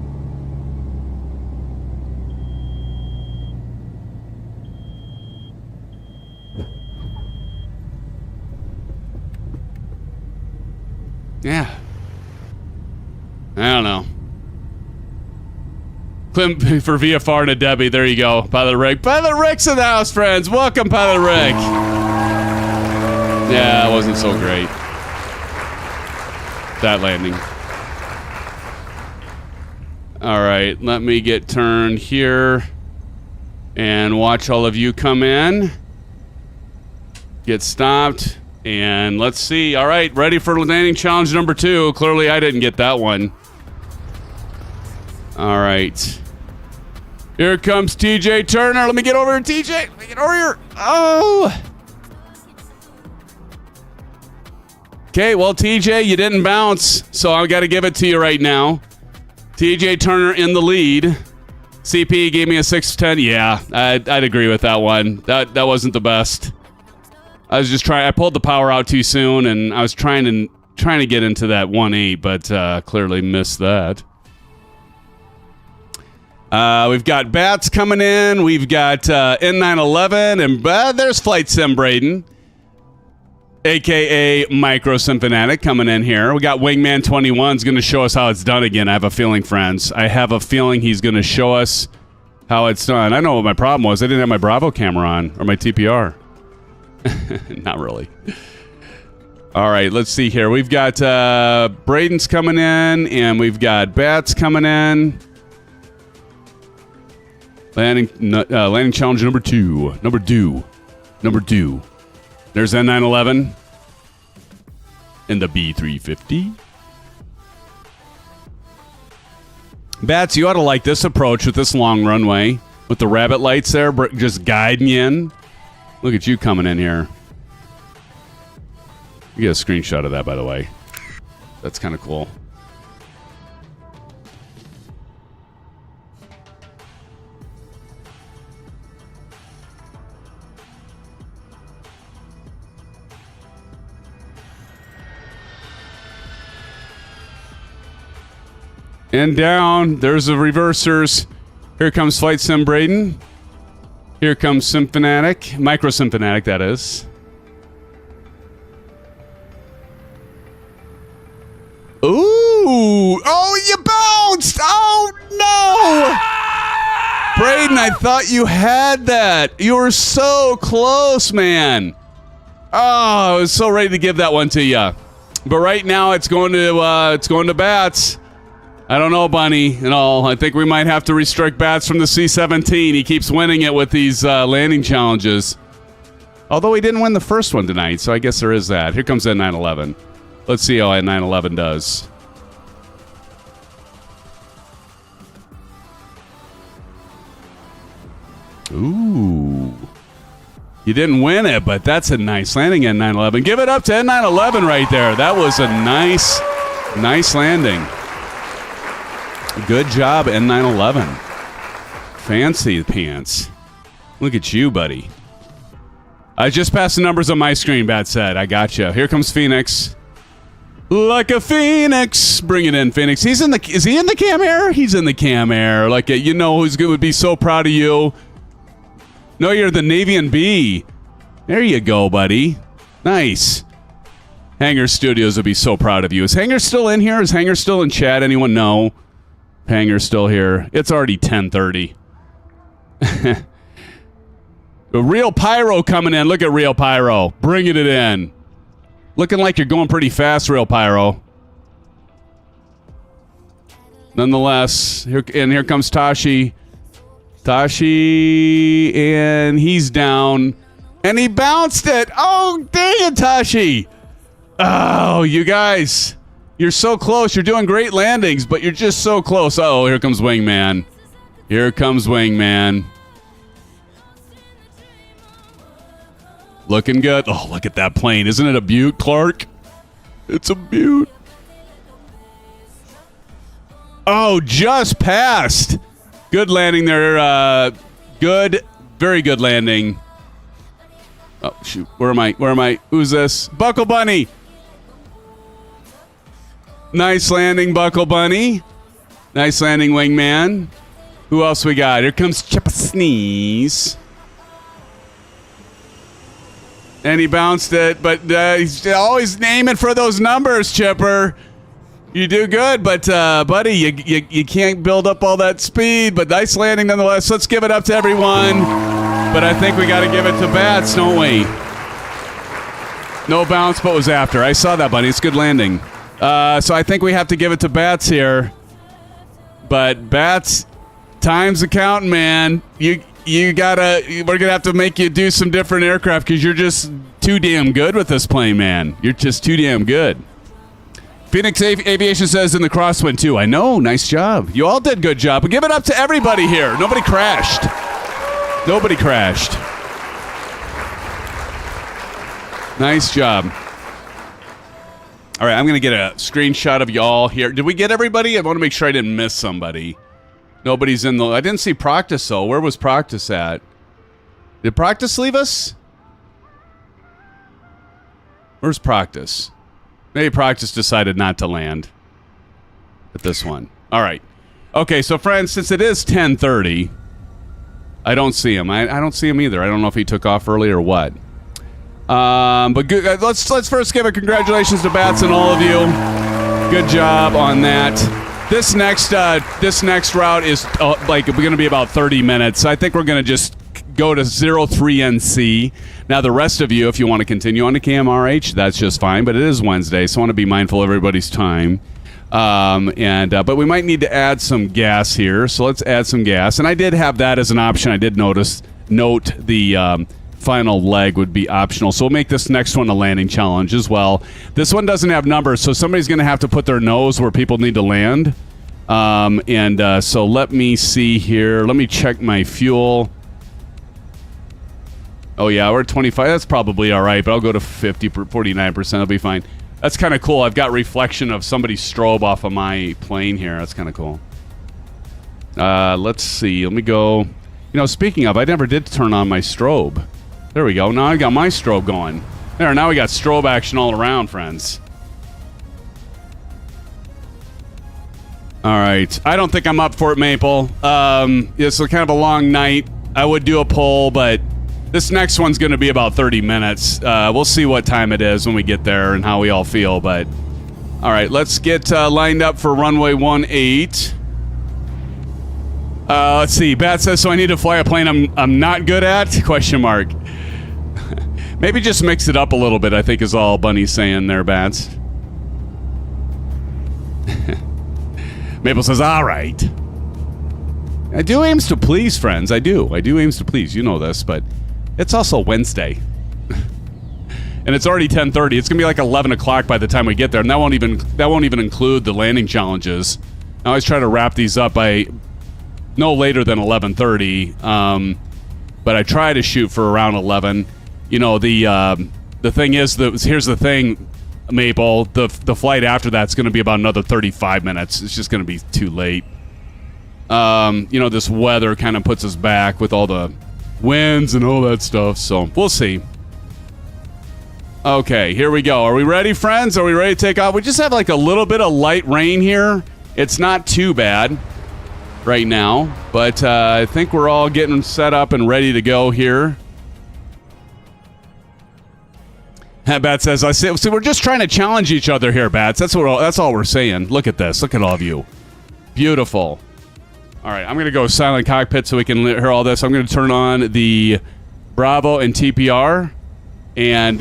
Yeah. I don't know. Clint for VFR to Debby. There you go. Pilot Rick. Pilot Rick's in the house, friends. Welcome, Pilot Rick. Yeah, it wasn't so great. That landing. All right, let me get turned here and watch all of you come in. Get stopped. And let's see. All right, ready for landing challenge number 2. Clearly, I didn't get that one. All right. Here comes TJ Turner. Let me get over here, TJ. Let me get over here. Oh. Okay, well, TJ, you didn't bounce, so I got to give it to you right now. TJ Turner in the lead. CP gave me a 6-10. Yeah, I'd agree with that one. That wasn't the best. I was just trying. I pulled the power out too soon, and I was trying to get into that 1.8, but clearly missed that. We've got Bats coming in. We've got N911, and there's Flight Sim Braden, a.k.a. Micro SimFanatic, coming in here. We got Wingman 21's going to show us how it's done again. I have a feeling, friends. I have a feeling he's going to show us how it's done. I know what my problem was. I didn't have my Bravo camera on, or my TPR. Not really. All right, let's see here. We've got Braden's coming in, and we've got Bats coming in. Landing challenge number 2. Number 2. There's N911 and the B350. Bats, you ought to like this approach with this long runway with the rabbit lights there, just guiding you in. Look at you coming in here. You get a screenshot of that, by the way. That's kind of cool. And down, there's the reversers. Here comes Flight Sim Braden. Here comes SimFanatic. Micro SimFanatic, that is. Ooh! Oh, you bounced! Oh, no! Braden, I thought you had that. You were so close, man. Oh, I was so ready to give that one to you. But right now, it's going to Bats. I don't know, Bunny, and all. I think we might have to restrict Bats from the C-17. He keeps winning it with these landing challenges. Although he didn't win the first one tonight, so I guess there is that. Here comes N911. Let's see how N911 does. Ooh. You didn't win it, but that's a nice landing, N911. Give it up to N911 right there. That was a nice landing. Good job, N911. Fancy pants. Look at you, buddy. I just passed the numbers on my screen, Bat said. I gotcha. Here comes Phoenix. Like a phoenix. Bring it in, Phoenix. Is he in the cam air? He's in the cam air. Like, you know who's would be so proud of you. No, you're the Navy and B. There you go, buddy. Nice. Hanger Studios would be so proud of you. Is Hanger still in here? Is Hanger still in chat? Anyone know? Hanger's still here. It's already 10:30. Real Pyro coming in. Look at Real Pyro. Bringing it in. Looking like you're going pretty fast, Real Pyro. Nonetheless, here comes Tashi. Tashi, and he's down. And he bounced it. Oh, dang it, Tashi. Oh, you guys. You're so close. You're doing great landings, but you're just so close. Oh, here comes Wingman. Here comes Wingman. Looking good. Oh, look at that plane. Isn't it a beaut, Clark? It's a beaut. Oh, just passed. Good landing there. Good, very good landing. Oh, shoot. Where am I? Who's this? Buckle Bunny. Nice landing, Buckle Bunny. Nice landing, Wingman. Who else we got? Here comes Chippa Sneeze. And he bounced it, but he's always aiming for those numbers, Chipper. You do good, but buddy, you can't build up all that speed, but nice landing nonetheless. Let's give it up to everyone. But I think we got to give it to Bats, don't we? No bounce, but was after. I saw that, buddy. It's good landing. So I think we have to give it to Bats here. But Bats, time's accounting, man. We're gonna have to make you do some different aircraft because you're just too damn good with this plane, man. You're just too damn good. Phoenix Aviation says in the crosswind too. I know, nice job. You all did good job. But give it up to everybody here. Nobody crashed. Nobody crashed. Nice job. All right, I'm gonna get a screenshot of y'all here. Did we get everybody? I want to make sure I didn't miss somebody. Nobody's in the... I didn't see Proctus, though. Where was Proctus at? Did Proctus leave us? Where's Proctus? Maybe Proctus decided not to land at this one. All right. Okay, so friends, since it is 10:30, I don't see him. I don't see him either. I don't know if he took off early or what. But good, let's first give a congratulations to Bats and all of you. Good job on that. This next route is going to be about 30 minutes. I think we're going to just go to 03NC. Now, the rest of you, if you want to continue on to KMRH, that's just fine. But it is Wednesday, so I want to be mindful of everybody's time. But we might need to add some gas here. So let's add some gas. And I did have that as an option. I did note the final leg would be optional. So we'll make this next one a landing challenge as well. This one doesn't have numbers, so somebody's going to have to put their nose where people need to land. So let me see here. Let me check my fuel. Oh, yeah, we're at 25. That's probably all right, but I'll go to 49%. I'll be fine. That's kind of cool. I've got reflection of somebody's strobe off of my plane here. That's kind of cool. Let's see. Let me go. Speaking of, I never did turn on my strobe. There we go. Now I got my strobe going. There, now we got strobe action all around, friends. All right. I don't think I'm up for it, Maple. It's kind of a long night. I would do a poll, but this next one's going to be about 30 minutes. We'll see what time it is when we get there and how we all feel. But all right, let's get lined up for runway 18. Let's see. Bat says, so I need to fly a plane I'm not good at? Question mark. Maybe just mix it up a little bit, I think is all Bunny's saying there, Bats. Maple says, all right. I do aims to please, friends. I do aims to please. You know this, but it's also Wednesday. And it's already 10:30. It's going to be like 11 o'clock by the time we get there. And that won't even include the landing challenges. I always try to wrap these up by no later than 11:30. But I try to shoot for around 11. The thing is, here's the thing, Maple. The flight after that's going to be about another 35 minutes. It's just going to be too late. This weather kind of puts us back with all the winds and all that stuff. So we'll see. Okay, here we go. Are we ready, friends? Are we ready to take off? We just have like a little bit of light rain here. It's not too bad right now, but I think we're all getting set up and ready to go here. Bats says, I say, so we're just trying to challenge each other here, Bats. That's all we're saying. Look at this. Look at all of you. Beautiful. All right, I'm going to go silent cockpit so we can hear all this. I'm going to turn on the Bravo and TPR. And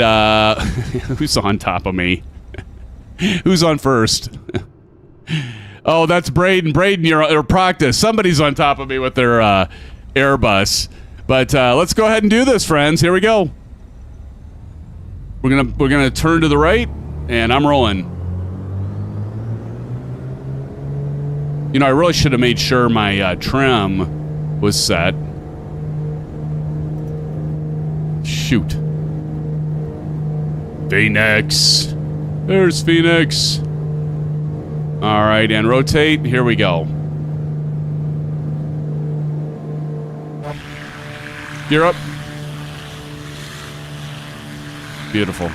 who's on top of me? Who's on first? Oh, that's Braden. Braden, you're Proctus. Somebody's on top of me with their Airbus. But let's go ahead and do this, friends. Here we go. We're gonna turn to the right, and I'm rolling. I really should have made sure my trim was set. Shoot. Phoenix. There's Phoenix. All right, and rotate. Here we go. Gear up. Beautiful.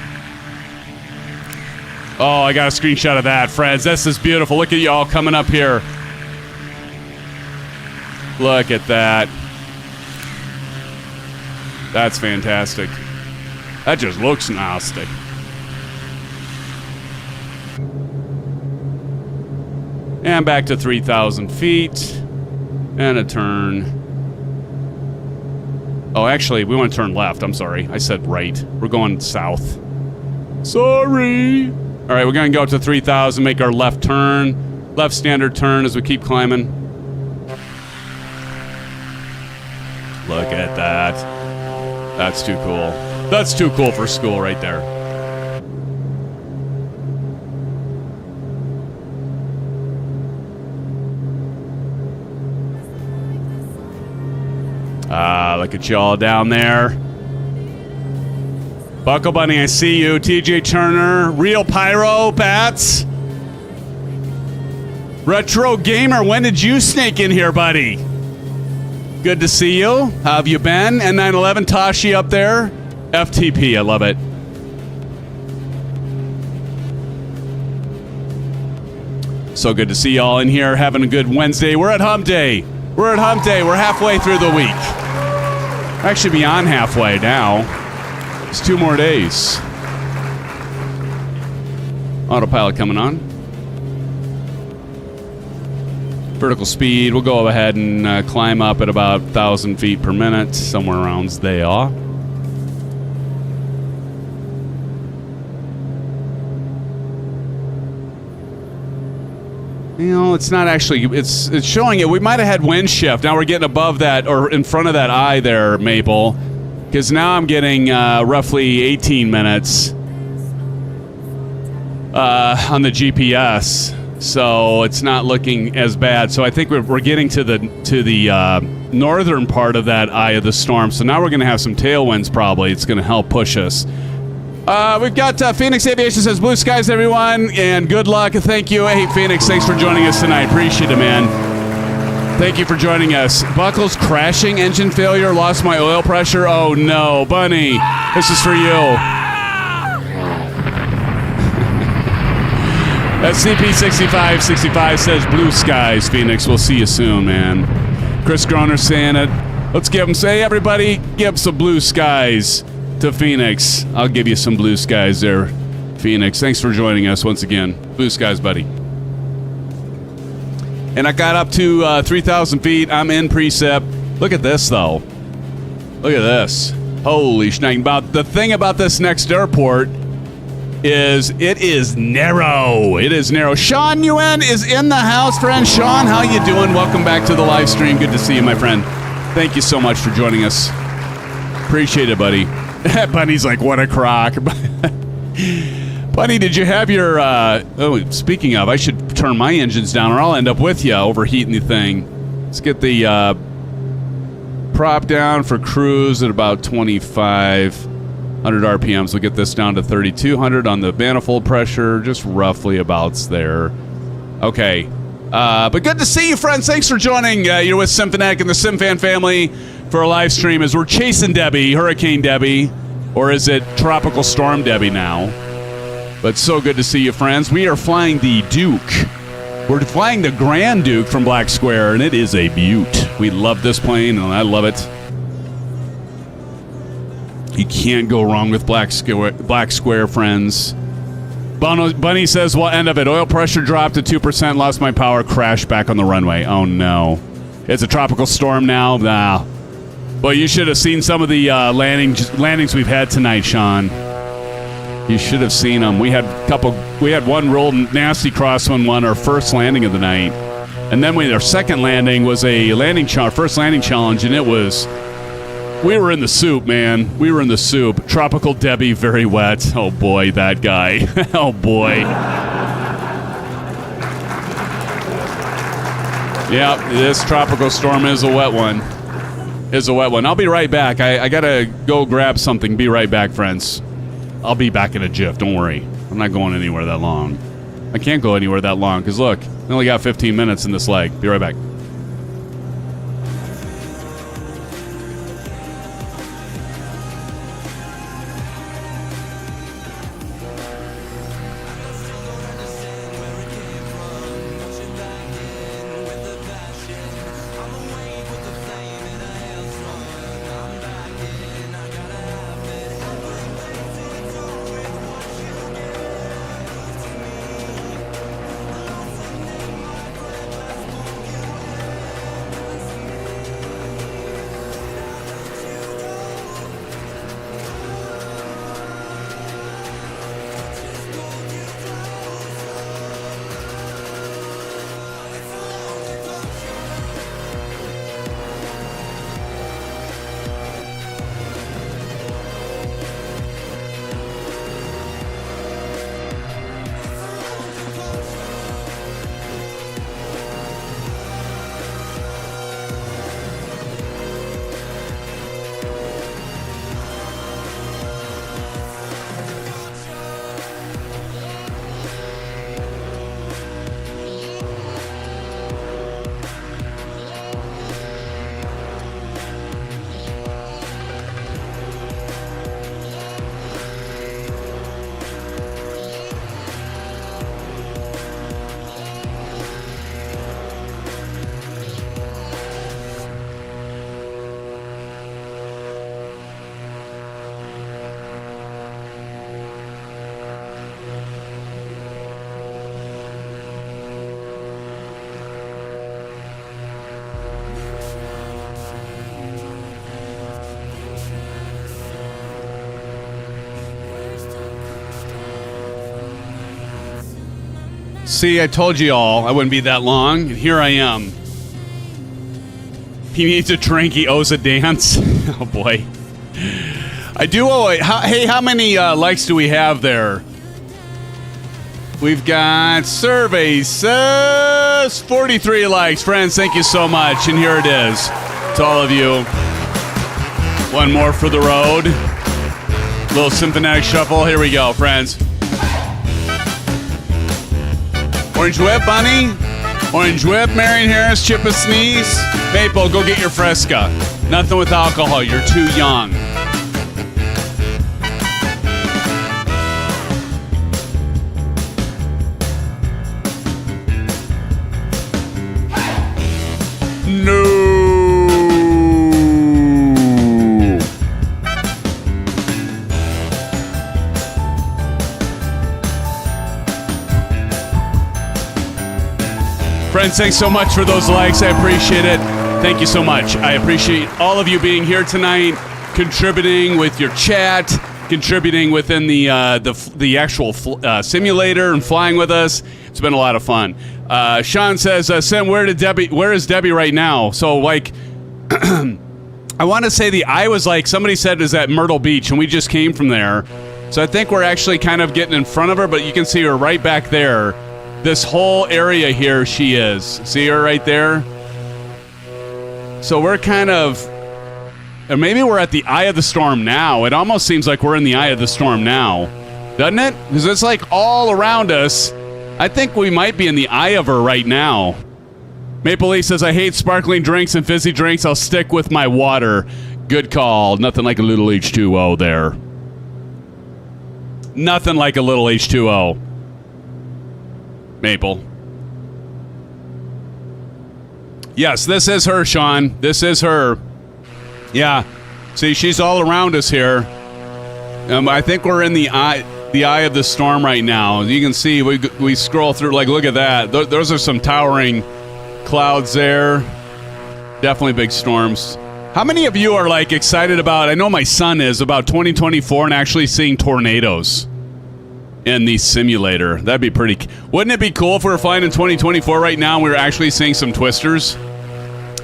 Oh, I got a screenshot of that, friends. This is beautiful. Look at y'all coming up here. Look at that. That's fantastic. That just looks nasty. And back to 3,000 feet. And a turn. Oh, actually, we want to turn left. I'm sorry. I said right. We're going south. Sorry. All right, we're going to go up to 3,000, make our left turn. Left standard turn as we keep climbing. Look at that. That's too cool. That's too cool for school right there. Look at y'all down there. Buckle Bunny, I see you. TJ Turner, Real Pyro, Bats. Retro Gamer, when did you snake in here, buddy? Good to see you. How have you been? N911, Tashi up there. FTP, I love it. So good to see y'all in here having a good Wednesday. We're at Hump Day. We're at Hump Day. We're halfway through the week. Actually beyond halfway now. It's 2 more days. Autopilot coming on. Vertical speed, we'll go ahead and climb up at about 1,000 feet per minute, somewhere around there. You know, it's not actually, it's showing it. We might have had wind shift. Now we're getting above that, or in front of that eye there, Maple. Because now I'm getting roughly 18 minutes on the GPS. So it's not looking as bad. So I think we're getting to the northern part of that eye of the storm. So now we're going to have some tailwinds probably. It's going to help push us. We've got Phoenix Aviation says, blue skies, everyone, and good luck. Thank you. Hey, Phoenix, thanks for joining us tonight. Appreciate it, man. Thank you for joining us. Buckles crashing, engine failure, lost my oil pressure. Oh, no. Bunny, this is for you. SCP-6565 says, blue skies, Phoenix. We'll see you soon, man. Chris Groner saying it. Let's give him, say, everybody, give some blue skies to Phoenix. I'll give you some blue skies there, Phoenix. Thanks for joining us once again. Blue skies, buddy. And I got up to 3,000 feet. I'm in precip. Look at this, though. Look at this. Holy shnikes. The thing about this next airport is it is narrow. It is narrow. Sean Yuen is in the house, friend. Sean, how you doing? Welcome back to the live stream. Good to see you, my friend. Thank you so much for joining us. Appreciate it, buddy. Bunny's like, what a crock. Bunny, did you have your... oh, speaking of, I should turn my engines down or I'll end up with you overheating the thing. Let's get the prop down for cruise at about 2,500 RPMs. We'll get this down to 3,200 on the manifold pressure, just roughly about there. Okay. But good to see you, friends. Thanks for joining. You're with SimFanatic and the SimFan family for a live stream as we're chasing Debby, Hurricane Debby, or is it Tropical Storm Debby now? But so good to see you, friends. We are flying the Duke. We're flying the Grand Duke from Black Square, and it is a beaut. We love this plane, and I love it. You can't go wrong with Black Square, friends. Bunny says, what end of it? Oil pressure dropped to 2%, lost my power, crashed back on the runway. Oh, no. It's a tropical storm now? Nah. Well, you should have seen some of the landings we've had tonight, Sean. You should have seen them. We had one real nasty crosswind one, our first landing of the night. And then our second landing was our first landing challenge, and we were in the soup, man. We were in the soup. Tropical Debby, very wet. Oh, boy, that guy. Oh, boy. Yeah, this tropical storm is a wet one. I'll be right back. I got to go grab something. Be right back, friends. I'll be back in a jiff. Don't worry. I'm not going anywhere that long. I can't go anywhere that long because look, I only got 15 minutes in this leg. Be right back. See, I told you all I wouldn't be that long, and here I am. He needs a drink, he owes a dance. Oh, boy. I do owe it. Hey, how many likes do we have there? We've got surveys. 43 likes. Friends, thank you so much. And here it is to all of you. One more for the road. Little SimFanatic shuffle. Here we go, friends. Orange Whip, Bunny. Orange Whip, Marion Harris, Chip a Sneeze. Maple, go get your Fresca. Nothing with alcohol. You're too young. No. Friends, thanks so much for those likes. I appreciate it. Thank you so much. I appreciate all of you being here tonight, contributing with your chat, contributing within the actual simulator and flying with us. It's been a lot of fun. Sean says, Sim, where is Debbie right now? So, like, I want to say I was like, somebody said is at Myrtle Beach, and we just came from there. So I think we're actually kind of getting in front of her, but you can see her right back there. This whole area here, she is. See her right there? So we're kind of, or maybe we're at the eye of the storm now. It almost seems like we're in the eye of the storm now, doesn't it? Because it's like all around us. I think we might be in the eye of her right now. Maple Leaf says, I hate sparkling drinks and fizzy drinks. I'll stick with my water. Good call. Nothing like a little H2O there. Nothing like a little H2O. Maple. Yes, this is her, Sean. This is her. Yeah. See, she's all around us here. I think we're in the eye of the storm right now. You can see we scroll through, like, look at that. Those are some towering clouds there. Definitely big storms. How many of you are, like, excited about, I know my son is, about 2024 and actually seeing tornadoes in the simulator? That'd be pretty... Wouldn't it be cool if we were flying in 2024 right now and we were actually seeing some twisters?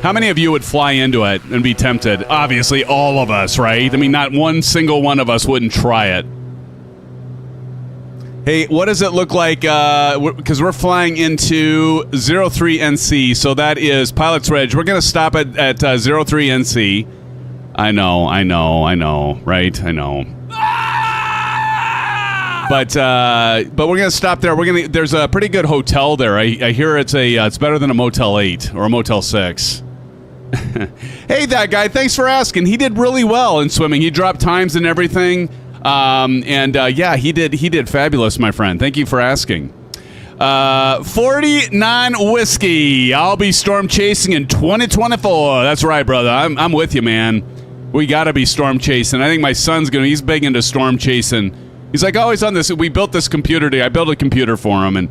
How many of you would fly into it and be tempted? Obviously, all of us, right? I mean, not one single one of us wouldn't try it. Hey, what does it look like? Because we're flying into 03NC, so that is Pilot's Ridge. We're going to stop at 03NC. I know, right? I know. But we're gonna stop there. There's a pretty good hotel there. I hear it's better than a Motel 8 or a Motel 6. Hey, that guy. Thanks for asking. He did really well in swimming. He dropped times and everything. Yeah, he did fabulous, my friend. Thank you for asking. 49 whiskey. I'll be storm chasing in 2024. That's right, brother. I'm with you, man. We gotta be storm chasing. I think my son's he's big into storm chasing. He's like always on this. We built this computer today. I built a computer for him, and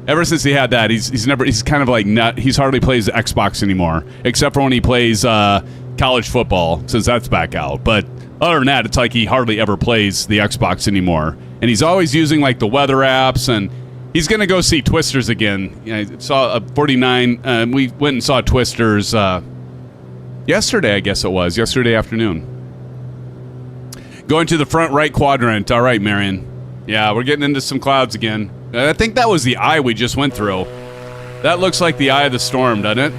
ever since he had that, he's kind of like he's hardly plays Xbox anymore, except for when he plays college football, since that's back out. But other than that, it's like he hardly ever plays the Xbox anymore. And he's always using like the weather apps, and he's gonna go see Twisters again. I saw a 49. We went and saw Twisters yesterday, I guess it was yesterday afternoon. Going to the front right quadrant. All right, Marion. Yeah, we're getting into some clouds again. I think that was the eye we just went through. That looks like the eye of the storm, doesn't it?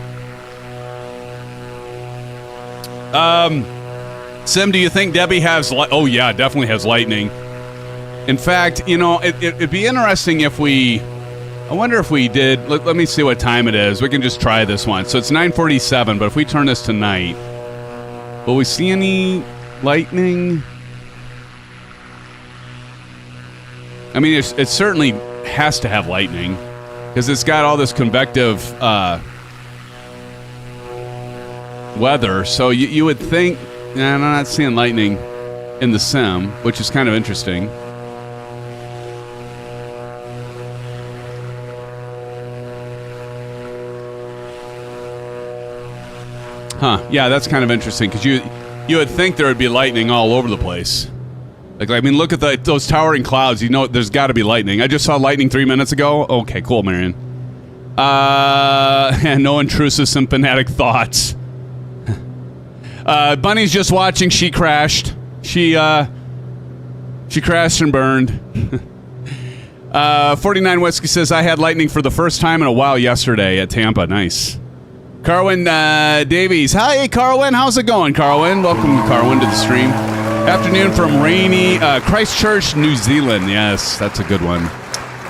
Sim, do you think Debby has oh yeah, definitely has lightning. In fact, you know, it'd be interesting if I wonder if we did, let me see what time it is. We can just try this one. So it's 9:47, but if we turn this to night, will we see any lightning? I mean, it certainly has to have lightning because it's got all this convective weather. So you would think, I'm not seeing lightning in the sim, which is kind of interesting. Huh? Yeah, that's kind of interesting because you would think there would be lightning all over the place. Like, I mean, look at those towering clouds. You know, there's got to be lightning. I just saw lightning 3 minutes ago. Okay, cool, Marion. And no intrusive SimFanatic thoughts. Bunny's just watching. She crashed. She crashed and burned. 49 Whiskey says, I had lightning for the first time in a while yesterday at Tampa. Nice. Carwin Davies. Hi, Carwin. How's it going, Carwin? Welcome, Carwin, to the stream. Afternoon from rainy Christchurch, New Zealand. Yes, that's a good one.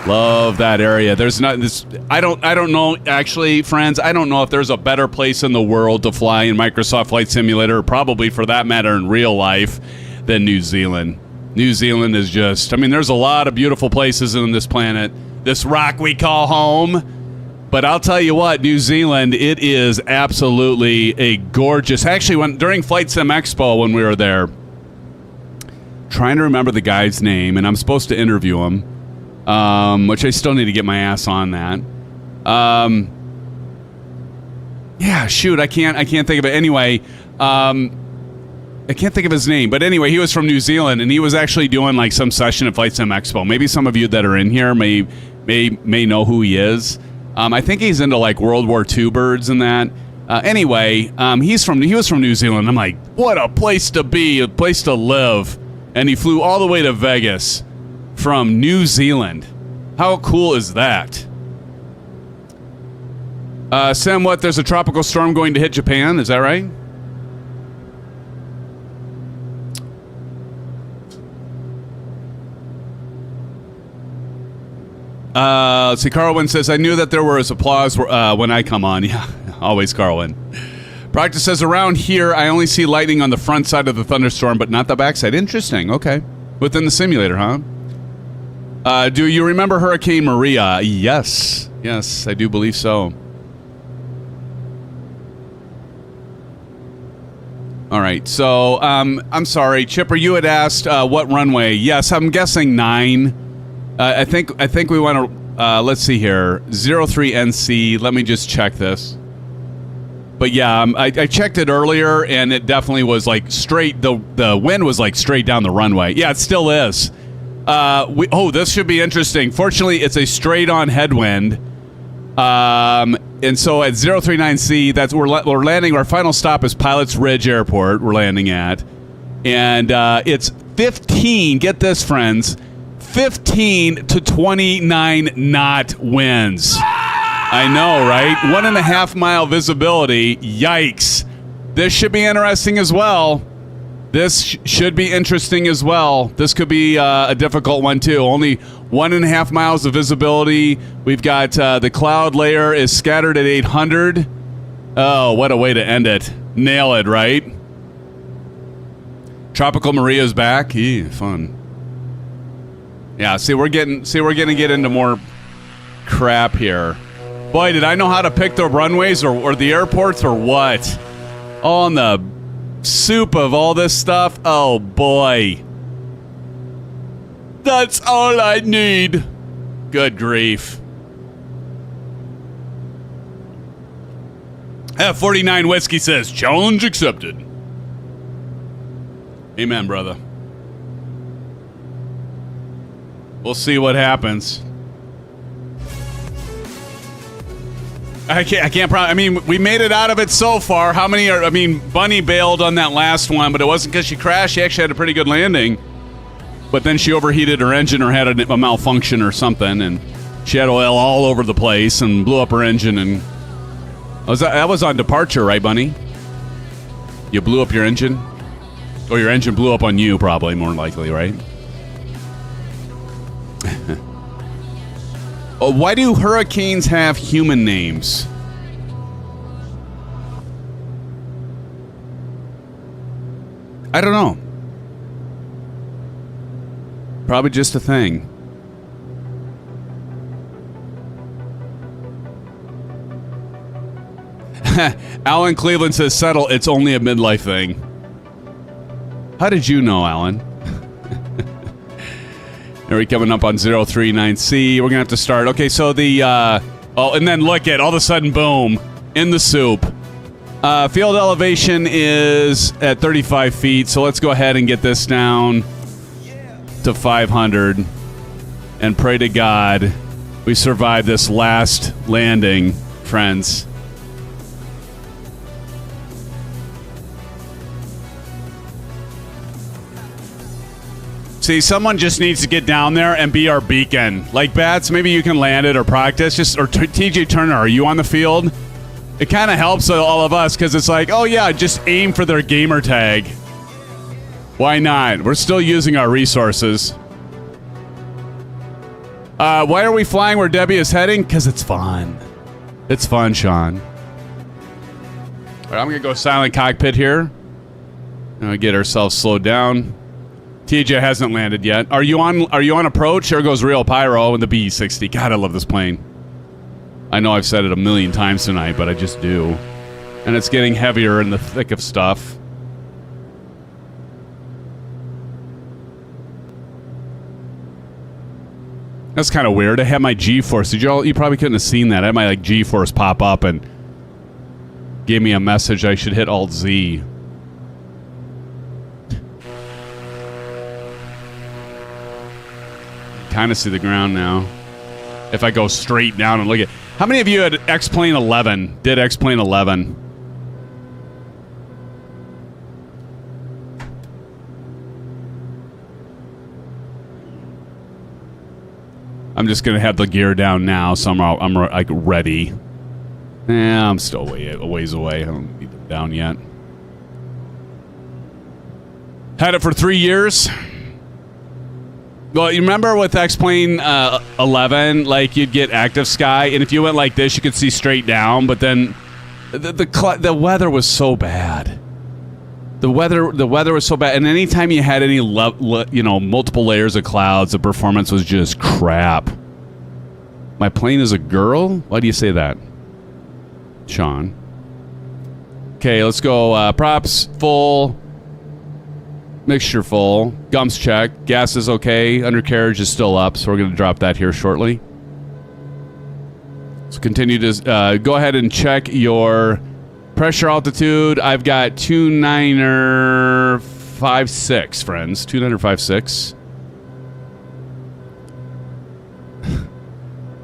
Love that area. There's not this. I don't know. Actually, friends, I don't know if there's a better place in the world to fly in Microsoft Flight Simulator, or probably for that matter in real life, than New Zealand. New Zealand is just. I mean, there's a lot of beautiful places on this planet. This rock we call home. But I'll tell you what, New Zealand, it is absolutely a gorgeous. Actually, during Flight Sim Expo when we were there. Trying to remember the guy's name, and I'm supposed to interview him, which I still need to get my ass on that. Yeah, shoot, I can't think of it. Anyway, I can't think of his name, but anyway, he was from New Zealand, and he was actually doing like some session at Flight Sim Expo. Maybe some of you that are in here may know who he is. I think he's into like World War II birds and that. Anyway, he was from New Zealand. I'm like, what a place to be, a place to live. And he flew all the way to Vegas from New Zealand. How cool is that? Sam, what? There's a tropical storm going to hit Japan. Is that right? Let's see. Carlwyn says, I knew that there was applause when I come on. Yeah, always Carlwyn. Practice says, around here, I only see lightning on the front side of the thunderstorm, but not the backside. Interesting. Okay. Within the simulator, huh? Do you remember Hurricane Maria? Yes. Yes, I do believe so. All right. So, I'm sorry. Chipper, you had asked what runway. Yes, I'm guessing 9. I think we want to, let's see here. 03NC. Let me just check this. But yeah, I checked it earlier, and it definitely was like straight. The wind was like straight down the runway. Yeah, it still is. This should be interesting. Fortunately, it's a straight-on headwind. And so at 039C, we're landing. Our final stop is Pilots Ridge Airport. We're landing at, and it's 15. Get this, friends. 15 to 29 knot winds. I know, right? 1.5 mile visibility. Yikes. This should be interesting as well. This should be interesting as well. This could be a difficult one, too. Only 1.5 miles of visibility. We've got the cloud layer is scattered at 800. Oh, what a way to end it. Nail it, right? Tropical Maria's back. Fun. Yeah, see, we're gonna get into more crap here. Boy, did I know how to pick the runways or the airports or what? On the soup of all this stuff. Oh boy. That's all I need. Good grief. F49 Whiskey says, challenge accepted. Amen, brother. We'll see what happens. I can't I mean, we made it out of it so far. How many are... I mean, Bunny bailed on that last one, but it wasn't because she crashed. She actually had a pretty good landing. But then she overheated her engine or had a malfunction or something, and she had oil all over the place and blew up her engine. And that was on departure, right, Bunny? You blew up your engine? Or your engine blew up on you, probably, more likely, right? Oh, why do hurricanes have human names? I don't know. Probably just a thing. Alan Cleveland says, settle, it's only a midlife thing. How did you know, Alan? Are we coming up on 039C? We're going to have to start. Okay, so the... oh, and then look at, all of a sudden, boom, in the soup. Field elevation is at 35 feet, so let's go ahead and get this down to 500. And pray to God we survive this last landing, friends. See, someone just needs to get down there and be our beacon. Like, Bats, maybe you can land it or practice. Or TJ Turner, are you on the field? It kind of helps all of us because it's like, oh, yeah, just aim for their gamer tag. Why not? We're still using our resources. Why are we flying where Debbie is heading? Because it's fun. It's fun, Sean. All right, I'm going to go silent cockpit here. Get ourselves slowed down. TJ hasn't landed yet. Are you on approach? There goes Real Pyro in the B60. God, I love this plane. I know I've said it a million times tonight, but I just do. And it's getting heavier in the thick of stuff. That's kind of weird. I had my G-force. You probably couldn't have seen that. I had my G-force pop up and gave me a message I should hit Alt-Z. Kind of see the ground now. If I go straight down and look at... How many of you had X-Plane 11? Did X-Plane 11? I'm just going to have the gear down now, so I'm like ready. I'm still a ways away. I don't need them down yet. Had it for 3 years. Well, you remember with X-Plane 11, like, you'd get active sky, and if you went like this, you could see straight down, but then the weather was so bad. The weather was so bad, and anytime you had any, multiple layers of clouds, the performance was just crap. My plane is a girl? Why do you say that, Sean? Okay, let's go. Props full. Mixture full. Gums check. Gas is okay. Undercarriage is still up, so we're going to drop that here shortly. So continue to go ahead and check your pressure altitude. I've got 2956, friends. 2956.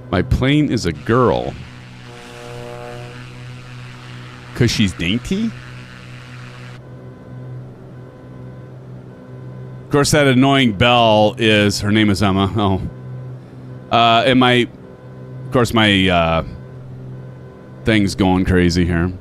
My plane is a girl. Because she's dainty? Of course, that annoying bell is... Her name is Emma. Oh. And my... Of course, my thing's going crazy here.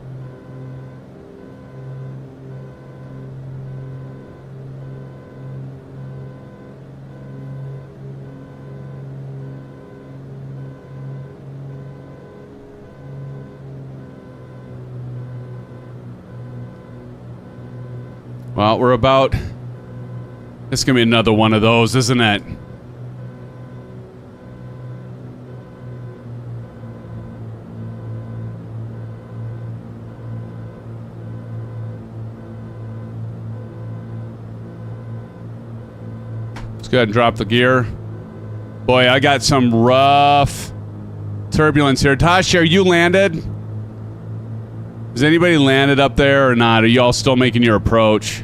Well, we're about... It's going to be another one of those, isn't it? Let's go ahead and drop the gear. Boy, I got some rough turbulence here. Tasha, are you landed? Has anybody landed up there or not? Are you all still making your approach?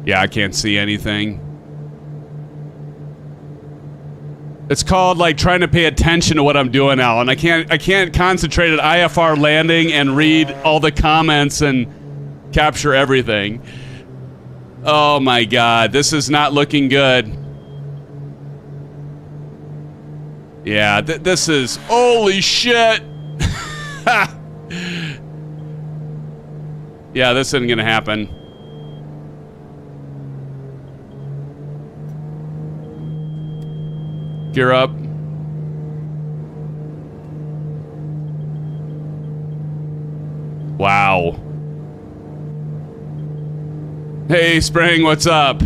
Yeah, I can't see anything. It's called like trying to pay attention to what I'm doing, Alan. I can't concentrate at IFR landing and read all the comments and capture everything. Oh my God, this is not looking good. Yeah, this is holy shit. Yeah, this isn't gonna happen. Gear up. Wow. Hey, Spring, what's up?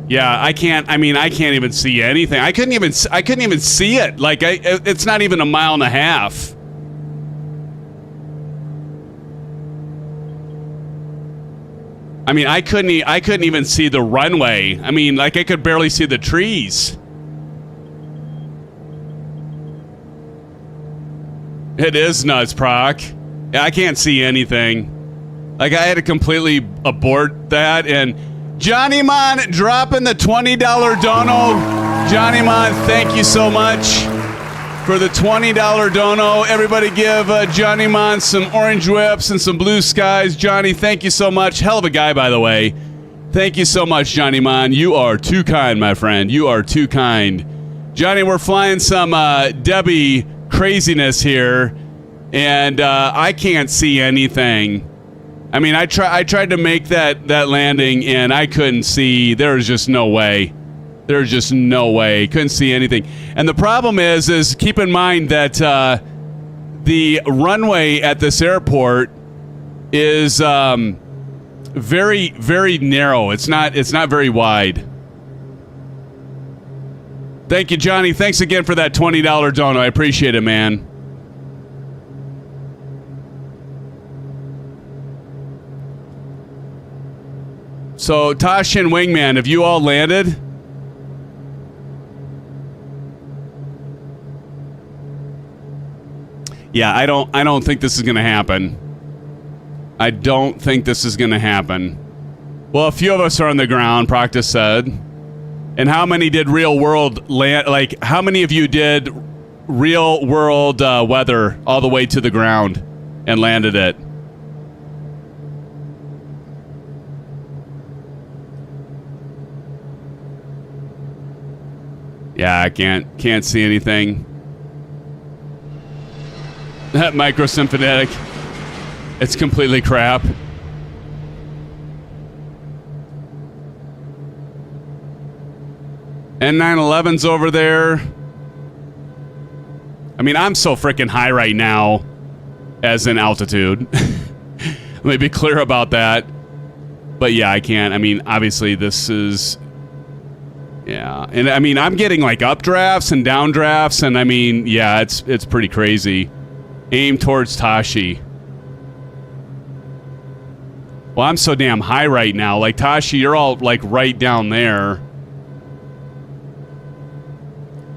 Yeah, I can't even see anything. I couldn't even see it. Like, it's not even a mile and a half. I mean, I couldn't even see the runway. I mean, like, I could barely see the trees. It is nuts, Proc. Yeah, I can't see anything. Like, I had to completely abort that. And Johnny Mon dropping the $20 dono. Johnny Mon, thank you so much for the $20 dono. Everybody give Johnny Mon some orange whips and some blue skies. Johnny, thank you so much. Hell of a guy, by the way. Thank you so much, Johnny Mon. You are too kind, my friend. You are too kind. Johnny, we're flying some Debby craziness here, and I can't see anything. I mean, I tried to make that landing, and I couldn't see. There's just no way. There's just no way. Couldn't see anything. And the problem is keep in mind that the runway at this airport is very, very narrow. It's not very wide. Thank you, Johnny. Thanks again for that $20 dono. I appreciate it, man. So, Tosh and Wingman, have you all landed? Yeah, I don't think this is going to happen. I don't think this is going to happen. Well, a few of us are on the ground, Proctus said. And how many did real world land? Like, how many of you did real world weather all the way to the ground and landed it? Yeah, I can't see anything. That micro SimFanatic, it's completely crap. N911's over there. I mean, I'm so freaking high right now as in altitude. Let me be clear about that. But yeah, I can't. I mean, obviously this is... Yeah, and I mean, I'm getting like updrafts and downdrafts, and I mean, yeah, it's pretty crazy. Aim towards Tashi. Well, I'm so damn high right now. Like, Tashi, you're all like right down there.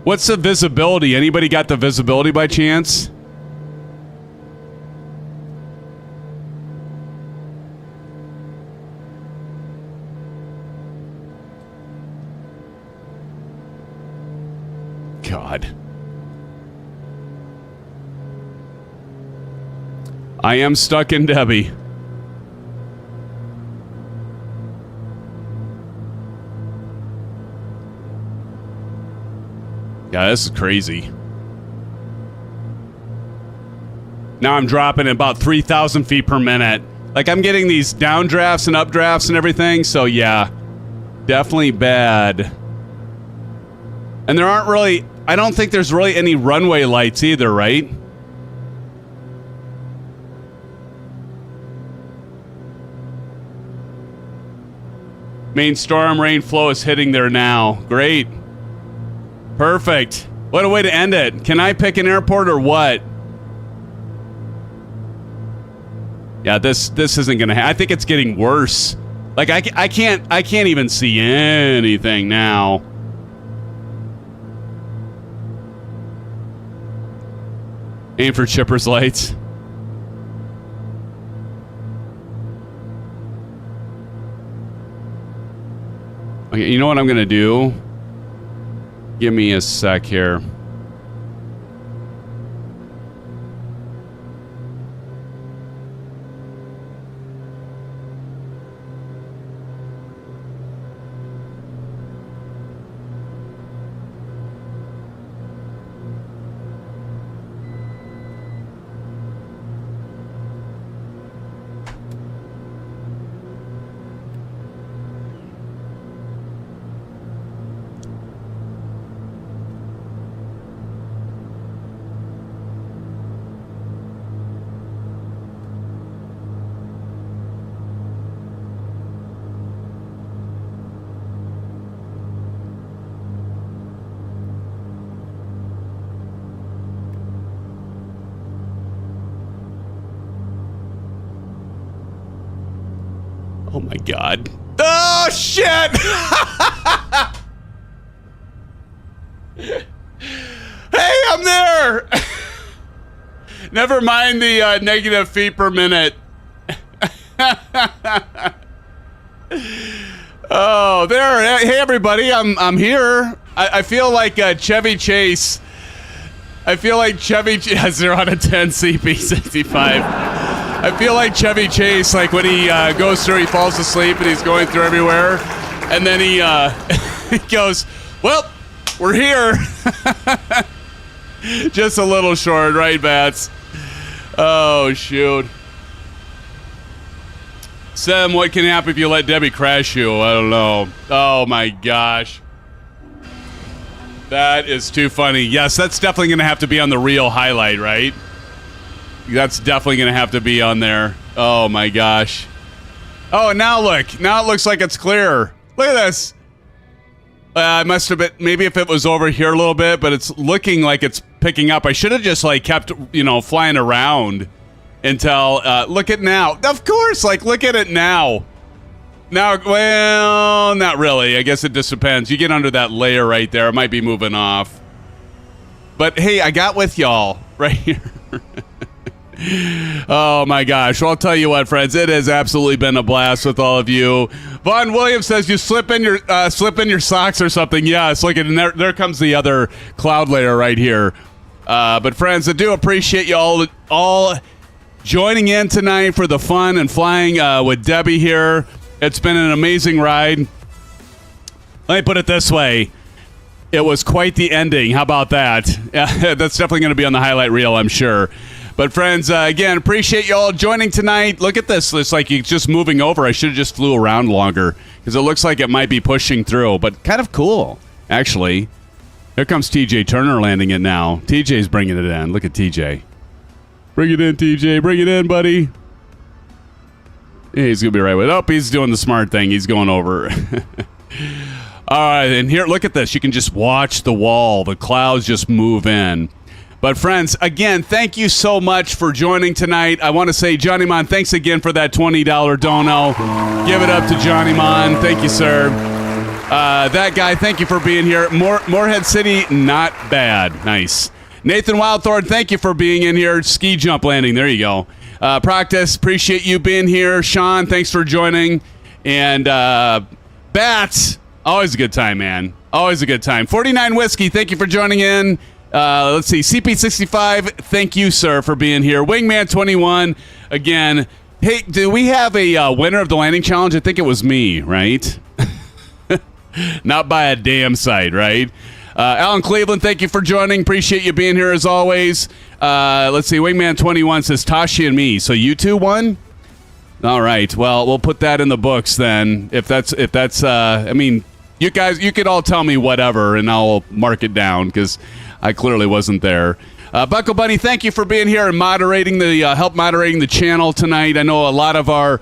What's the visibility? Anybody got the visibility by chance? God. I am stuck in Debby. Yeah, this is crazy. Now I'm dropping at about 3,000 feet per minute. Like, I'm getting these downdrafts and updrafts and everything, so yeah. Definitely bad. And there aren't really... I don't think there's really any runway lights either, right? Main storm rain flow is hitting there now. Great. Perfect. What a way to end it. Can I pick an airport or what? Yeah, this isn't gonna I think it's getting worse. Like, I can't even see anything now. Aim for Chipper's lights. Okay, you know what I'm gonna do? Give me a sec here. Oh my god. Oh shit! Hey, I'm there! Never mind the negative feet per minute. Oh, there. Hey everybody, I'm here. I feel like Chevy Chase. I feel like Chevy 0 out of 10 CP65. I feel like Chevy Chase, like when he goes through, he falls asleep and he's going through everywhere. And then he, he goes, well, we're here. Just a little short, right, Bats? Oh, shoot. Sim, what can happen if you let Debbie crash you? I don't know. Oh, my gosh. That is too funny. Yes, that's definitely going to have to be on the real highlight, right? That's definitely going to have to be on there. Oh, my gosh. Oh, now look. Now it looks like it's clear. Look at this. I must have been... Maybe if it was over here a little bit, but it's looking like it's picking up. I should have just, like, kept, you know, flying around until... look at now. Of course, like, look at it now. Now, well, not really. I guess it just depends. You get under that layer right there. It might be moving off. But, hey, I got with y'all right here. Oh my gosh. Well, I'll tell you what, friends, it has absolutely been a blast with all of you. Vaughn Williams says you slip in your socks or something. Yes, look at, and there comes the other cloud layer right here. But friends, I do appreciate you all joining in tonight for the fun and flying with Debbie here. It's been an amazing ride. Let me put it this way. It was quite the ending. How about that? That's definitely going to be on the highlight reel, I'm sure. But friends, again, appreciate you all joining tonight. Look at this. It's like it's just moving over. I should have just flew around longer because it looks like it might be pushing through, but kind of cool, actually. Here comes TJ Turner landing it now. TJ's bringing it in. Look at TJ. Bring it in, TJ. Bring it in, buddy. Yeah, he's going to be right with it. Oh, he's doing the smart thing. He's going over. All right, and here, look at this. You can just watch the wall. The clouds just move in. But friends, again, thank you so much for joining tonight. I want to say, Johnny Mon, thanks again for that $20 dono. Give it up to Johnny Mon. Thank you, sir. That guy, thank you for being here. Moorhead City, not bad. Nice. Nathan Wildthorn, thank you for being in here. Ski jump landing. There you go. Practice, appreciate you being here. Sean, thanks for joining. And Bats, always a good time, man. Always a good time. 49 Whiskey, thank you for joining in. Let's see, CP65, thank you, sir, for being here. Wingman 21, again. Hey, do we have a winner of the landing challenge? I think it was me, right? Not by a damn sight, right? Alan Cleveland, thank you for joining. Appreciate you being here as always. Let's see. Wingman 21 says Tashi and me. So you two won? All right. Well, we'll put that in the books then. If that's I mean, you guys, you could all tell me whatever, and I'll mark it down because I clearly wasn't there. Buckle Bunny, thank you for being here and moderating help moderating the channel tonight. I know a lot of our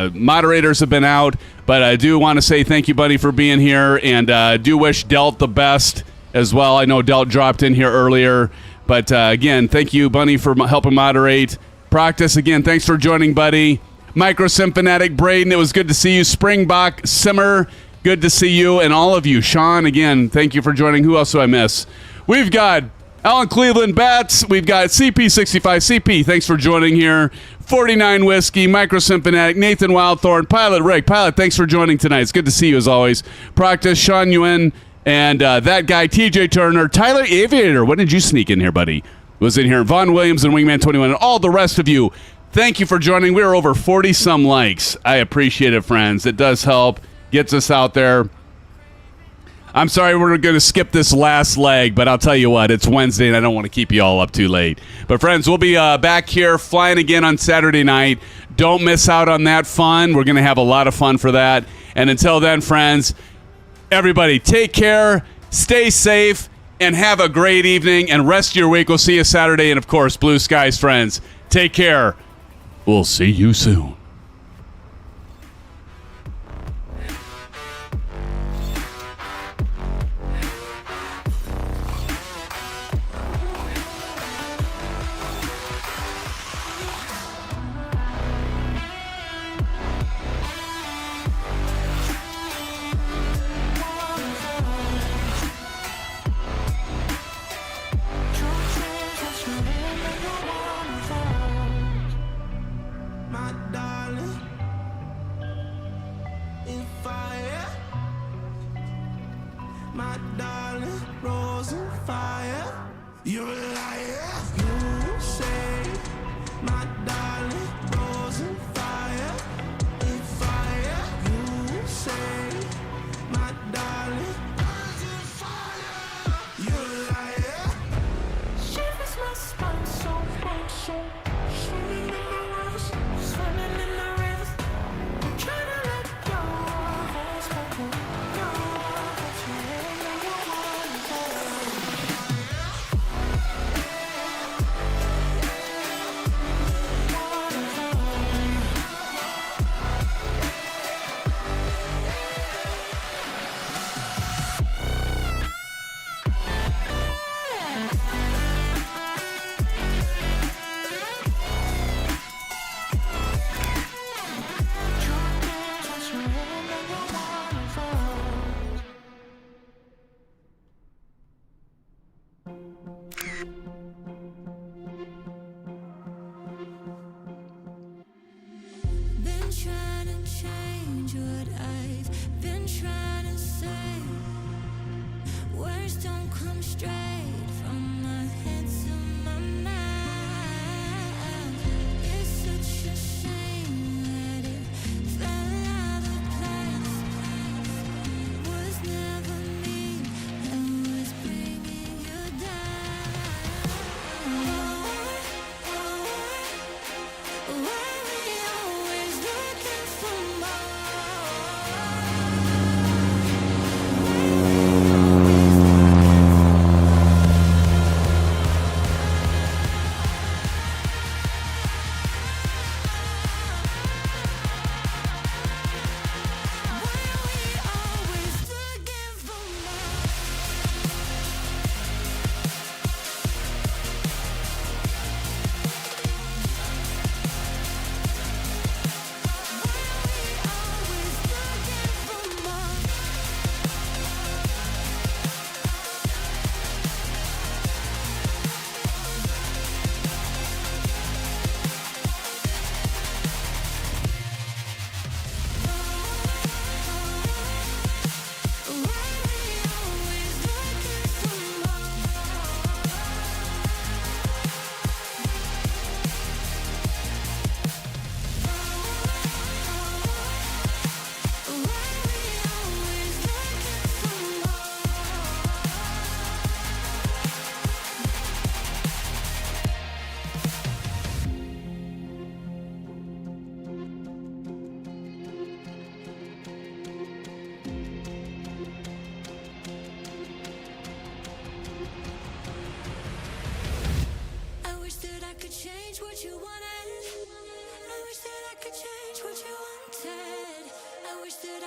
moderators have been out, but I do want to say thank you, Bunny, for being here, and do wish Delt the best as well. I know Delt dropped in here earlier, but again, thank you, Bunny, for helping moderate. Practice, again, thanks for joining, buddy. Micro SimFanatic, Braden, it was good to see you. Springbok, Simmer, good to see you. And all of you. Sean, again, thank you for joining. Who else do I miss? We've got Alan Cleveland, Bats. We've got CP65. CP, thanks for joining here. 49 Whiskey, Micro SimFanatic, Nathan Wildthorn, Pilot Rick. Pilot, thanks for joining tonight. It's good to see you as always. Practice, Sean Yuen, and that guy, TJ Turner. Tyler Aviator, when did you sneak in here, buddy? Was in here. Vaughn Williams and Wingman 21 and all the rest of you. Thank you for joining. We are over 40-some likes. I appreciate it, friends. It does help. Gets us out there. I'm sorry we're going to skip this last leg, but I'll tell you what, it's Wednesday, and I don't want to keep you all up too late. But, friends, we'll be back here flying again on Saturday night. Don't miss out on that fun. We're going to have a lot of fun for that. And until then, friends, everybody take care, stay safe, and have a great evening, and rest of your week. We'll see you Saturday, and, of course, blue skies, friends. Take care. We'll see you soon.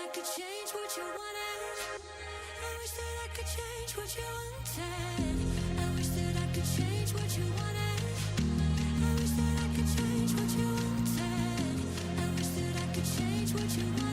I could change what you wanted. I wish that I could change what you wanted. I wish that I could change what you wanted. I wish that I could change what you wanted. I wish that I could change what you wanted.